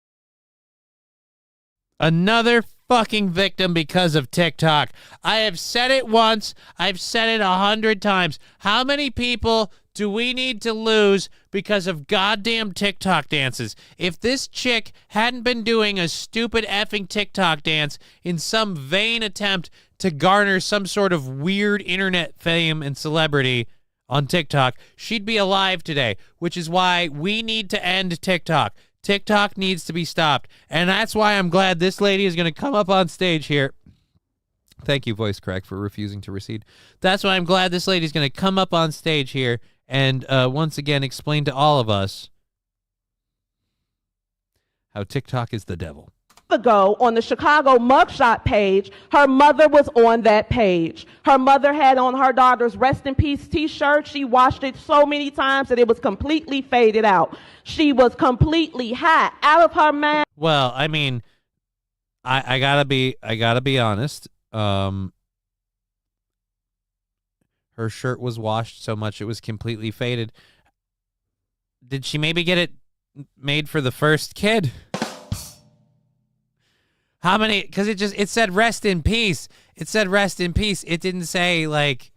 Another fucking victim because of TikTok. I have said it once. I've said it 100 times. How many people do we need to lose because of goddamn TikTok dances? If this chick hadn't been doing a stupid effing TikTok dance in some vain attempt to garner some sort of weird internet fame and celebrity on TikTok, she'd be alive today, which is why we need to end TikTok. TikTok needs to be stopped. And that's why I'm glad this lady is going to come up on stage here. Thank you, Voice Crack, for refusing to recede. That's why I'm glad this lady's going to come up on stage here and once again explain to all of us how TikTok is the devil. Ago on the Chicago mugshot page, her mother was on that page. Her mother had on her daughter's Rest in Peace t-shirt. She washed it so many times that it was completely faded out. She was completely high, out of her mind. Well, I mean, I gotta be honest. Her shirt was washed so much it was completely faded. Did she maybe get it made for the first kid? How many? Because it said rest in peace. It said rest in peace. It didn't say like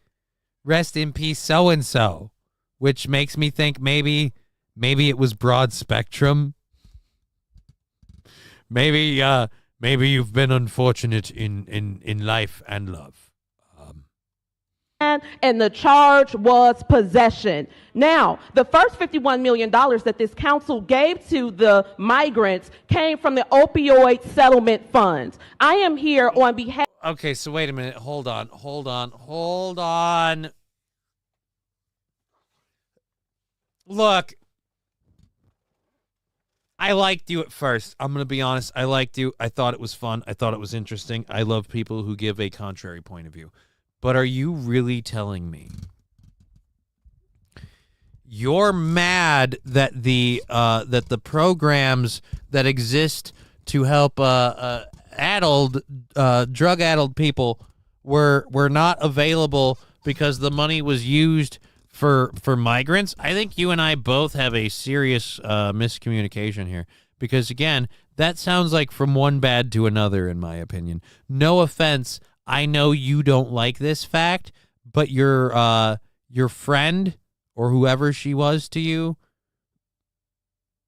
rest in peace so and so, which makes me think maybe it was broad spectrum. Maybe you've been unfortunate in life and love. And the charge was possession. Now, the first $51 million that this council gave to the migrants came from the opioid settlement funds. I am here on behalf. Okay, so wait a minute. Hold on. Look, I liked you at first. I'm going to be honest. I liked you. I thought it was fun. I thought it was interesting. I love people who give a contrary point of view. But are you really telling me you're mad that the programs that exist to help drug-addled people were not available because the money was used for migrants? I think you and I both have a serious miscommunication here because, again, that sounds like from one bad to another, in my opinion. No offense. I know you don't like this fact, but your friend or whoever she was to you,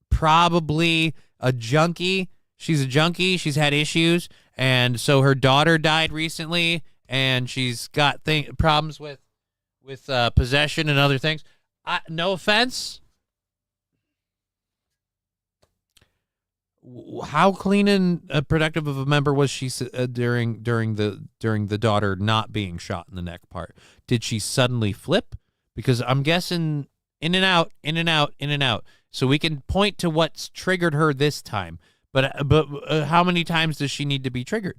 probably a junkie. She's a junkie. She's had issues, and so her daughter died recently, and she's got problems with possession and other things. No offense. How clean and productive of a member was she during the daughter not being shot in the neck part? Did she suddenly flip? Because I'm guessing in and out. So we can point to what's triggered her this time. But how many times does she need to be triggered?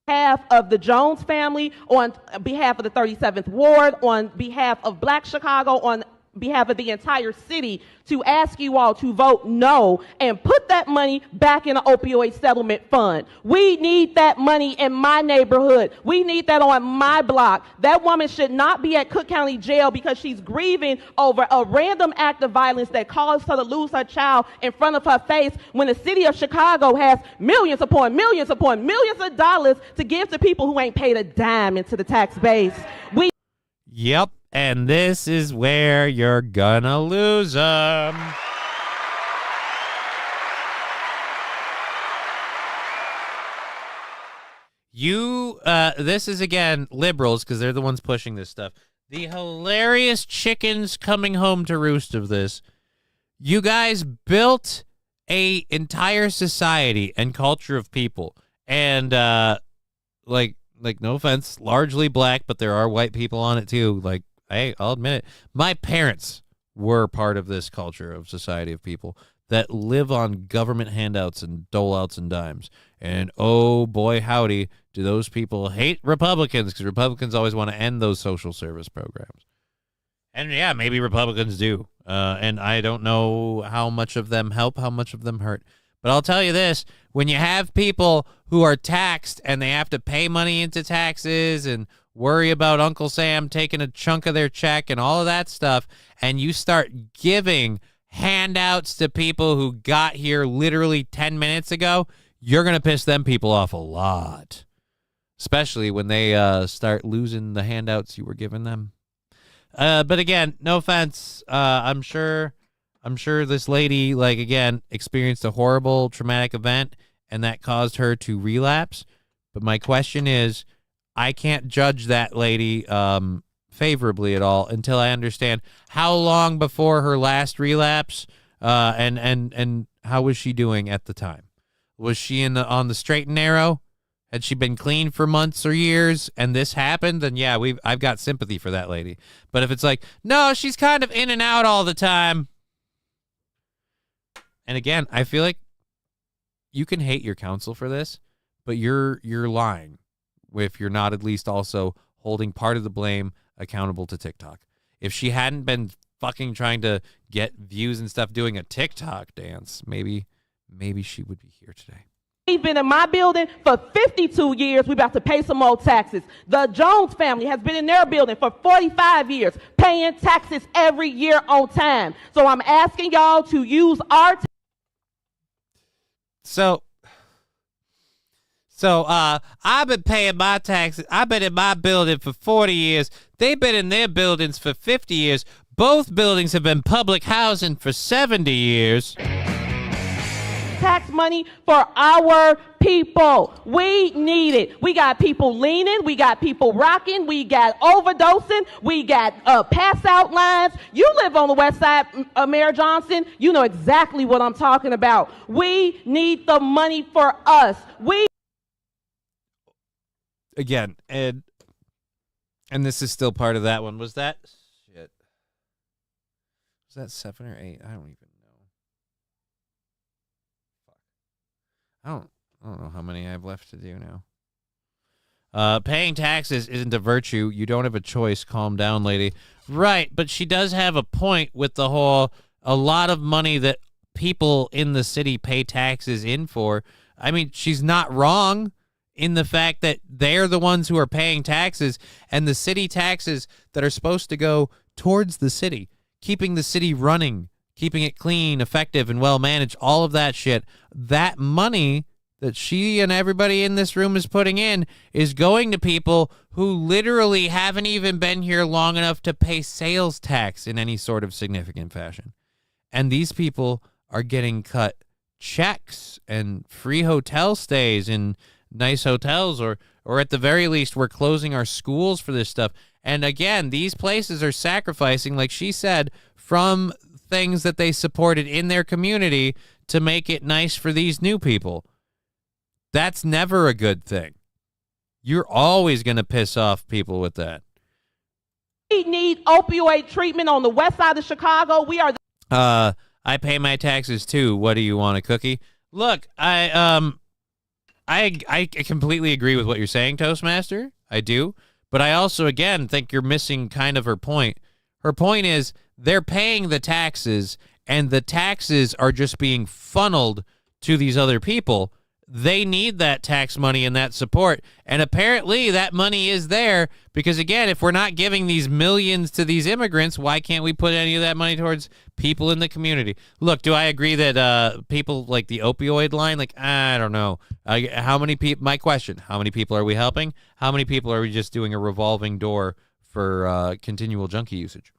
Behalf of the Jones family, on behalf of the 37th Ward, on behalf of Black Chicago, on behalf of the entire city, to ask you all to vote no and put that money back in the opioid settlement fund. We need that money in my neighborhood. We need that on my block. That woman should not be at Cook County Jail because she's grieving over a random act of violence that caused her to lose her child in front of her face, when the city of Chicago has millions upon millions upon millions of dollars to give to people who ain't paid a dime into the tax base. Yep. And this is where you're gonna lose them. This is, again, liberals, because they're the ones pushing this stuff. The hilarious chickens coming home to roost of this. You guys built a entire society and culture of people. And, like, no offense, largely black, but there are white people on it, too. Like, hey, I'll admit it. My parents were part of this culture of society of people that live on government handouts and dole-outs and dimes. And oh boy, howdy, do those people hate Republicans, because Republicans always want to end those social service programs. And yeah, maybe Republicans do. And I don't know how much of them help, how much of them hurt. But I'll tell you this, when you have people who are taxed and they have to pay money into taxes and worry about Uncle Sam taking a chunk of their check and all of that stuff, and you start giving handouts to people who got here literally 10 minutes ago, you're going to piss them people off a lot. Especially when they start losing the handouts you were giving them. But again, no offense. I'm sure this lady, like, again, experienced a horrible traumatic event and that caused her to relapse. But my question is, I can't judge that lady favorably at all until I understand how long before her last relapse and how was she doing at the time? Was she on the straight and narrow? Had she been clean for months or years and this happened, then yeah, I've got sympathy for that lady. But if it's like, no, she's kind of in and out all the time. And again, I feel like you can hate your counsel for this, but you're lying if you're not at least also holding part of the blame accountable to TikTok. If she hadn't been fucking trying to get views and stuff doing a TikTok dance, maybe she would be here today. He's been in my building for 52 years. We're about to pay some more taxes. The Jones family has been in their building for 45 years, paying taxes every year on time. So I'm asking y'all to use our So I've been paying my taxes. I've been in my building for 40 years. They've been in their buildings for 50 years. Both buildings have been public housing for 70 years. tax money for our people. We need it. We got people leaning. We got people rocking. We got overdosing. We got pass out lines. You live on the west side, Mayor Johnson. You know exactly what I'm talking about. We need the money for us. Again, and this is still part of that one. Was that 7 or 8? I don't even know. I don't know how many I have left to do now. Paying taxes isn't a virtue. You don't have a choice. Calm down, lady. Right, but she does have a point with the whole a lot of money that people in the city pay taxes in for. I mean, she's not wrong in the fact that they're the ones who are paying taxes, and the city taxes that are supposed to go towards the city, keeping the city running, keeping it clean, effective, and well-managed, all of that shit. That money that she and everybody in this room is putting in is going to people who literally haven't even been here long enough to pay sales tax in any sort of significant fashion. And these people are getting cut checks and free hotel stays in nice hotels, or at the very least, we're closing our schools for this stuff. And again, these places are sacrificing, like she said, from things that they supported in their community to make it nice for these new people. That's never a good thing. You're always going to piss off people with that. We need opioid treatment on the west side of Chicago. We are I pay my taxes too. What do you want, a cookie? Look, I completely agree with what you're saying, Toastmaster. I do. But I also, again, think you're missing kind of her point. Her point is they're paying the taxes, and the taxes are just being funneled to these other people. They need that tax money and that support. And apparently that money is there because, again, if we're not giving these millions to these immigrants, why can't we put any of that money towards people in the community? Look, do I agree that people like the opioid line, like, I don't know. How many people, my question, how many people are we helping? How many people are we just doing a revolving door for continual junkie usage?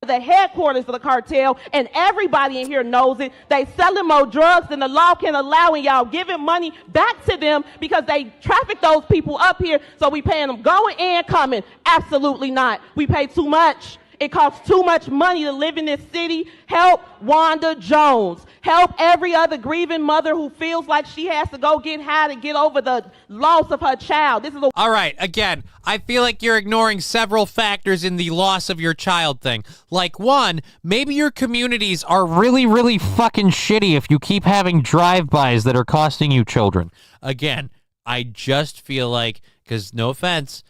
the headquarters of the cartel, and everybody in here knows it. They selling more drugs than the law can allow, and y'all giving money back to them because they traffic those people up here, so we paying them going and coming. Absolutely not. We pay too much. It costs too much money to live in this city. Help Wanda Jones. Help every other grieving mother who feels like she has to go get high to get over the loss of her child. All right, again, I feel like you're ignoring several factors in the loss of your child thing. Like, one, maybe your communities are really, really fucking shitty if you keep having drive-bys that are costing you children. Again, I just feel like, because no offense,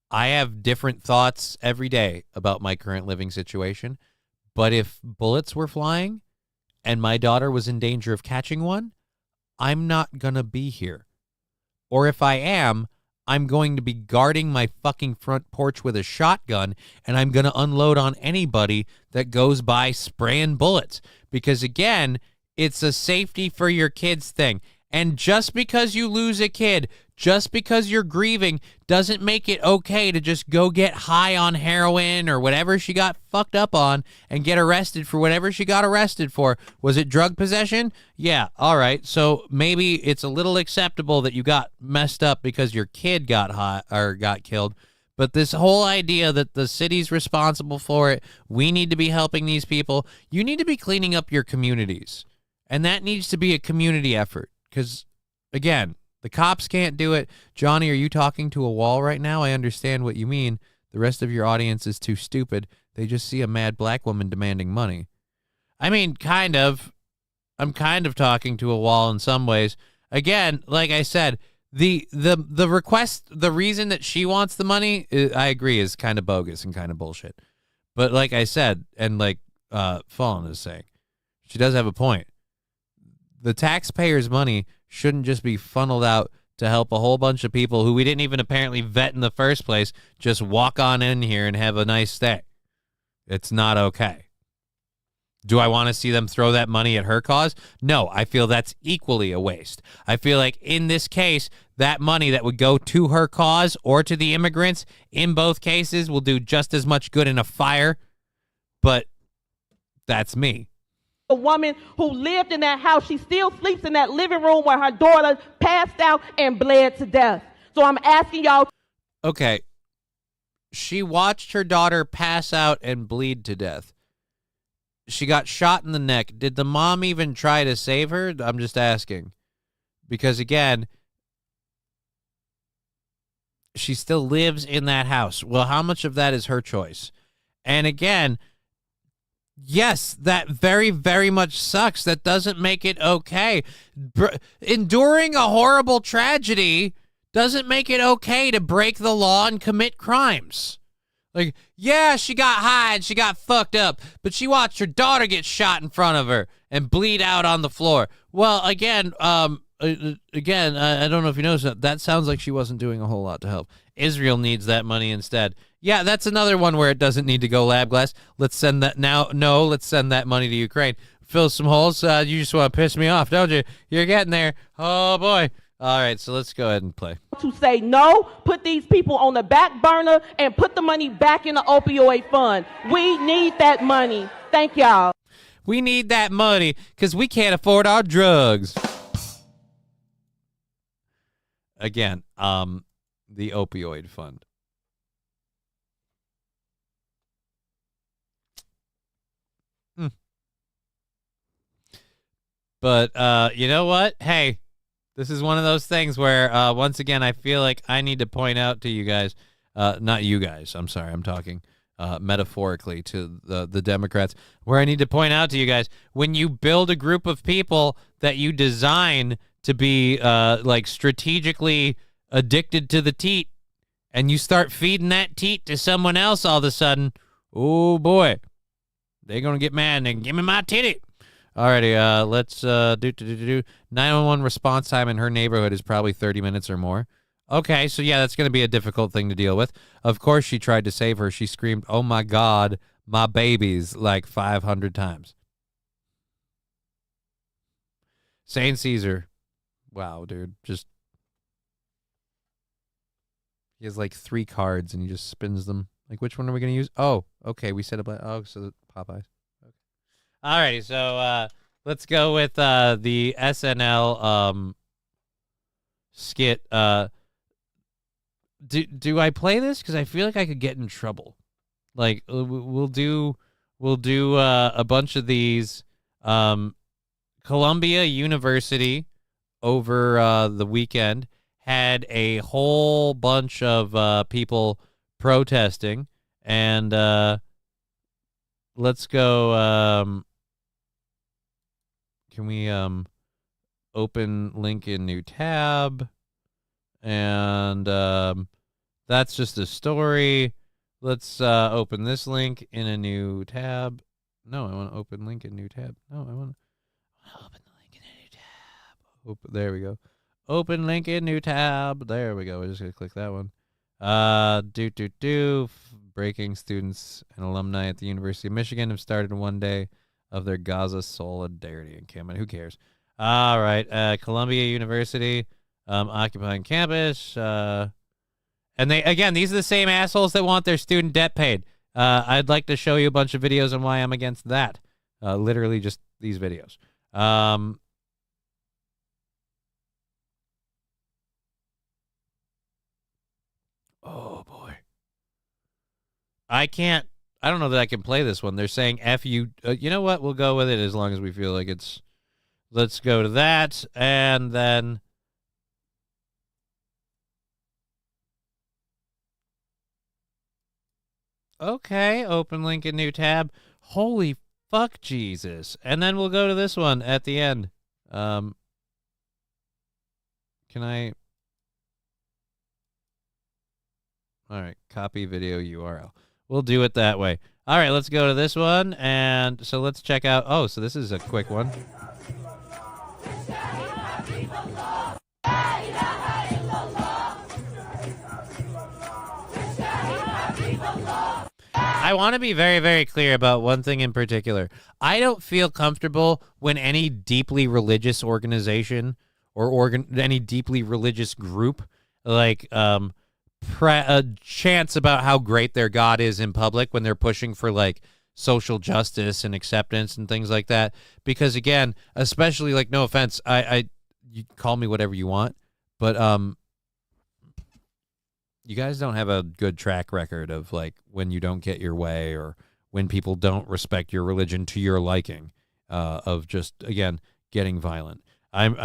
I have different thoughts every day about my current living situation. But if bullets were flying and my daughter was in danger of catching one, I'm not going to be here. Or if I am, I'm going to be guarding my fucking front porch with a shotgun, and I'm going to unload on anybody that goes by spraying bullets. Because, again, it's a safety for your kids thing. And just because you lose a kid, just because you're grieving, doesn't make it okay to just go get high on heroin or whatever she got fucked up on and get arrested for whatever she got arrested for. Was it drug possession? Yeah, all right. So maybe it's a little acceptable that you got messed up because your kid got hot or got killed. But this whole idea that the city's responsible for it, we need to be helping these people, you need to be cleaning up your communities. And that needs to be a community effort. Because, again, the cops can't do it. Johnny, are you talking to a wall right now? I understand what you mean. The rest of your audience is too stupid. They just see a mad black woman demanding money. I mean, kind of. I'm kind of talking to a wall in some ways. Again, like I said, the request, the reason that she wants the money, I agree, is kind of bogus and kind of bullshit. But like I said, and like Fallen is saying, she does have a point. The taxpayers' money shouldn't just be funneled out to help a whole bunch of people who we didn't even apparently vet in the first place just walk on in here and have a nice stay. It's not okay. Do I want to see them throw that money at her cause? No, I feel that's equally a waste. I feel like in this case, that money that would go to her cause or to the immigrants, in both cases, will do just as much good in a fire. But that's me. A woman who lived in that house, she still sleeps in that living room where her daughter passed out and bled to death. So I'm asking y'all. Okay. She watched her daughter pass out and bleed to death. She got shot in the neck. Did the mom even try to save her? I'm just asking. Because, again, she still lives in that house. Well, how much of that is her choice? And, again, yes, that very, very much sucks. That doesn't make it okay. Enduring a horrible tragedy doesn't make it okay to break the law and commit crimes. Like, yeah, she got high and she got fucked up, but she watched her daughter get shot in front of her and bleed out on the floor. Well, again, I don't know if you noticed that sounds like she wasn't doing a whole lot to help. Israel needs that money instead. Yeah, that's another one where it doesn't need to go lab glass. Let's send that now. No, let's send that money to Ukraine. Fill some holes. You just want to piss me off, don't you? You're getting there. Oh, boy. All right, so let's go ahead and play. To say no, put these people on the back burner, and put the money back in the opioid fund. We need that money. Thank y'all. We need that money because we can't afford our drugs. Again, the opioid fund. But you know what? Hey, this is one of those things where, once again, I feel like I need to point out to you guys, not you guys, I'm sorry, I'm talking metaphorically to the Democrats, where I need to point out to you guys, when you build a group of people that you design to be like strategically addicted to the teat, and you start feeding that teat to someone else all of a sudden, oh boy, they're going to get mad and they give me my titty. Alrighty, let's do 911 response time in her neighborhood is probably 30 minutes or more. Okay, so yeah, that's going to be a difficult thing to deal with. Of course she tried to save her. She screamed, "Oh my God, my babies," like 500 times. Saint Caesar. Wow, dude. Just, he has like 3 cards and he just spins them. Like, which one are we going to use? Oh, okay, we set up, so the Popeyes. Alrighty, so let's go with the SNL skit. Do I play this? Because I feel like I could get in trouble. Like, we'll do a bunch of these. Columbia University over the weekend had a whole bunch of people protesting, and let's go. Can we open link in new tab and That's just a story. Let's open this link in a new tab. No, I want to open link in new tab. No, I want to open the link in a new tab. There we go. Open link in new tab. There we go. We're just going to click that one. Breaking students and alumni at the University of Michigan have started one day of their Gaza solidarity encampment. Who cares? All right. Columbia University occupying campus. And they, again, these are the same assholes that want their student debt paid. I'd like to show you a bunch of videos on why I'm against that. Literally just these videos. Oh, boy. I don't know that I can play this one. They're saying F you. You know what? We'll go with it as long as we feel like it's. Let's go to that. And then. Okay, open link in new tab. Holy fuck, Jesus. And then we'll go to this one at the end. Can I? All right, copy video URL. We'll do it that way. All right, let's go to this one. And so let's check out. Oh, so this is a quick one. I want to be very, very clear about one thing in particular. I don't feel comfortable when any deeply religious organization or any deeply religious group like chants about how great their God is in public when they're pushing for like social justice and acceptance and things like that. Because again, especially like, no offense, you call me whatever you want, but you guys don't have a good track record of like when you don't get your way or when people don't respect your religion to your liking, of just, again, getting violent. I'm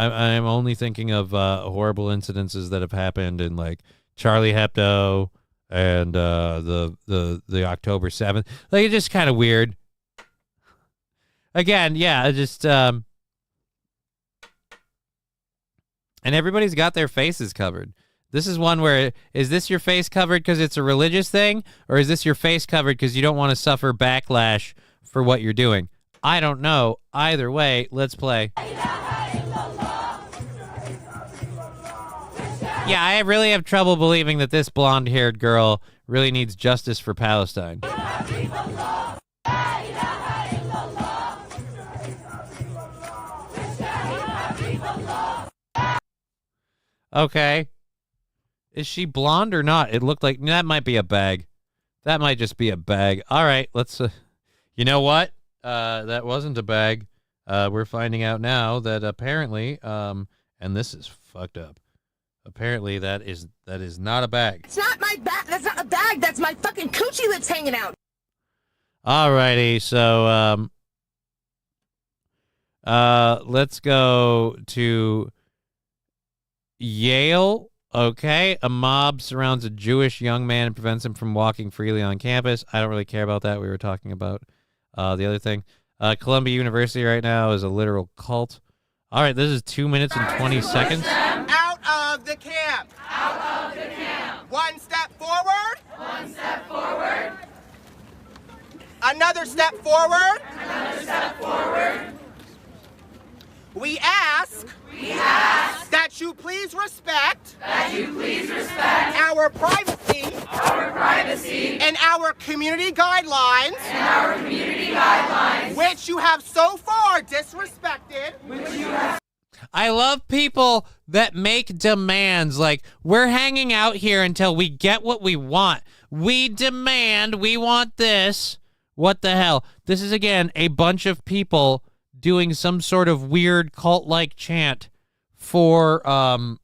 only thinking of horrible incidences that have happened in like Charlie Hebdo and the October 7th. Like, it's just kind of weird. Again, yeah, just and everybody's got their faces covered. This is one where, is this your face covered because it's a religious thing, or is this your face covered because you don't want to suffer backlash for what you're doing? I don't know. Either way, let's play. Yeah, I really have trouble believing that this blonde-haired girl really needs justice for Palestine. Okay. Is she blonde or not? It looked like that might be a bag. That might just be a bag. All right, let's. You know what? That wasn't a bag. We're finding out now that apparently, and this is fucked up. Apparently, that is not a bag. It's not my bag. That's not a bag. That's my fucking coochie that's hanging out. Alrighty, so let's go to Yale. Okay, a mob surrounds a Jewish young man and prevents him from walking freely on campus. I don't really care about that. We were talking about the other thing. Columbia University right now is a literal cult. All right, this is 2 minutes and 20 seconds. Out of the camp. Out of the camp. One step forward. One step forward. Another step forward. Another step forward. We ask that you please respect our privacy and our community guidelines which you have so far disrespected. I love people that make demands like, we're hanging out here until we get what we want. We demand, we want this. What the hell? This is, again, a bunch of people doing some sort of weird cult-like chant for the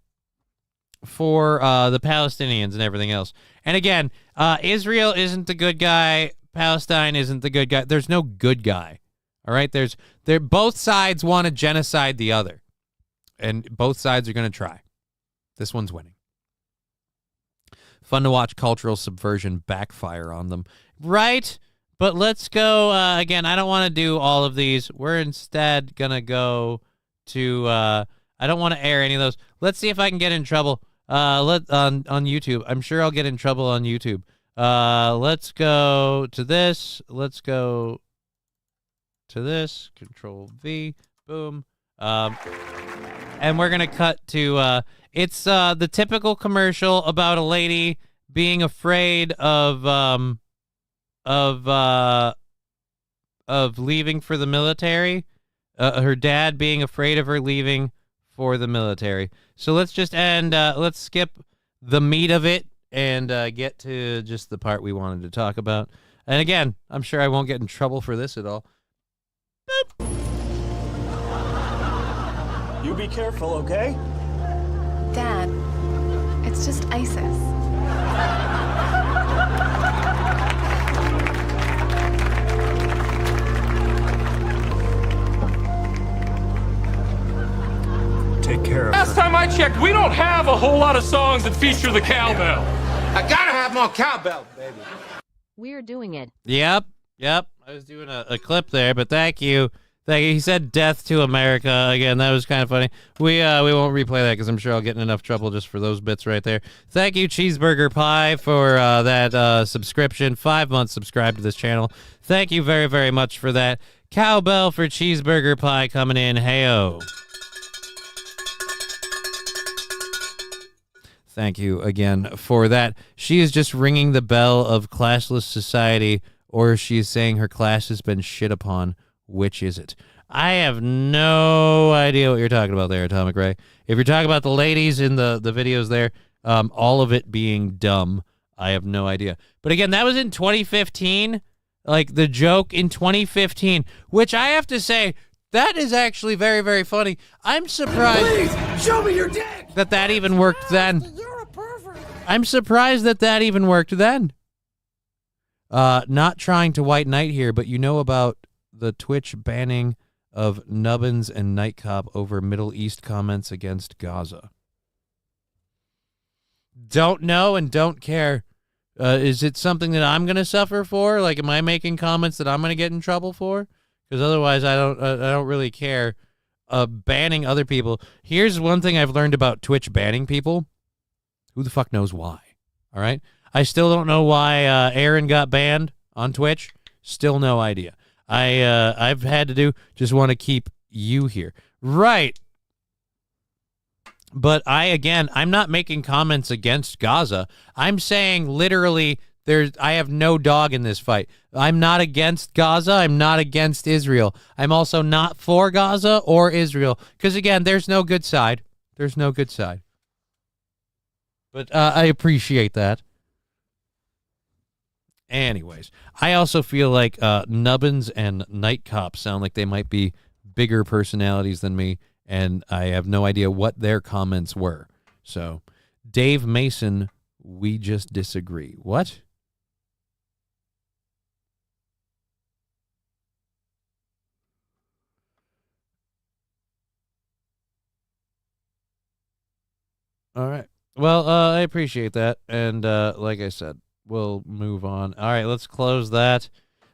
Palestinians and everything else. And again, Israel isn't the good guy. Palestine isn't the good guy. There's no good guy. All right? Both sides want to genocide the other. And both sides are going to try. This one's winning. Fun to watch cultural subversion backfire on them. Right? But let's go, again, I don't want to do all of these. We're instead going to go to, I don't want to air any of those. Let's see if I can get in trouble on YouTube. I'm sure I'll get in trouble on YouTube. Let's go to this. Let's go to this. Control V. Boom. And we're gonna cut to it's the typical commercial about a lady being afraid of leaving for the military. Her dad being afraid of her leaving for the military. So let's just let's skip the meat of it and get to just the part we wanted to talk about. And again, I'm sure I won't get in trouble for this at all. You be careful, okay? Dad, it's just ISIS. Take care of Last time I checked, we don't have a whole lot of songs that feature the cowbell. I gotta have more cowbell, baby. We're doing it. Yep. I was doing a clip there, but thank you. He said "Death to America" again. That was kind of funny. We won't replay that because I'm sure I'll get in enough trouble just for those bits right there. Thank you, Cheeseburger Pie, for that subscription. 5 months subscribed to this channel. Thank you very, very much for that. Cowbell for Cheeseburger Pie coming in. Heyo. Thank you again for that. She is just ringing the bell of classless society, or she is saying her class has been shit upon. Which is it? I have no idea what you're talking about there, Atomic Ray. If you're talking about the ladies in the videos there, all of it being dumb, I have no idea. But again, that was in 2015, like the joke in 2015, which I have to say, that is actually very, very funny. I'm surprised. Please, show me your dick! That even worked then. You're a pervert. I'm surprised that even worked then. Not trying to white knight here, but you know about the Twitch banning of Nubbins and Nightcop over Middle East comments against Gaza. Don't know and don't care. Is it something that I'm going to suffer for? Like, am I making comments that I'm going to get in trouble for? Because otherwise, I don't really care. Banning other people. Here's one thing I've learned about Twitch banning people. Who the fuck knows why? All right. I still don't know why Aaron got banned on Twitch. Still no idea. I've had to do, just want to keep you here. Right. But I'm not making comments against Gaza. I'm saying literally I have no dog in this fight. I'm not against Gaza. I'm not against Israel. I'm also not for Gaza or Israel. Because again, there's no good side. There's no good side. But I appreciate that. Anyways, I also feel like Nubbins and Nightcop sound like they might be bigger personalities than me, and I have no idea what their comments were. So, Dave Mason, we just disagree. What? All right. Well, I appreciate that, and like I said, we'll move on. All right, let's close that.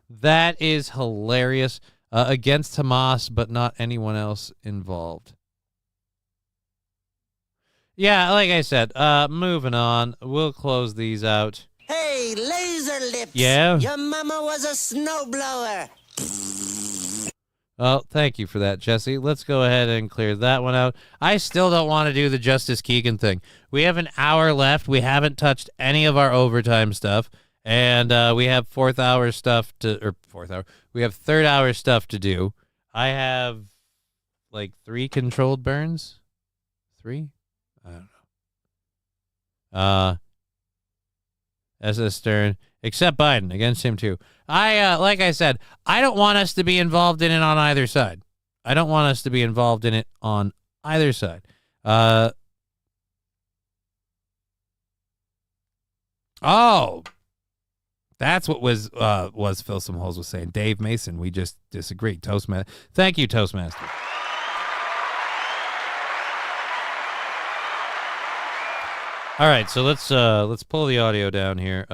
That is hilarious. Against Hamas, but not anyone else involved. Yeah, like I said, moving on. We'll close these out. Hey, laser lips. Yeah? Your mama was a snowblower. Well, thank you for that, Jesse. Let's go ahead and clear that one out. I still don't want to do the Justice Keegan thing. We have an hour left. We haven't touched any of our overtime stuff. And we have we have third hour stuff to do. I have like 3 controlled burns. 3? I don't know. SS Stern, except Biden, against him too. Like I said, I don't want us to be involved in it on either side. Oh, that's what was Phil Some Holes was saying. Dave Mason, we just disagree. Toastmaster. Thank you, Toastmaster. All right, so let's pull the audio down here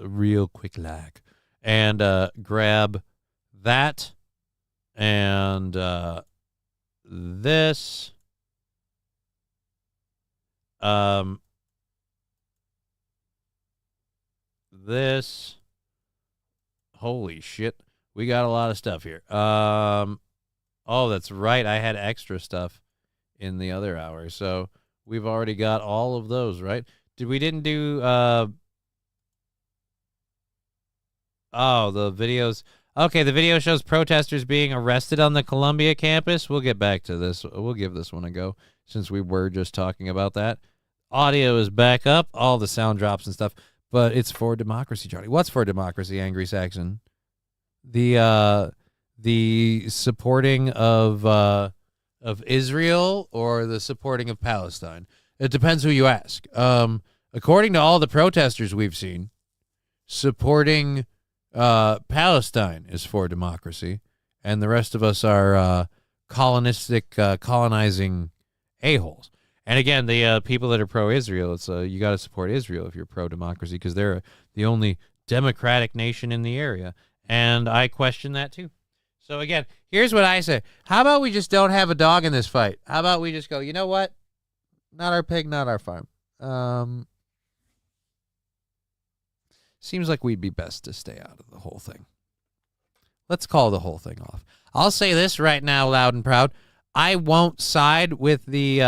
real quick like, and grab that and this. this. Holy shit. We got a lot of stuff here. Oh, that's right. I had extra stuff in the other hour. So we've already got all of those, right? We didn't do the videos. Okay, the video shows protesters being arrested on the Columbia campus. We'll get back to this. We'll give this one a go since we were just talking about that. Audio is back up, all the sound drops and stuff, but it's for democracy, Johnny. What's for democracy, Angry Saxon? The supporting of Israel or the supporting of Palestine? It depends who you ask. According to all the protesters we've seen, supporting Palestine is for democracy, and the rest of us are colonizing a-holes. And again, the people that are pro-Israel, it's you got to support Israel if you're pro-democracy because they're the only democratic nation in the area. And I question that too. So again, here's what I say. How about we just don't have a dog in this fight? How about we just go, you know what? Not our pig, not our farm. Seems like we'd be best to stay out of the whole thing. Let's call the whole thing off. I'll say this right now, loud and proud. I won't side with the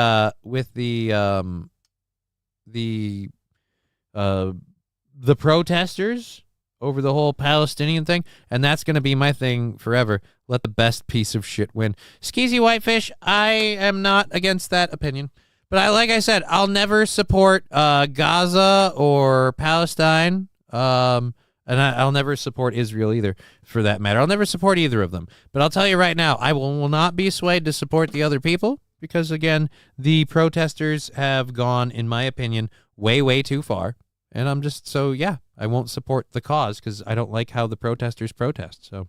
protesters over the whole Palestinian thing, and that's going to be my thing forever. Let the best piece of shit win. Skeezy Whitefish, I am not against that opinion. But like I said, I'll never support Gaza or Palestine, and I'll never support Israel either, for that matter. I'll never support either of them. But I'll tell you right now, I will not be swayed to support the other people because, again, the protesters have gone, in my opinion, way, way too far. And I'm just, so yeah, I won't support the cause because I don't like how the protesters protest. So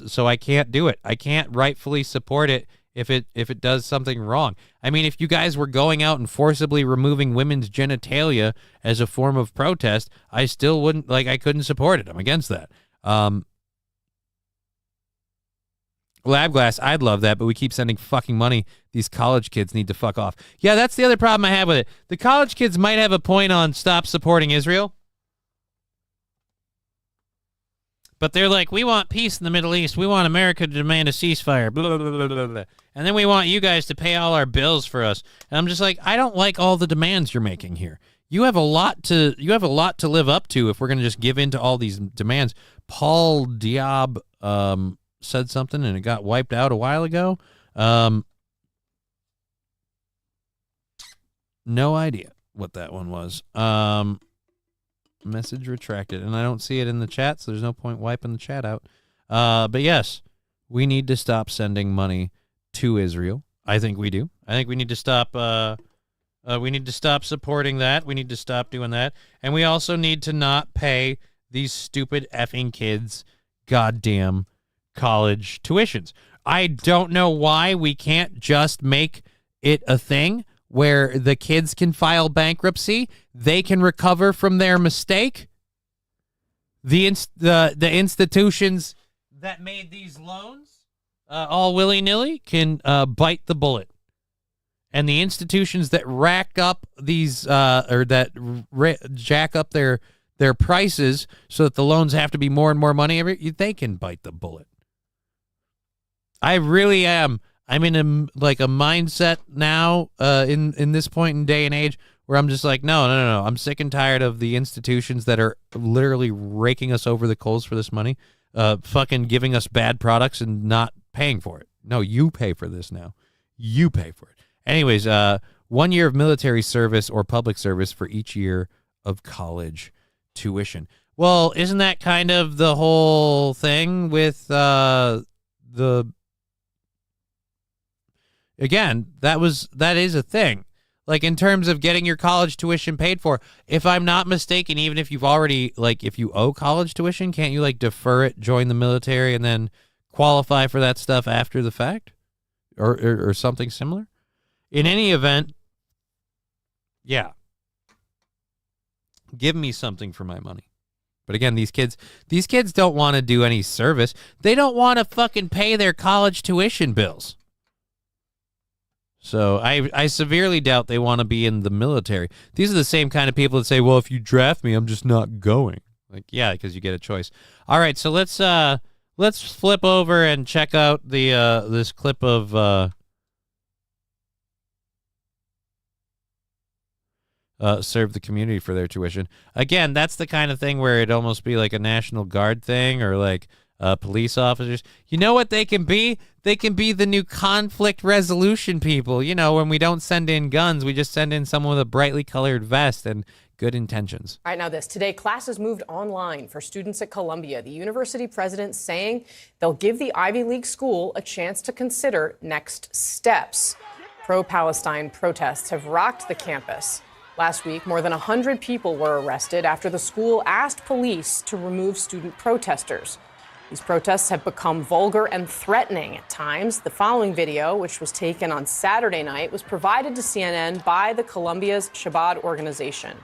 so I can't do it. I can't rightfully support it if it does something wrong. I mean, if you guys were going out and forcibly removing women's genitalia as a form of protest, I still wouldn't, I couldn't support it. I'm against that. Lab glass, I'd love that, but we keep sending fucking money. These college kids need to fuck off. Yeah, that's the other problem I have with it. The college kids might have a point on stop supporting Israel. But they're like, we want peace in the Middle East. We want America to demand a ceasefire. Blah, blah, blah, blah, blah. And then we want you guys to pay all our bills for us. And I'm just like, I don't like all the demands you're making here. You have a lot to live up to if we're going to just give in to all these demands. Paul Diab said something and it got wiped out a while ago. No idea what that one was. Message retracted, and I don't see it in the chat, so there's no point wiping the chat out. But yes, we need to stop sending money to Israel. I think we do. I think we need to stop. We need to stop supporting that. We need to stop doing that, and we also need to not pay these stupid effing kids goddamn college tuitions. I don't know why we can't just make it a thing where the kids can file bankruptcy, they can recover from their mistake. The institutions that made these loans all willy-nilly can bite the bullet. And the institutions that rack up these jack up their prices so that the loans have to be more and more money, they can bite the bullet. I really am. I'm in a mindset now in this point in day and age where I'm just like, no. I'm sick and tired of the institutions that are literally raking us over the coals for this money, fucking giving us bad products and not paying for it. No, you pay for this now. You pay for it. Anyways, 1 year of military service or public service for each year of college tuition. Well, isn't that kind of the whole thing with Again, that is a thing. Like in terms of getting your college tuition paid for, if I'm not mistaken, even if you've already, if you owe college tuition, can't you defer it, join the military, and then qualify for that stuff after the fact? Or something similar? In any event, yeah. Give me something for my money. But again, these kids don't want to do any service. They don't want to fucking pay their college tuition bills. So I severely doubt they want to be in the military. These are the same kind of people that say, well, if you draft me, I'm just not going. Like, yeah, because you get a choice. All right, so let's flip over and check out the this clip of serve the community for their tuition. Again, that's the kind of thing where it'd almost be like a National Guard thing or like police officers. You know what they can be? They can be the new conflict resolution people. You know, when we don't send in guns, we just send in someone with a brightly colored vest and good intentions. All right, now this. Today, classes moved online for students at Columbia. The university president saying they'll give the Ivy League school a chance to consider next steps. Pro-Palestine protests have rocked the campus. Last week, more than 100 people were arrested after the school asked police to remove student protesters. These protests have become vulgar and threatening at times. The following video, which was taken on Saturday night, was provided to CNN by the Columbia's Shabbat organization.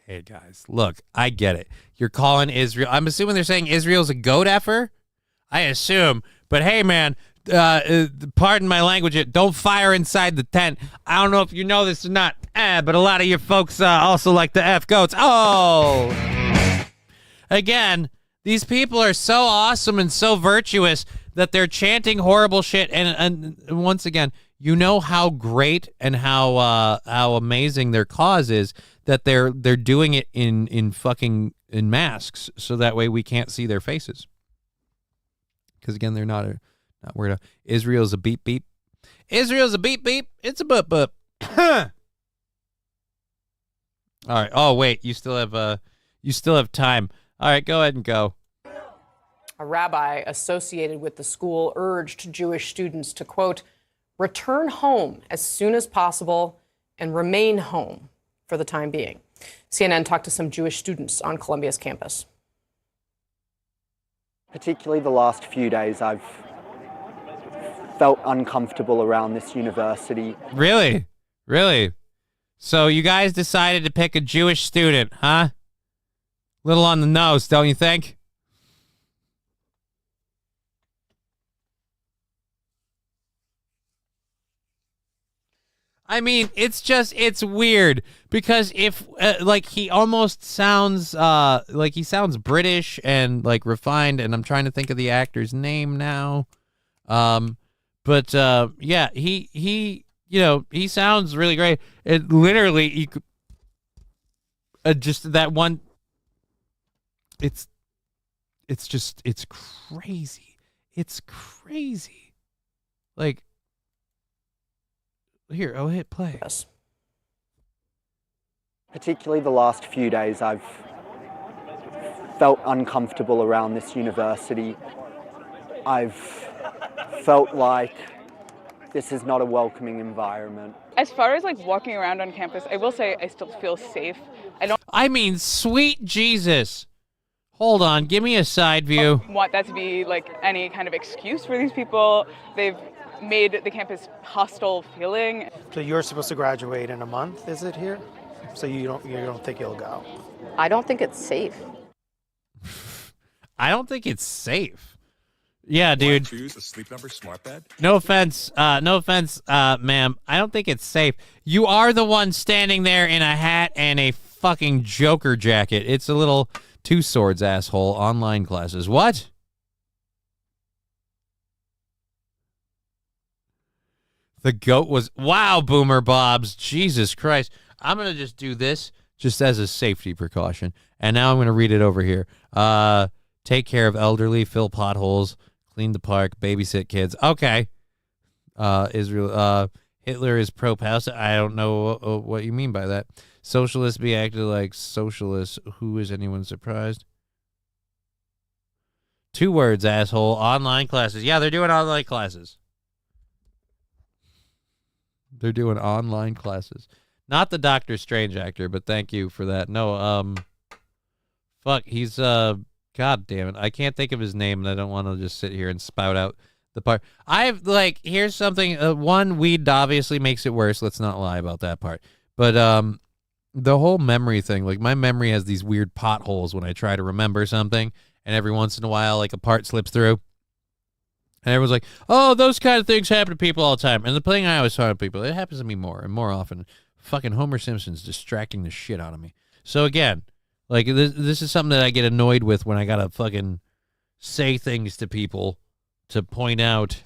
Hey, guys, look, I get it. You're calling Israel. I'm assuming they're saying Israel's a goat effer. I assume. But hey, man, pardon my language, don't fire inside the tent. I don't know if you know this or not, but a lot of your folks also like the F goats. Oh! Again, these people are so awesome and so virtuous that they're chanting horrible shit. And once again, you know how great and how amazing their cause is, that they're doing it in masks, so that way we can't see their faces. Because again, they're not worried about Israel's a beep beep. Israel's a beep beep. It's a bup bup. All right. Oh wait, you still have time. All right, go ahead and go. A rabbi associated with the school urged Jewish students to, quote, return home as soon as possible and remain home for the time being. CNN talked to some Jewish students on Columbia's campus. Particularly the last few days, I've felt uncomfortable around this university. Really? Really? So you guys decided to pick a Jewish student, huh? Little on the nose, don't you think? I mean, it's weird because if like he almost sounds like he sounds British and like refined, and I'm trying to think of the actor's name now. But yeah, he you know, he sounds really great. It literally you could just that one. It's crazy. It's crazy. Like. Here, I'll hit play. Yes. Particularly the last few days, I've felt uncomfortable around this university. I've felt like this is not a welcoming environment. As far as like walking around on campus, I will say I still feel safe. I mean, sweet Jesus. Hold on, give me a side view. Want that to be like any kind of excuse for these people. They've made the campus hostile feeling. So you're supposed to graduate in a month, is it here? So you don't think you'll go? I don't think it's safe. I don't think it's safe. Yeah, dude. Choose a Sleep Number smart bed. No offense, ma'am. I don't think it's safe. You are the one standing there in a hat and a fucking Joker jacket. It's a little Two Swords asshole online classes. What? The goat was... Wow, Boomer Bobs. Jesus Christ. I'm going to just do this just as a safety precaution. And now I'm going to read it over here. Take care of elderly, fill potholes, clean the park, babysit kids. Okay. Israel... Hitler is pro-Palestine. I don't know what you mean by that. Socialists be acted like socialists. Who is anyone surprised? 2 words, asshole. Online classes. Yeah, they're doing online classes. They're doing online classes. Not the Doctor Strange actor, but thank you for that. No, fuck, he's, God damn it. I can't think of his name, and I don't want to just sit here and spout out The part I've like, here's something. One, weed obviously makes it worse. Let's not lie about that part. But the whole memory thing, like my memory has these weird potholes when I try to remember something, and every once in a while, like a part slips through. And everyone's like, "Oh, those kind of things happen to people all the time." And the thing I always tell people, it happens to me more and more often. Fucking Homer Simpson's distracting the shit out of me. So again, like this is something that I get annoyed with when I gotta fucking say things to people to point out,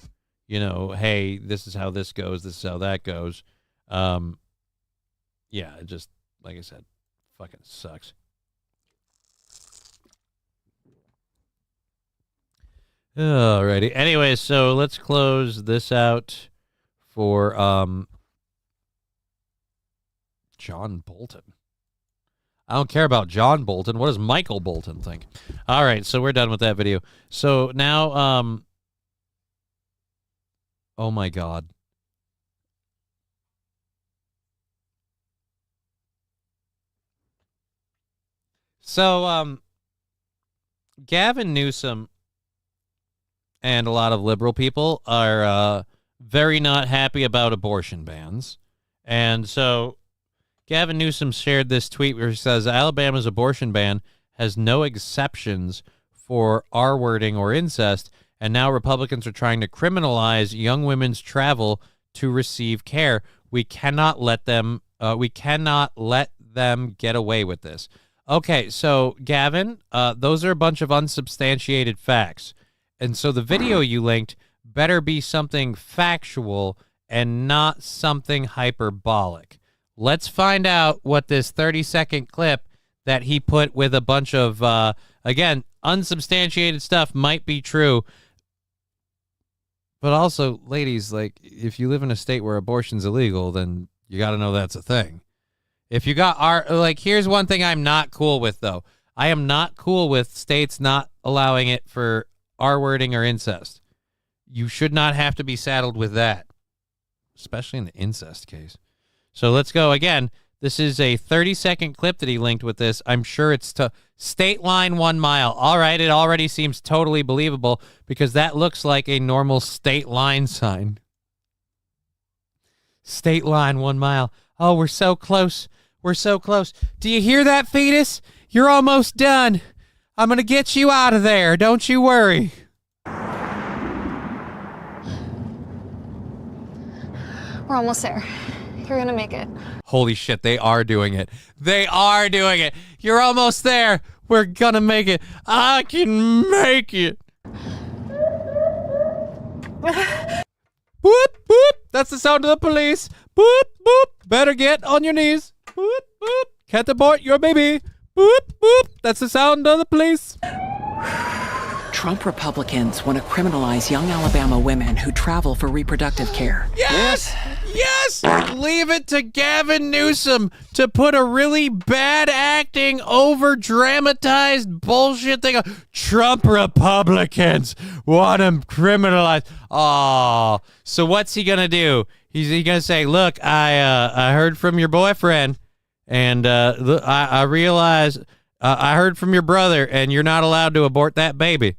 you know, hey, this is how this goes, this is how that goes. Yeah, it just, like I said, fucking sucks. Alrighty. Anyway, so let's close this out for John Bolton. I don't care about John Bolton. What does Michael Bolton think? All right, so we're done with that video. So now, oh my God. So, Gavin Newsom and a lot of liberal people are very not happy about abortion bans. And so Gavin Newsom shared this tweet where he says, Alabama's abortion ban has no exceptions for R-wording or incest, and now Republicans are trying to criminalize young women's travel to receive care. We cannot let them get away with this. Okay, so Gavin, those are a bunch of unsubstantiated facts. And so the video you linked better be something factual and not something hyperbolic. Let's find out what this 30-second clip that he put with a bunch of, again, unsubstantiated stuff might be true. But also, ladies, like, if you live in a state where abortion's illegal, then you got to know that's a thing. If you got here's one thing I'm not cool with, though. I am not cool with states not allowing it for R-wording or incest. You should not have to be saddled with that, especially in the incest case. So let's go again. This is a 30-second clip that he linked with this. I'm sure it's to state line 1 mile. All right, it already seems totally believable because that looks like a normal state line sign. State line 1 mile. Oh, we're so close. We're so close. Do you hear that, fetus? You're almost done. I'm going to get you out of there. Don't you worry. We're almost there. You're gonna make it. Holy shit, they are doing it. They are doing it. You're almost there. We're gonna make it. I can make it. Boop, boop. That's the sound of the police. Boop, boop. Better get on your knees. Boop, boop. Can't abort your baby. Boop, boop. That's the sound of the police. Trump Republicans want to criminalize young Alabama women who travel for reproductive care. Yes! Yes! Leave it to Gavin Newsom to put a really bad acting, over-dramatized bullshit thing on. Trump Republicans want to criminalize. Oh, so what's he going to do? He's going to say, look, I heard from your boyfriend, and I realized I heard from your brother, and you're not allowed to abort that baby.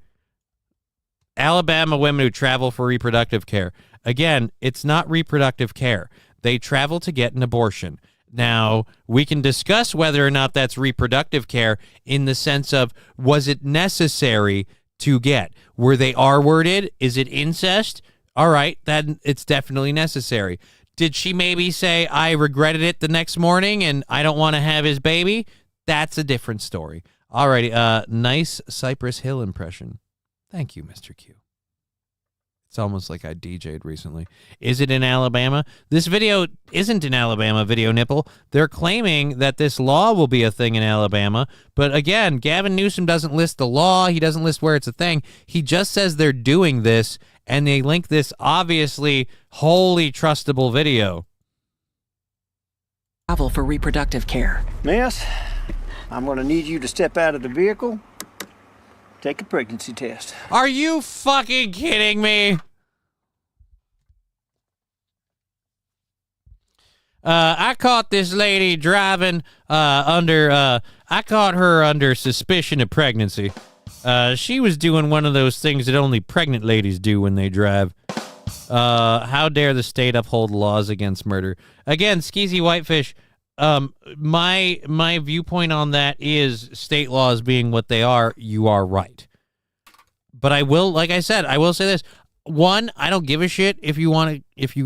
Alabama women who travel for reproductive care. Again, it's not reproductive care. They travel to get an abortion. Now, we can discuss whether or not that's reproductive care in the sense of, was it necessary to get? Were they R-worded? Is it incest? All right, then it's definitely necessary. Did she maybe say, I regretted it the next morning and I don't want to have his baby? That's a different story. All righty, nice Cypress Hill impression. Thank you, Mr. Q. It's almost like I DJ'd recently. Is it in Alabama? This video isn't in Alabama, Video Nipple. They're claiming that this law will be a thing in Alabama. But again, Gavin Newsom doesn't list the law. He doesn't list where it's a thing. He just says they're doing this, and they link this obviously wholly trustable video. Travel for reproductive care. Miss, I'm going to need you to step out of the vehicle. Take a pregnancy test. Are you fucking kidding me? I caught this lady driving I caught her under suspicion of pregnancy. She was doing one of those things that only pregnant ladies do when they drive. How dare the state uphold laws against murder? Again, Skeezy Whitefish, my viewpoint on that is state laws being what they are, you are right. But I will, like I said, I will say this. One, I don't give a shit if you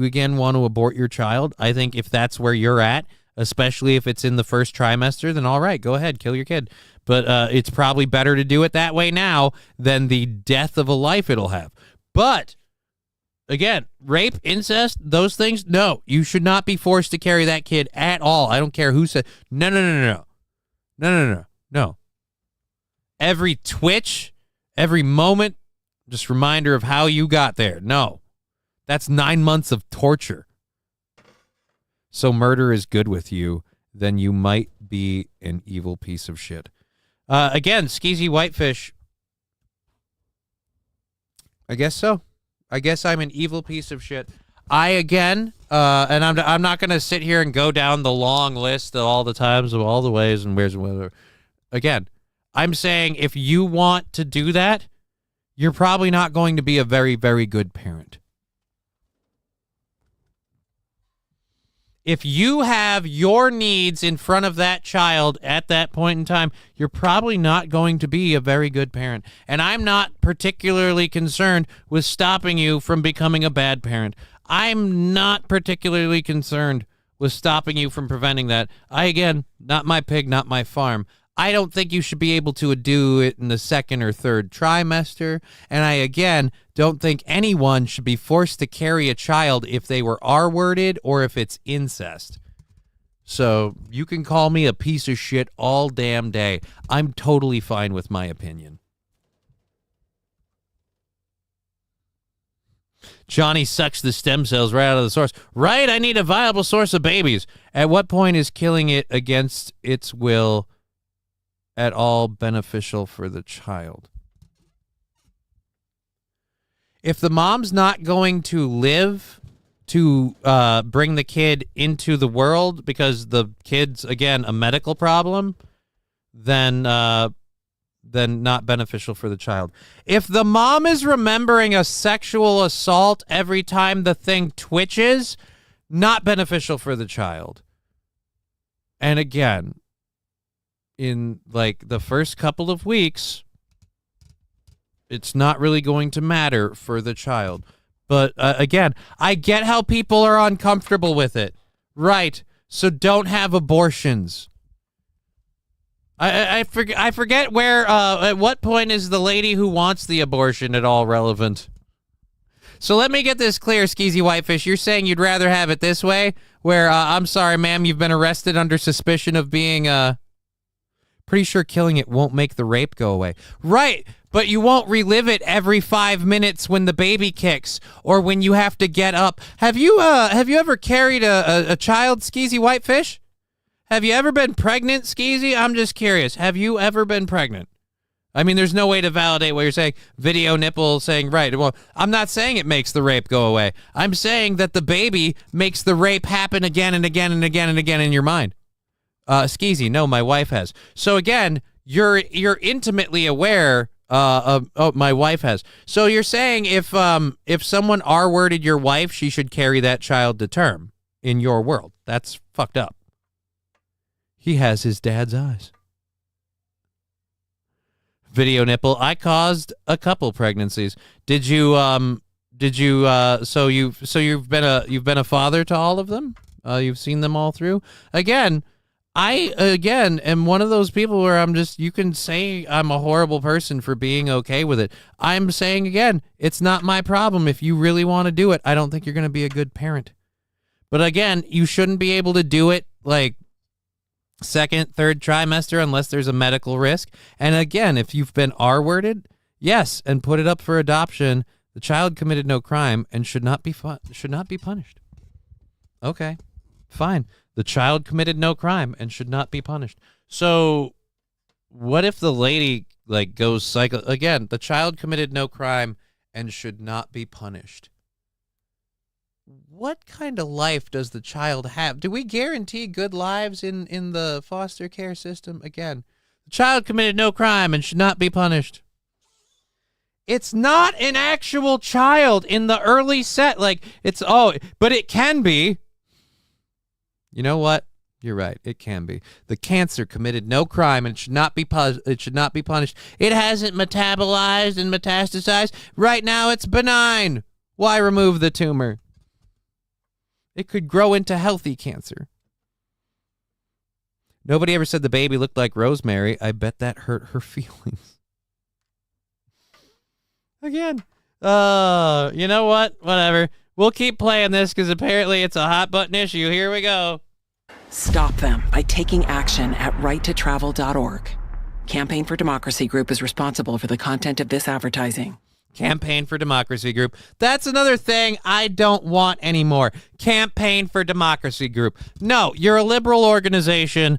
again want to abort your child. I think if that's where you're at, especially if it's in the first trimester, then all right, go ahead, kill your kid. But it's probably better to do it that way now than the death of a life it'll have. But again, rape, incest, those things, no, you should not be forced to carry that kid at all. I don't care who said, no. Every twitch, every moment, just reminder of how you got there. No, that's 9 months of torture. So murder is good with you, then you might be an evil piece of shit. Again, Skeezy Whitefish, I guess so. I guess I'm an evil piece of shit. And I'm not going to sit here and go down the long list of all the times of all the ways and where's and whatever. Again, I'm saying if you want to do that, you're probably not going to be a very, very good parent. If you have your needs in front of that child at that point in time, you're probably not going to be a very good parent. And I'm not particularly concerned with stopping you from becoming a bad parent. I'm not particularly concerned with stopping you from preventing that. Again, not my pig, not my farm. I don't think you should be able to do it in the second or third trimester. And I, again, don't think anyone should be forced to carry a child if they were R-worded or if it's incest. So you can call me a piece of shit all damn day. I'm totally fine with my opinion. Johnny sucks the stem cells right out of the source. Right? I need a viable source of babies. At what point is killing it against its will at all beneficial for the child? If the mom's not going to live to bring the kid into the world because the kid's, again, a medical problem, then not beneficial for the child. If the mom is remembering a sexual assault every time the thing twitches, not beneficial for the child. And again, in like the first couple of weeks, it's not really going to matter for the child. But again, I get how people are uncomfortable with it. Right. So don't have abortions. I forget where, at what point is the lady who wants the abortion at all relevant? So let me get this clear, Skeezy Whitefish. You're saying you'd rather have it this way, where, I'm sorry, ma'am, you've been arrested under suspicion of being, pretty sure killing it won't make the rape go away. Right, but you won't relive it every 5 minutes when the baby kicks or when you have to get up. Have you ever carried a child, Skeezy Whitefish? Have you ever been pregnant, Skeezy? I'm just curious. Have you ever been pregnant? I mean, there's no way to validate what you're saying. Video nipple saying, right. Well, I'm not saying it makes the rape go away. I'm saying that the baby makes the rape happen again and again and again and again in your mind. Skeezy, no, my wife has. So again, you're intimately aware my wife has. So you're saying if someone R-worded your wife, she should carry that child to term in your world. That's fucked up. He has his dad's eyes. Video nipple. I caused a couple pregnancies. So you've been a father to all of them? You've seen them all through? Again, I am one of those people where you can say I'm a horrible person for being okay with it. I'm saying again, it's not my problem. If you really want to do it, I don't think you're going to be a good parent. But again, you shouldn't be able to do it like second, third trimester unless there's a medical risk. And again, if you've been R-worded, yes, and put it up for adoption, the child committed no crime and should not be punished. Okay, fine. The child committed no crime and should not be punished. So what if the lady goes psycho again? The child committed no crime and should not be punished. What kind of life does the child have? Do we guarantee good lives in the foster care system? Again, the child committed no crime and should not be punished. It's not an actual child in the early set. Like, but it can be. You know what? You're right. It can be. The cancer committed no crime and it should not be punished. It hasn't metabolized and metastasized. Right now it's benign. Why remove the tumor? It could grow into healthy cancer. Nobody ever said the baby looked like Rosemary. I bet that hurt her feelings. Again. You know what? Whatever. We'll keep playing this because apparently it's a hot button issue. Here we go. Stop them by taking action at righttotravel.org. Campaign for Democracy Group is responsible for the content of this advertising. Campaign for Democracy Group. That's another thing I don't want anymore. Campaign for Democracy Group. No, you're a liberal organization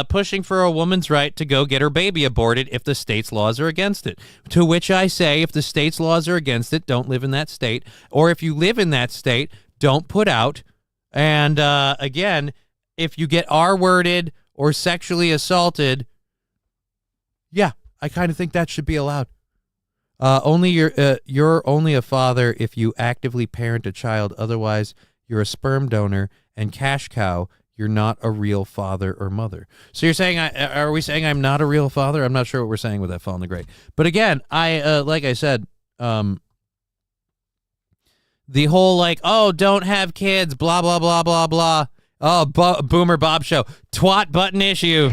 pushing for a woman's right to go get her baby aborted if the state's laws are against it. To which I say, if the state's laws are against it, don't live in that state. Or if you live in that state, don't put out. And again, if you get R-worded or sexually assaulted, yeah, I kind of think that should be allowed. You're only a father if you actively parent a child. Otherwise, you're a sperm donor and cash cow. You're not a real father or mother. So you're saying, are we saying I'm not a real father? I'm not sure what we're saying with that fall in the grate. But again, like I said, the whole don't have kids, blah, blah, blah, blah, blah. Oh, Boomer Bob show. Twat button issue.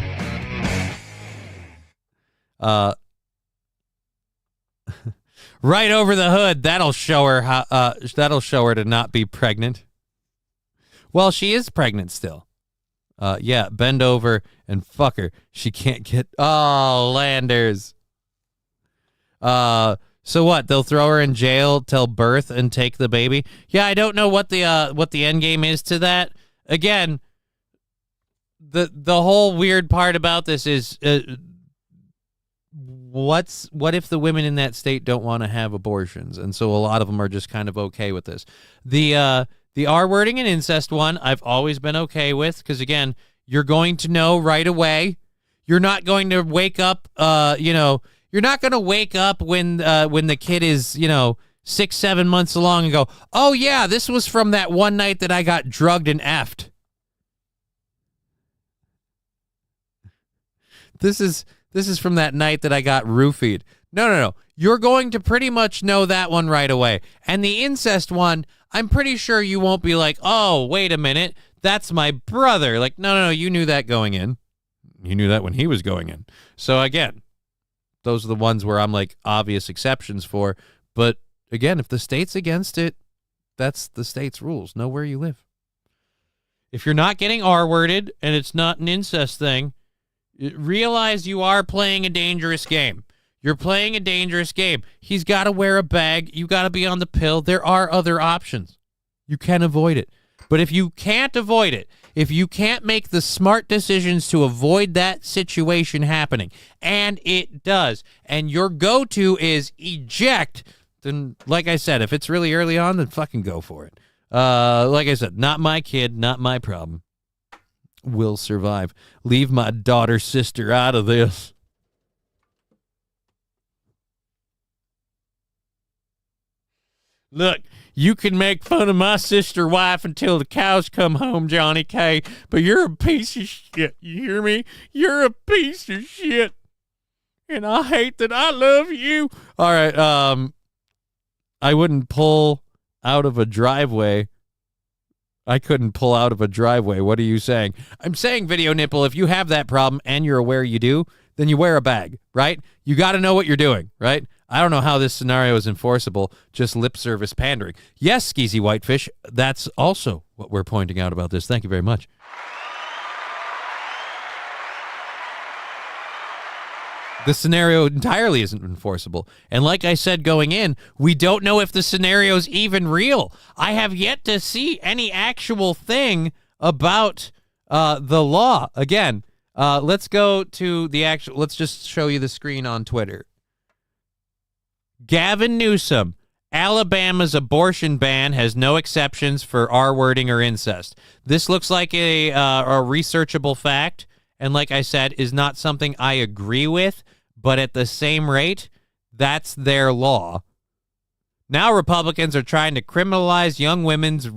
Right over the hood. That'll show her to not be pregnant. Well, she is pregnant still. Yeah, bend over and fuck her. She can't get. Oh, Landers. So what? They'll throw her in jail till birth and take the baby. Yeah, I don't know what the end game is to that. Again, the whole weird part about this is. What if the women in that state don't want to have abortions? And so a lot of them are just kind of okay with this. The R-wording and incest one, I've always been okay with because, again, you're going to know right away. You're not going to wake up, you're not going to wake up when the kid is, 6-7 months along and go, oh, yeah, this was from that one night that I got drugged and effed. This is from that night that I got roofied. No. You're going to pretty much know that one right away. And the incest one, I'm pretty sure you won't be like, oh, wait a minute, that's my brother. Like, no, you knew that going in. You knew that when he was going in. So again, those are the ones where I'm like obvious exceptions for. But again, if the state's against it, that's the state's rules. Know where you live. If you're not getting R-worded and it's not an incest thing, realize you are playing a dangerous game. You're playing a dangerous game. He's got to wear a bag. You got to be on the pill. There are other options. You can avoid it. But if you can't avoid it, if you can't make the smart decisions to avoid that situation happening, and it does, and your go-to is eject, then, like I said, if it's really early on, then fucking go for it. Like I said, not my kid, not my problem. Will survive. Leave my daughter sister out of this. Look, you can make fun of my sister wife until the cows come home, Johnny K, but you're a piece of shit. You hear me? You're a piece of shit. And I hate that I love you. All right, I wouldn't pull out of a driveway. I couldn't pull out of a driveway. What are you saying? I'm saying, Video Nipple, if you have that problem and you're aware you do, then you wear a bag, right? You got to know what you're doing, right? I don't know how this scenario is enforceable, just lip service pandering. Yes, Skeezy Whitefish, that's also what we're pointing out about this. Thank you very much. The scenario entirely isn't enforceable. And like I said going in, we don't know if the scenario's even real. I have yet to see any actual thing about the law. Again, let's go to the actual... Let's just show you the screen on Twitter. Gavin Newsom. Alabama's abortion ban has no exceptions for R-wording or incest. This looks like a researchable fact. And like I said, is not something I agree with, but at the same rate, That's their law. Now Republicans are trying to criminalize young women's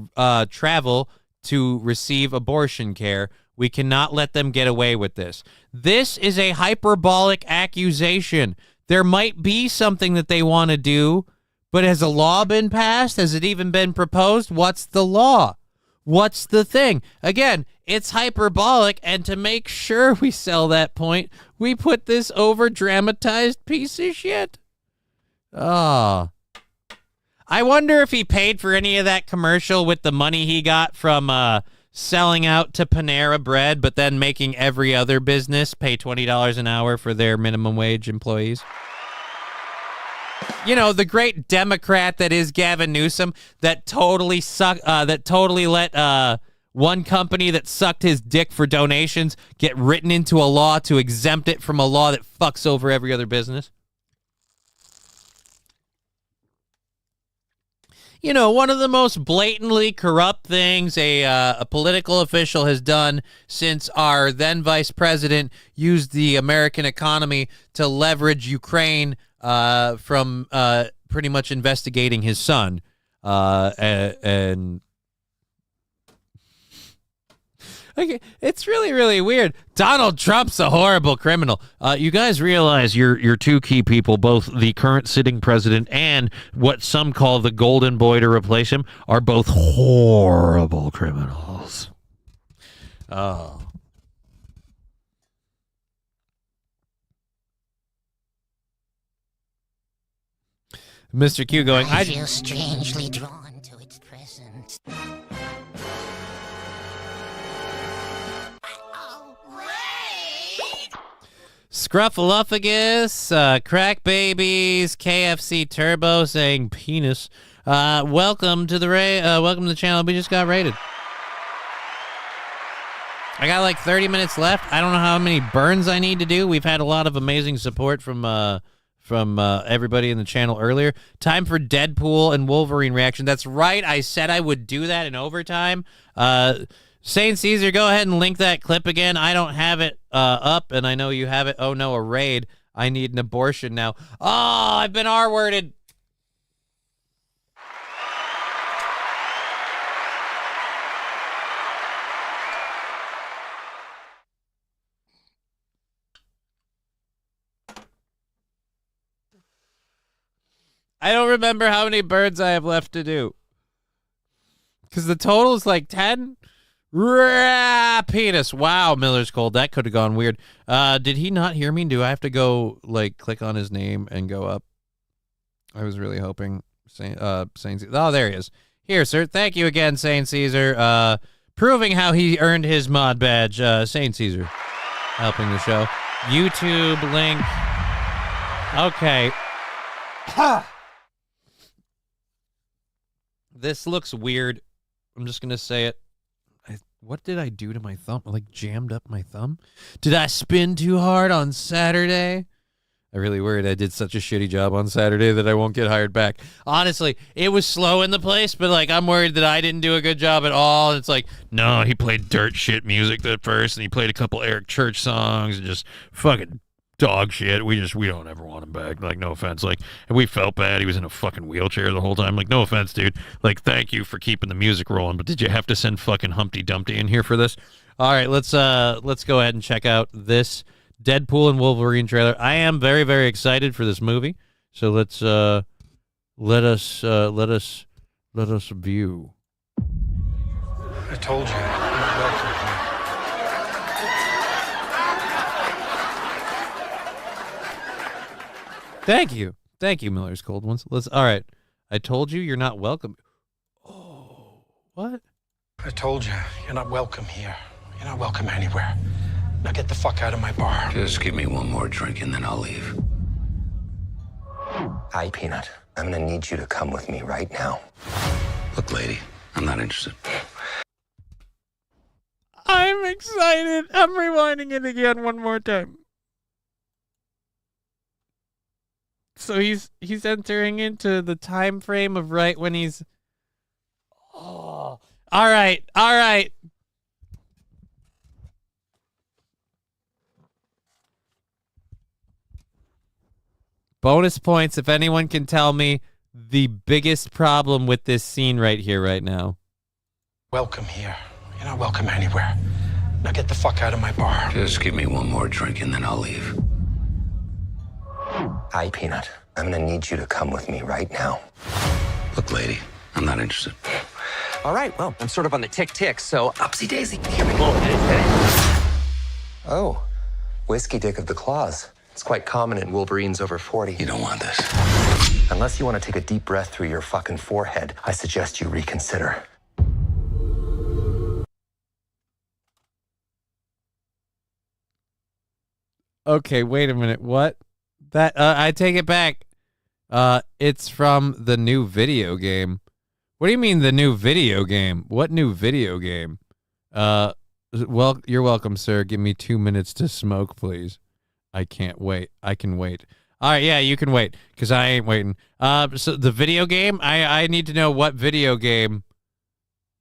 travel to receive abortion care. We cannot let them get away with this. This is a hyperbolic accusation. There might be something that they want to do, but has a law been passed? Has it even been proposed? What's the law? What's the thing? Again, it's hyperbolic, and to make sure we sell that point, we put this over-dramatized piece of shit. Oh. I wonder if he paid for any of that commercial with the money he got from selling out to Panera Bread, but then making every other business pay $20 an hour for their minimum wage employees. You know, the great Democrat that is Gavin Newsom that totally let one company that sucked his dick for donations get written into a law to exempt it from a law that fucks over every other business. You know, one of the most blatantly corrupt things a political official has done since our then vice president used the American economy to leverage Ukraine from pretty much investigating his son. And okay, it's really, really weird. Donald Trump's a horrible criminal. You guys realize your two key people, both the current sitting president and what some call the golden boy to replace him, are both horrible criminals. Oh. Mr. Q going, I feel strangely drawn to its presence. Scruffaluffagus, Crack Babies, KFC Turbo saying penis. Welcome to the channel. We just got rated. I got like 30 minutes left. I don't know how many burns I need to do. We've had a lot of amazing support from everybody in the channel earlier. Time for Deadpool and Wolverine reaction. That's right. I said I would do that in overtime. Saint Caesar, go ahead and link that clip again. I don't have it up, and I know you have it. Oh, no, a raid. I need an abortion now. Oh, I've been R-worded. I don't remember how many birds I have left to do. Because the total is like 10. Penis. Wow, Miller's cold. That could have gone weird. Did he not hear me? Do I have to go, like, click on his name and go up? I was really hoping. Saint Caesar. Oh, there he is. Here, sir. Thank you again, Saint Caesar. Proving how he earned his mod badge. Saint Caesar. Helping the show. YouTube link. Okay. Ha! This looks weird. I'm just going to say it. What did I do to my thumb? I, like, jammed up my thumb? Did I spin too hard on Saturday? I'm really worried I did such a shitty job on Saturday that I won't get hired back. Honestly, it was slow in the place, but, like, I'm worried that I didn't do a good job at all. And it's like, no, he played dirt shit music at first, and he played a couple Eric Church songs, and just fucking dog shit. We don't ever want him back. Like, no offense. Like, and we felt bad. He was in a fucking wheelchair the whole time. Like, no offense, dude. Like, thank you for keeping the music rolling, but did you have to send fucking Humpty Dumpty in here for this? All right, let's go ahead and check out this Deadpool and Wolverine trailer. I am very, very excited for this movie. So let's let us view. I told you. You're welcome. Thank you, Miller's Cold Ones. All right. I told you you're not welcome. Oh, what? I told you you're not welcome here. You're not welcome anywhere. Now get the fuck out of my bar. Just give me one more drink and then I'll leave. Hi, Peanut. I'm gonna need you to come with me right now. Look, lady, I'm not interested. I'm excited. I'm rewinding it again one more time. So he's entering into the time frame of right when he's. Oh, all right. Bonus points if anyone can tell me the biggest problem with this scene right here, right now. Welcome here. You're not welcome anywhere. Now get the fuck out of my bar. Just give me one more drink and then I'll leave. Hi, Peanut. I'm gonna need you to come with me right now. Look, lady, I'm not interested. All right, well, I'm sort of on the tick-tick, so upsy daisy. Here we go. Oh, whiskey dick of the claws. It's quite common in Wolverines over 40. You don't want this. Unless you want to take a deep breath through your fucking forehead, I suggest you reconsider. Okay, wait a minute. What? That I take it back. It's from the new video game. What do you mean the new video game? What new video game? Well, you're welcome, sir. Give me 2 minutes to smoke, please. I can't wait. I can wait. All right, yeah, you can wait, because I ain't waiting. So the video game? I need to know what video game.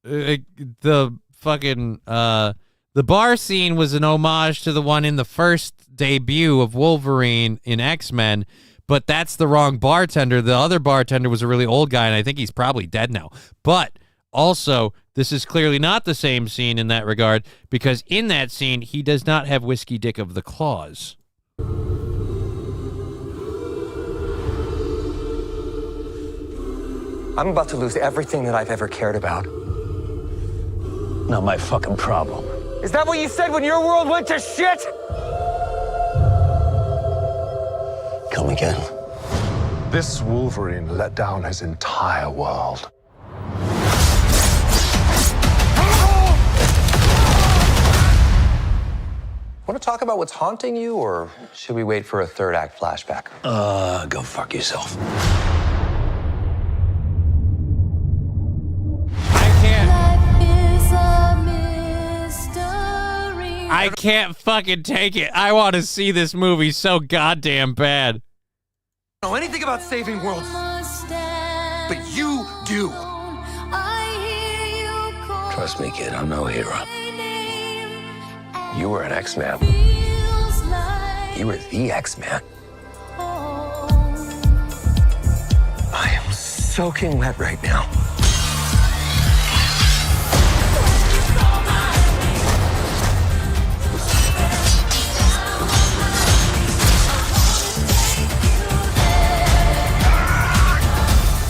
The fucking, the bar scene was an homage to the one in the first debut of Wolverine in X-Men, but that's the wrong bartender. The other bartender was a really old guy, and I think he's probably dead now. But also, this is clearly not the same scene in that regard, because in that scene, he does not have whiskey dick of the claws. I'm about to lose everything that I've ever cared about. Not my fucking problem. Is that what you said when your world went to shit? Come again. This Wolverine let down his entire world. Want to talk about what's haunting you, or should we wait for a third act flashback? Go fuck yourself. I can't fucking take it. I want to see this movie so goddamn bad. I don't know anything about saving worlds, but you do. Trust me, kid, I'm no hero. You were an X-Man. You were the X-Man. I am soaking wet right now.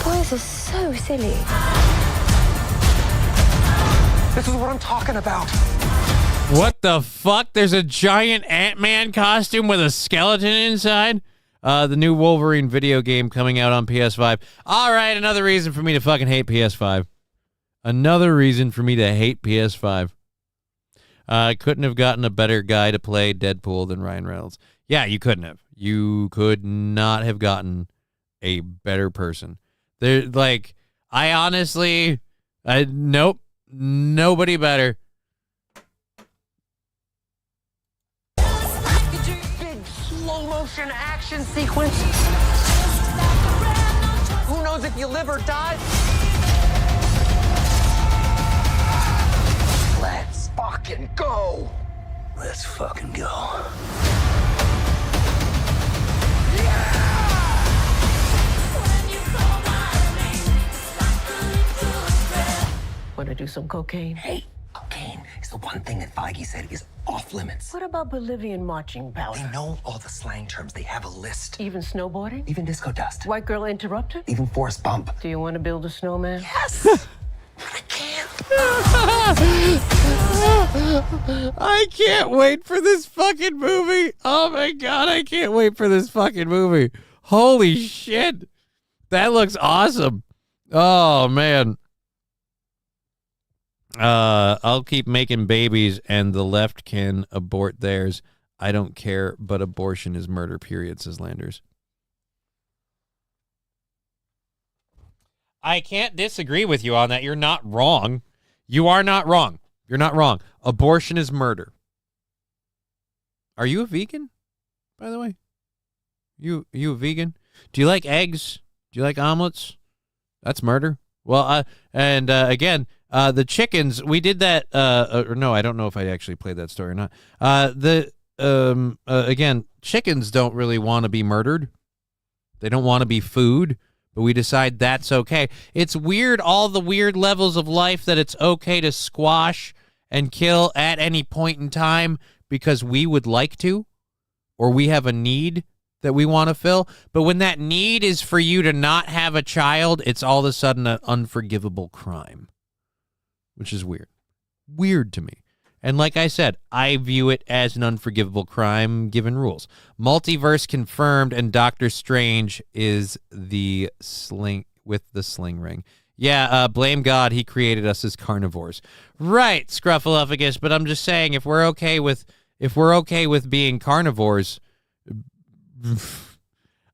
Boys are so silly. This is what I'm talking about. What the fuck? There's a giant Ant-Man costume with a skeleton inside? The new Wolverine video game coming out on PS5. All right, another reason for me to fucking hate PS5. Another reason for me to hate PS5. I couldn't have gotten a better guy to play Deadpool than Ryan Reynolds. Yeah, you couldn't have. You could not have gotten a better person. There, like, I honestly, nope, nobody better. Big slow motion action sequence. Who knows if you live or die? Let's fucking go. Let's fucking go. Want to do some cocaine? Hey, cocaine is the one thing that Feige said is off limits. What about Bolivian marching powder? They know all the slang terms. They have a list. Even snowboarding? Even disco dust. White girl interrupted? Even forest bump. Do you want to build a snowman? Yes! I can't wait for this fucking movie. Oh my god, I can't wait for this fucking movie. Holy shit. That looks awesome. Oh man. I'll keep making babies and the left can abort theirs. I don't care, but abortion is murder, period, says Landers. I can't disagree with you on that. You're not wrong. You are not wrong. You're not wrong. Abortion is murder. Are you a vegan, by the way? You a vegan? Do you like eggs? Do you like omelets? That's murder. Well, again, the chickens, we did that, or no, I don't know if I actually played that story or not. Again, chickens don't really want to be murdered. They don't want to be food, but we decide that's okay. It's weird, all the weird levels of life that it's okay to squash and kill at any point in time because we would like to, or we have a need that we want to fill. But when that need is for you to not have a child, it's all of a sudden an unforgivable crime, which is weird. Weird to me. And like I said, I view it as an unforgivable crime given rules. Multiverse confirmed, and Doctor Strange is the sling with the sling ring. Yeah, blame God, he created us as carnivores. Right, Scruffaluffagus, but I'm just saying if we're okay with being carnivores,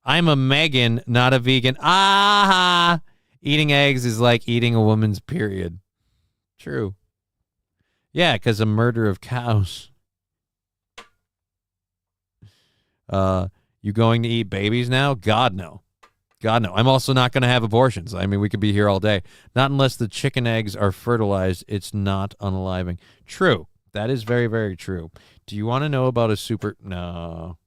I'm a Megan, not a vegan. Ah! Eating eggs is like eating a woman's period. True. Yeah, because a murder of cows. You going to eat babies now? God, no. God, no. I'm also not going to have abortions. I mean, we could be here all day. Not unless the chicken eggs are fertilized. It's not unaliving. True. That is very, very true. Do you want to know about a super... No.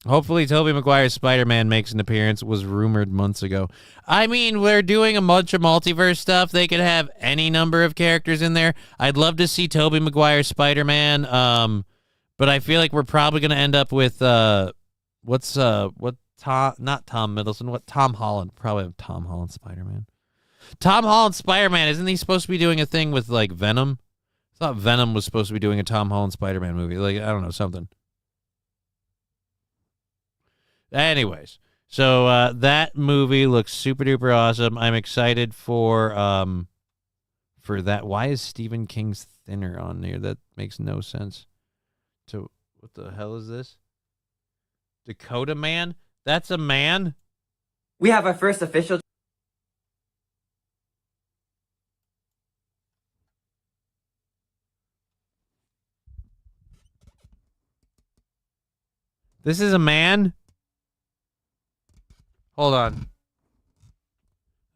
Hopefully Tobey Maguire's Spider-Man makes an appearance. Was rumored months ago. I mean, we're doing a bunch of multiverse stuff. They could have any number of characters in there. I'd love to see Tobey Maguire's Spider-Man. But I feel like we're probably going to end up with Tom Holland. Probably have Tom Holland Spider-Man. Tom Holland Spider-Man, isn't he supposed to be doing a thing with like Venom? I thought Venom was supposed to be doing a Tom Holland Spider-Man movie. Like, I don't know, something. Anyways, so that movie looks super duper awesome. I'm excited for that. Why is Stephen King's Thinner on there? That makes no sense. So what the hell is this? Dakota Man? That's a man? We have our first official. This is a man? Hold on.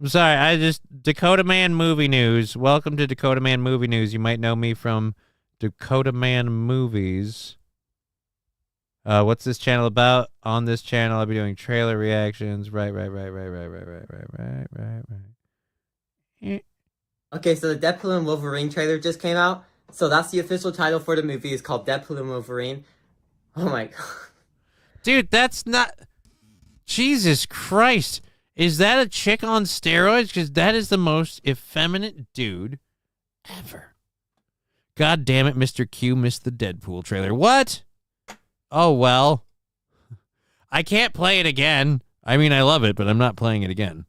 I'm sorry, Dakota Man Movie News. Welcome to Dakota Man Movie News. You might know me from Dakota Man Movies. What's this channel about? On this channel, I'll be doing trailer reactions. Right. Okay, so the Deadpool and Wolverine trailer just came out. So that's the official title for the movie. It's called Deadpool and Wolverine. Oh my god. Dude, that's not... Jesus Christ. Is that a chick on steroids? Because that is the most effeminate dude ever. God damn it, Mr. Q missed the Deadpool trailer. What? Oh, well. I can't play it again. I mean, I love it, but I'm not playing it again.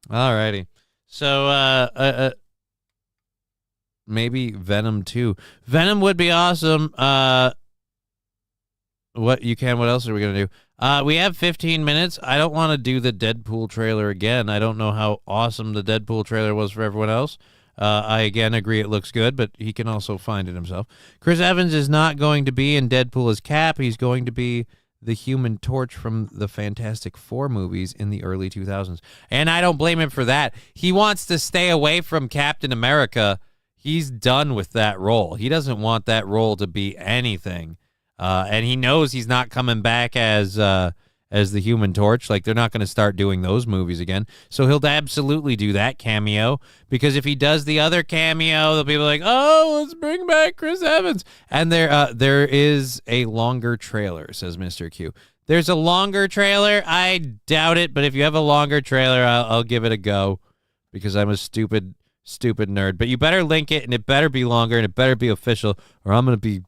Alrighty. So, maybe Venom 2. Venom would be awesome. What else are we going to do? We have 15 minutes. I don't want to do the Deadpool trailer again. I don't know how awesome the Deadpool trailer was for everyone else. I, again, agree it looks good, but he can also find it himself. Chris Evans is not going to be in Deadpool as Cap. He's going to be the Human Torch from the Fantastic Four movies in the early 2000s. And I don't blame him for that. He wants to stay away from Captain America. He's done with that role. He doesn't want that role to be anything. And he knows he's not coming back as the Human Torch. Like, they're not going to start doing those movies again. So he'll absolutely do that cameo. Because if he does the other cameo, they'll be like, oh, let's bring back Chris Evans. And there is a longer trailer, says Mr. Q. There's a longer trailer? I doubt it. But if you have a longer trailer, I'll give it a go. Because I'm a stupid nerd. But you better link it, and it better be longer, and it better be official, or I'm going to be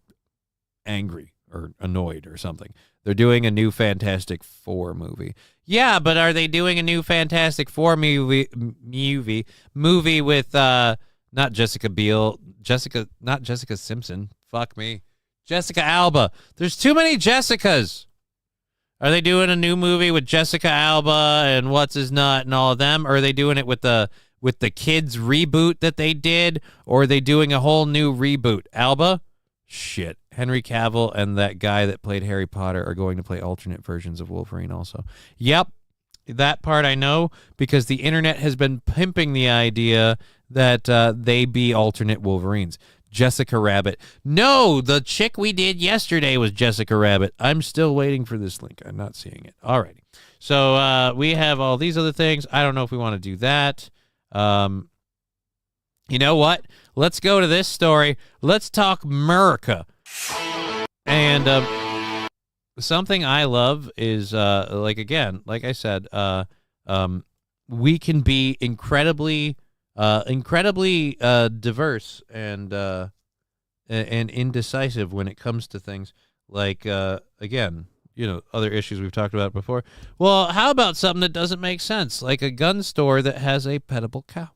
angry or annoyed or something. They're doing a new Fantastic Four movie. Yeah, but are they doing a new Fantastic Four movie with not Jessica Biel, not Jessica Simpson. Fuck me. Jessica Alba. There's too many Jessicas. Are they doing a new movie with Jessica Alba and what's his nut and all of them? Or are they doing it with the kids reboot that they did? Or are they doing a whole new reboot? Alba? Shit. Henry Cavill and that guy that played Harry Potter are going to play alternate versions of Wolverine also. Yep, that part I know because the internet has been pimping the idea that they be alternate Wolverines. Jessica Rabbit. No, the chick we did yesterday was Jessica Rabbit. I'm still waiting for this link. I'm not seeing it. All righty. So we have all these other things. I don't know if we want to do that. You know what? Let's go to this story. Let's talk America. And something I love is, like I said, we can be incredibly diverse and indecisive when it comes to things like, again, other issues we've talked about before. Well, how about something that doesn't make sense, like a gun store that has a petable cow?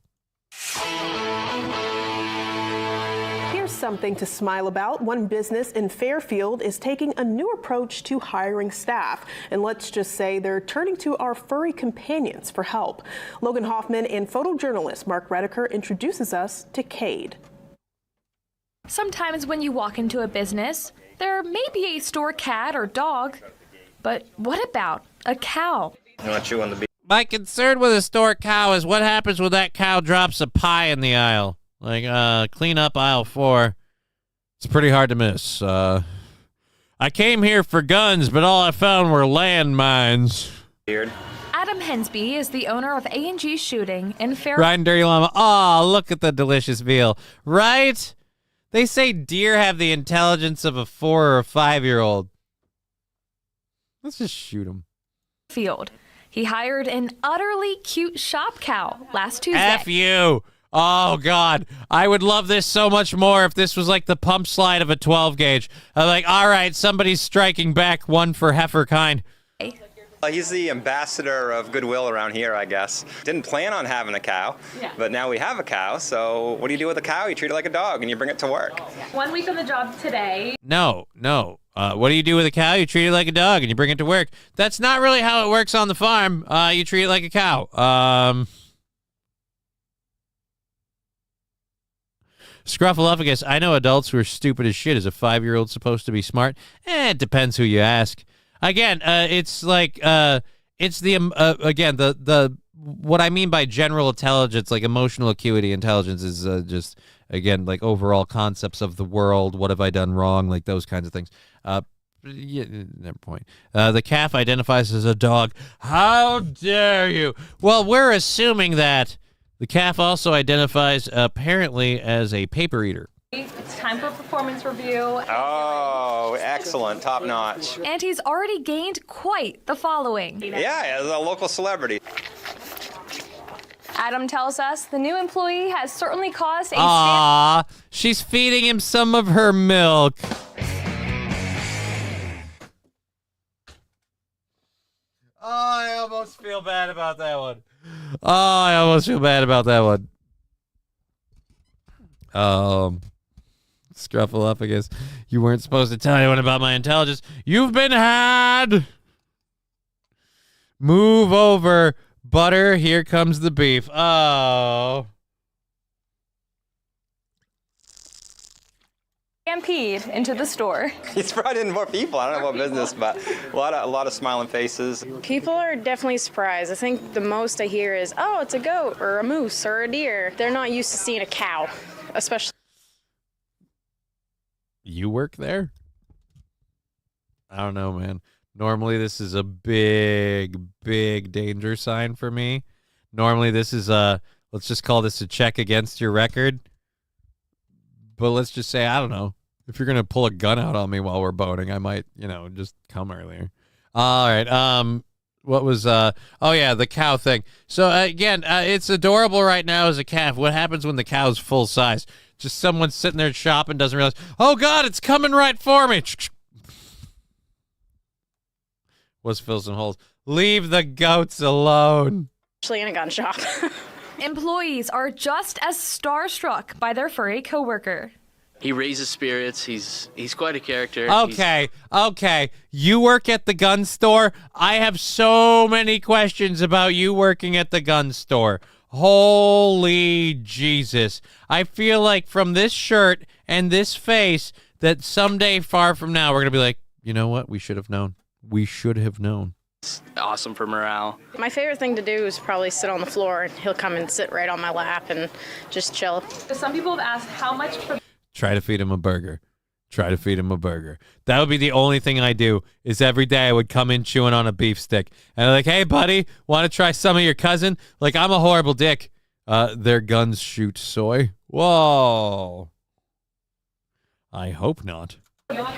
Here's something to smile about. One business in Fairfield is taking a new approach to hiring staff. And let's just say they're turning to our furry companions for help. Logan Hoffman and photojournalist Mark Redeker introduces us to Cade. Sometimes when you walk into a business, there may be a store cat or dog, but what about a cow? My concern with a store cow is what happens when that cow drops a pie in the aisle. Like, clean up aisle 4. It's pretty hard to miss. I came here for guns, but all I found were landmines. Weird. Adam Hensby is the owner of A&G Shooting in Fairfield. Riding Dirty Llama. Oh, look at the delicious veal. Right? They say deer have the intelligence of a 4 or a 5-year-old. Let's just shoot them. Field. He hired an utterly cute shop cow last Tuesday. F you. Oh, God. I would love this so much more if this was like the pump slide of a 12 gauge. I'm like, all right, somebody's striking back, one for heifer kind. He's the ambassador of goodwill around here, I guess. Didn't plan on having a cow, but now we have a cow. So what do you do with a cow? You treat it like a dog and you bring it to work. 1 week on the job today. No. What do you do with a cow? You treat it like a dog and you bring it to work. That's not really how it works on the farm. You treat it like a cow. Scruffaluffagus, I know adults who are stupid as shit. Is a 5-year-old supposed to be smart? It depends who you ask. Again, it's like it's the again the what I mean by general intelligence, like emotional acuity intelligence, is just again like overall concepts of the world. What have I done wrong? Like those kinds of things. Yeah, never point. The calf identifies as a dog. How dare you? Well, we're assuming that the calf also identifies apparently as a paper eater. It's time for a performance review. Oh, excellent. Top notch. And he's already gained quite the following. Yeah, as a local celebrity. Adam tells us the new employee has certainly caused a she's feeding him some of her milk. Oh, I almost feel bad about that one. Scruffaluffagus, you weren't supposed to tell anyone about my intelligence. You've been had. Move over, butter. Here comes the beef. Oh. stampede into the store. He's brought in more people. I don't know what business, but a lot of smiling faces. People are definitely surprised. I think the most I hear is, oh, it's a goat or a moose or a deer. They're not used to seeing a cow, especially. You work there? I don't know, man. Normally this is a big danger sign for me. Normally this is let's just call this a check against your record. But let's just say, I don't know, if you're going to pull a gun out on me while we're boating, I might, just come earlier. All right. What was, oh yeah, the cow thing. So again, it's adorable right now as a calf. What happens when the cow's full size? Just someone sitting there shopping doesn't realize, oh God, it's coming right for me. Let's fill some holes. Leave the goats alone. Actually in a gun shop. Employees are just as starstruck by their furry coworker. He raises spirits. He's quite a character. Okay. You work at the gun store? I have so many questions about you working at the gun store. Holy Jesus. I feel like from this shirt and this face that someday far from now we're going to be like, you know what? We should have known. We should have known. It's awesome for morale. My favorite thing to do is probably sit on the floor, and he'll come and sit right on my lap and just chill. Some people have asked how much for Try to feed him a burger. Try to feed him a burger. That would be the only thing I do, is every day I would come in chewing on a beef stick. And I'm like, hey, buddy, want to try some of your cousin? Like, I'm a horrible dick. Their guns shoot soy. Whoa. I hope not.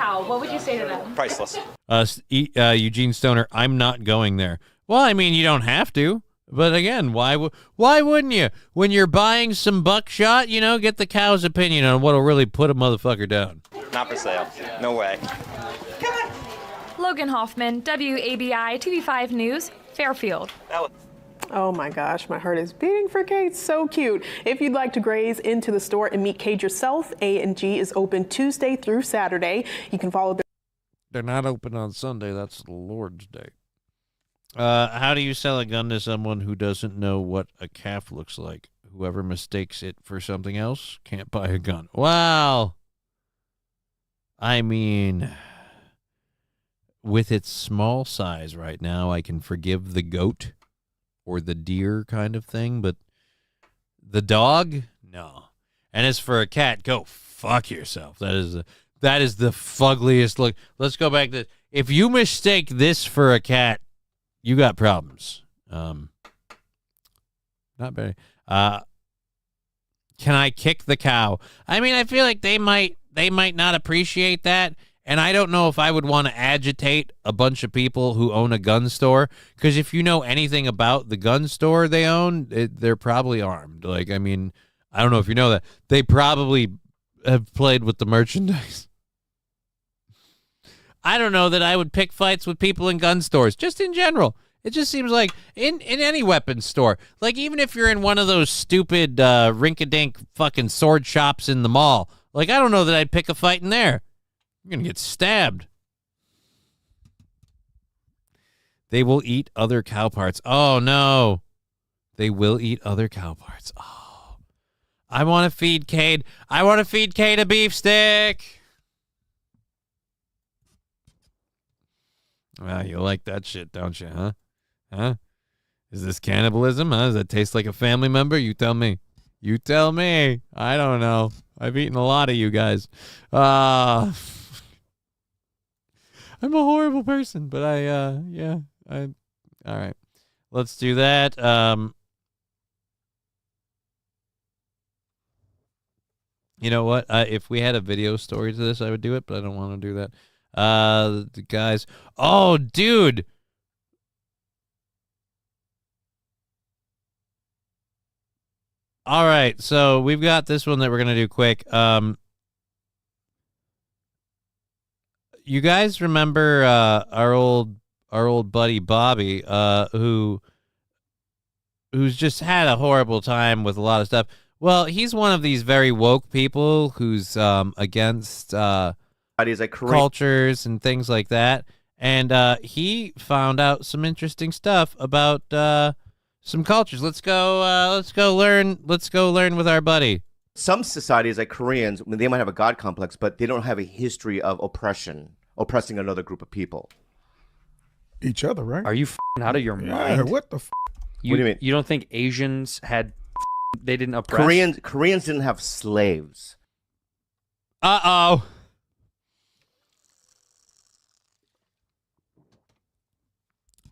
cow. What would you say to them? Priceless. Eugene Stoner, I'm not going there. Well, I mean, you don't have to. But again, why wouldn't you? When you're buying some buckshot, get the cow's opinion on what'll really put a motherfucker down. Not for sale. No way. Logan Hoffman, WABI TV5 News, Fairfield. Oh my gosh, my heart is beating for Kate. So cute. If you'd like to graze into the store and meet Cade yourself, A&G is open Tuesday through Saturday. You can follow They're not open on Sunday. That's the Lord's Day. How do you sell a gun to someone who doesn't know what a calf looks like? Whoever mistakes it for something else can't buy a gun. Wow. I mean, with its small size right now, I can forgive the goat or the deer kind of thing, but the dog, no. And as for a cat, go fuck yourself. That is the fuggliest look. Let's go back to, if you mistake this for a cat, you got problems. Not very. Can I kick the cow? I mean, I feel like they might not appreciate that. And I don't know if I would want to agitate a bunch of people who own a gun store, because if you know anything about the gun store they own, they're probably armed. Like, I mean, I don't know if you know that. They probably have played with the merchandise. I don't know that I would pick fights with people in gun stores, just in general. It just seems like in any weapons store, like even if you're in one of those stupid rink-a-dink fucking sword shops in the mall, like I don't know that I'd pick a fight in there. You're going to get stabbed. They will eat other cow parts. Oh, no. They will eat other cow parts. Oh. I want to feed Cade. I want to feed Cade a beef stick. Well, you like that shit, don't you, huh? Huh? Is this cannibalism, huh? Does that taste like a family member? You tell me. You tell me. I don't know. I've eaten a lot of you guys. I'm a horrible person, but all right. Let's do that. You know what? If we had a video story to this, I would do it, but I don't want to do that. The guys. Oh, dude. All right, so we've got this one that we're gonna do quick. You guys remember our old buddy Bobby, who's just had a horrible time with a lot of stuff. Well, he's one of these very woke people who's against cultures and things like that, and he found out some interesting stuff about some cultures. Let's go learn with our buddy. Some societies, like Koreans, they might have a God complex, but they don't have a history of oppressing another group of people. Each other, right? Are you out of your mind? What the What do you mean? You don't think Asians they didn't oppress? Koreans didn't have slaves. Uh-oh.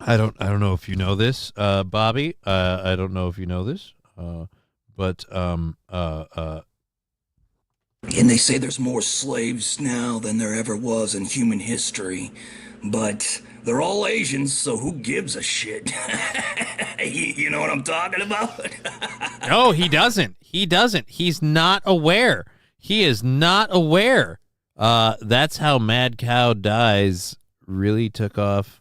I don't know if you know this, Bobby. I don't know if you know this, but And they say there's more slaves now than there ever was in human history, but they're all Asians, so who gives a shit? You know what I'm talking about? No, he doesn't. He's not aware. He is not aware. That's how mad cow dies really took off.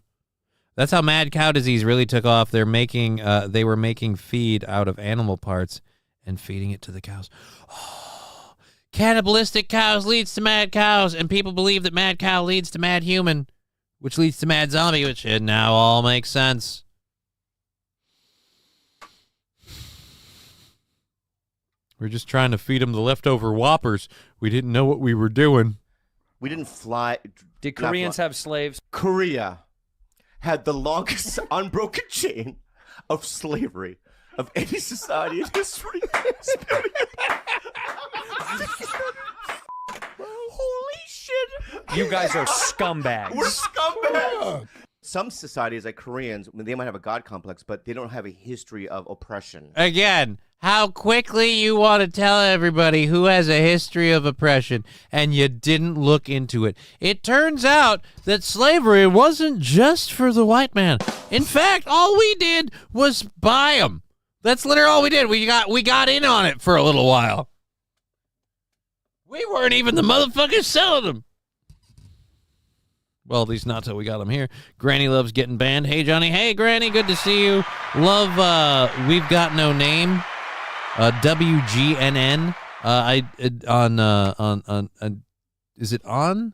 That's how mad cow disease really took off. They were making feed out of animal parts and feeding it to the cows. Oh, cannibalistic cows leads to mad cows, and people believe that mad cow leads to mad human, which leads to mad zombie, which it now all makes sense. We're just trying to feed them the leftover whoppers. We didn't know what we were doing. We didn't fly. Did not Koreans fly. have slaves? Korea had the longest unbroken chain of slavery of any society in history. Holy shit! You guys are scumbags. We're scumbags. Some societies, like Koreans, they might have a god complex, but they don't have a history of oppression. Again, how quickly you want to tell everybody who has a history of oppression, and you didn't look into it. It turns out that slavery wasn't just for the white man. In fact, all we did was buy them. That's literally all we did. We got in on it for a little while. We weren't even the motherfuckers selling them. Well, at least not till we got them here. Granny loves getting banned. Hey, Johnny. Hey, Granny. Good to see you. Love We've Got No Name. WGNN. Is it on?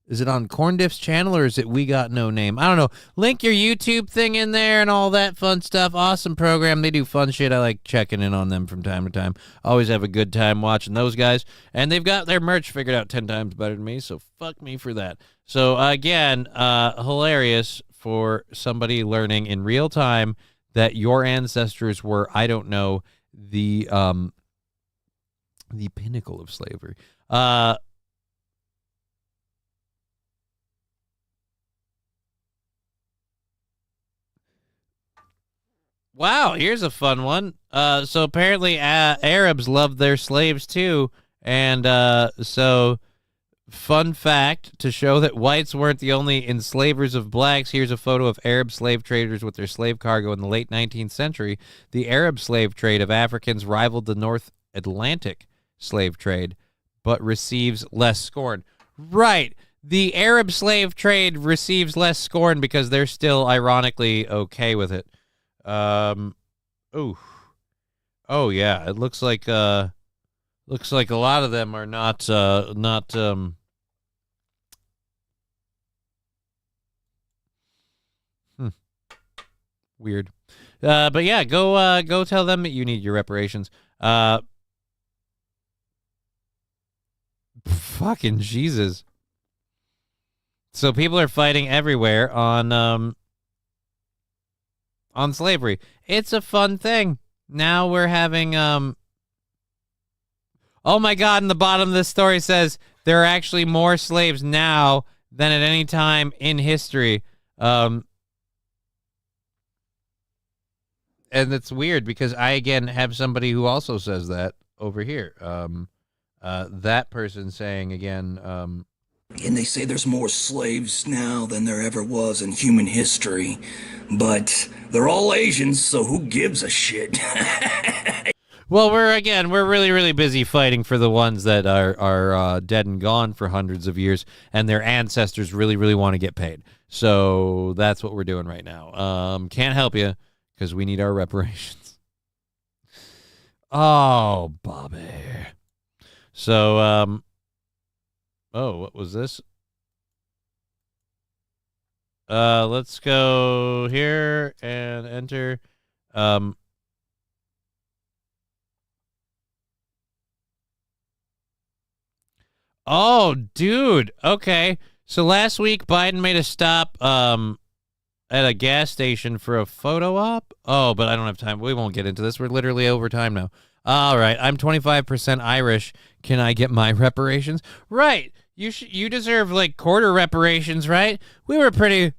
Is it on Corn Diff's channel, or is it We Got No Name? I don't know. Link your YouTube thing in there and all that fun stuff. Awesome program. They do fun shit. I like checking in on them from time to time. Always have a good time watching those guys. And they've got their merch figured out 10 times better than me, so fuck me for that. So, again, hilarious for somebody learning in real time that your ancestors were, I don't know, the pinnacle of slavery. Wow, here's a fun one. So apparently Arabs loved their slaves too. And so fun fact to show that whites weren't the only enslavers of blacks. Here's a photo of Arab slave traders with their slave cargo in the late 19th century. The Arab slave trade of Africans rivaled the North Atlantic slave trade, but receives less scorn. Right. The Arab slave trade receives less scorn because they're still ironically okay with it. Oh yeah, it looks like a lot of them are not weird. But yeah, go tell them that you need your reparations. Fucking Jesus. So people are fighting everywhere on slavery. It's a fun thing. Now we're having oh my God, in the bottom of this story says there are actually more slaves now than at any time in history. And it's weird because I again have somebody who also says that over here. That person saying again, and they say there's more slaves now than there ever was in human history. But they're all Asians, so who gives a shit? Well, we're really, really busy fighting for the ones that are dead and gone for hundreds of years, and their ancestors really, really want to get paid. So that's what we're doing right now. Can't help you because we need our reparations. Oh, Bobby. So, oh, what was this? Let's go here and enter. Oh, dude. Okay. So last week, Biden made a stop at a gas station for a photo op. Oh, but I don't have time. We won't get into this. We're literally over time now. All right. I'm 25% Irish. Can I get my reparations? Right. You deserve like quarter reparations, right? We were pretty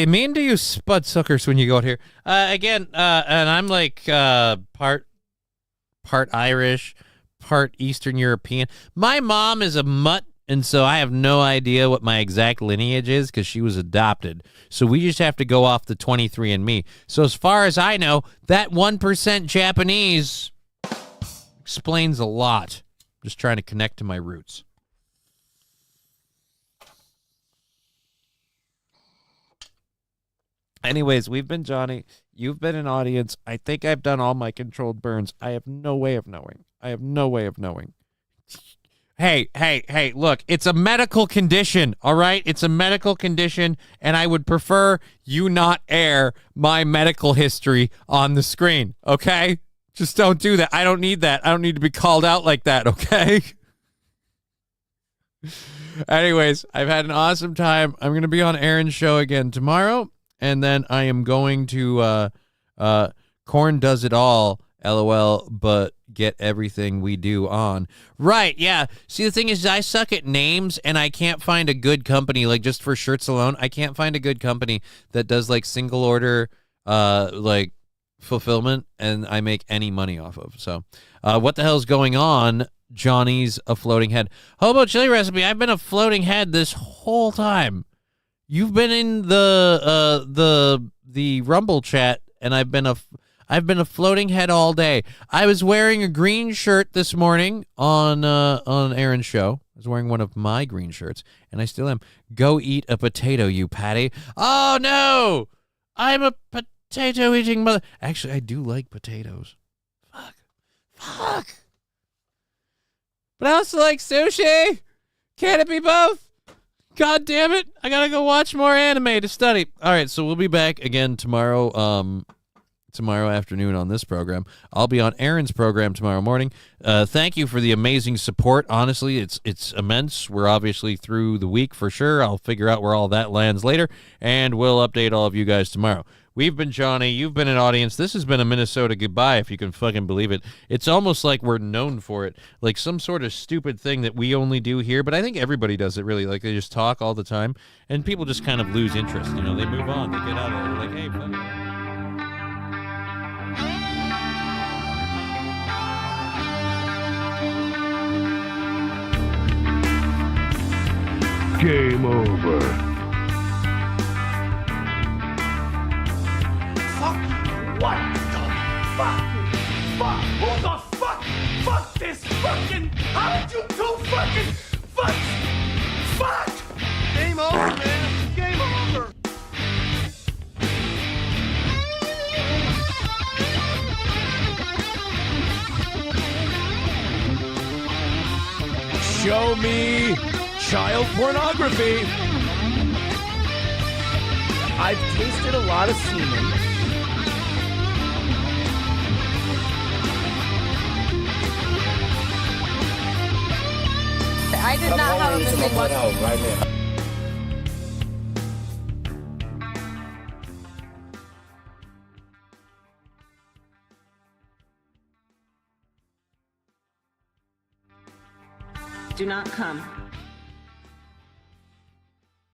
mean to you spud suckers when you got here. Again, and I'm like part Irish, part Eastern European. My mom is a mutt, and so I have no idea what my exact lineage is because she was adopted. So we just have to go off the 23andMe. So as far as I know, that 1% Japanese explains a lot. Just trying to connect to my roots. Anyways, we've been Johnny. You've been an audience. I think I've done all my controlled burns. I have no way of knowing. Hey, look, it's a medical condition, all right? It's a medical condition, and I would prefer you not air my medical history on the screen, okay? Just don't do that. I don't need that. I don't need to be called out like that, okay? Anyways, I've had an awesome time. I'm going to be on Aaron's show again tomorrow, and then I am going to Corn Does It All, LOL, but get everything we do on. Right, yeah. See, the thing is, I suck at names, and I can't find a good company, like, just for shirts alone. I can't find a good company that does, like, single order, like, fulfillment, and I make any money off of. So, what the hell's going on? Johnny's a floating head. Hobo chili recipe. I've been a floating head this whole time. You've been in the Rumble chat, and I've been a floating head all day. I was wearing a green shirt this morning on Aaron's show. I was wearing one of my green shirts, and I still am. Go eat a potato, you Patty. Oh no, I'm a potato eating mother. Actually, I do like potatoes. Fuck. But I also like sushi. Can it be both? God damn it. I gotta go watch more anime to study. All right, so we'll be back again tomorrow afternoon on this program. I'll be on Aaron's program tomorrow morning. Thank you for the amazing support. Honestly, it's immense. We're obviously through the week for sure. I'll figure out where all that lands later, and we'll update all of you guys tomorrow. We've been Johnny. You've been an audience. This has been a Minnesota goodbye, if you can fucking believe it. It's almost like we're known for it, like some sort of stupid thing that we only do here, but I think everybody does it, really. Like, they just talk all the time, and people just kind of lose interest. You know, they move on. They get out of it. They're like, hey, fuck it. Game over. Fuck! What the fuck? Fuck! Who the fuck? Fuck this fucking! How did you do fucking fuck? Fuck! Game over, man. Game over. Show me child pornography. I've tasted a lot of semen. I did not have a missing one. Right now. Do not come.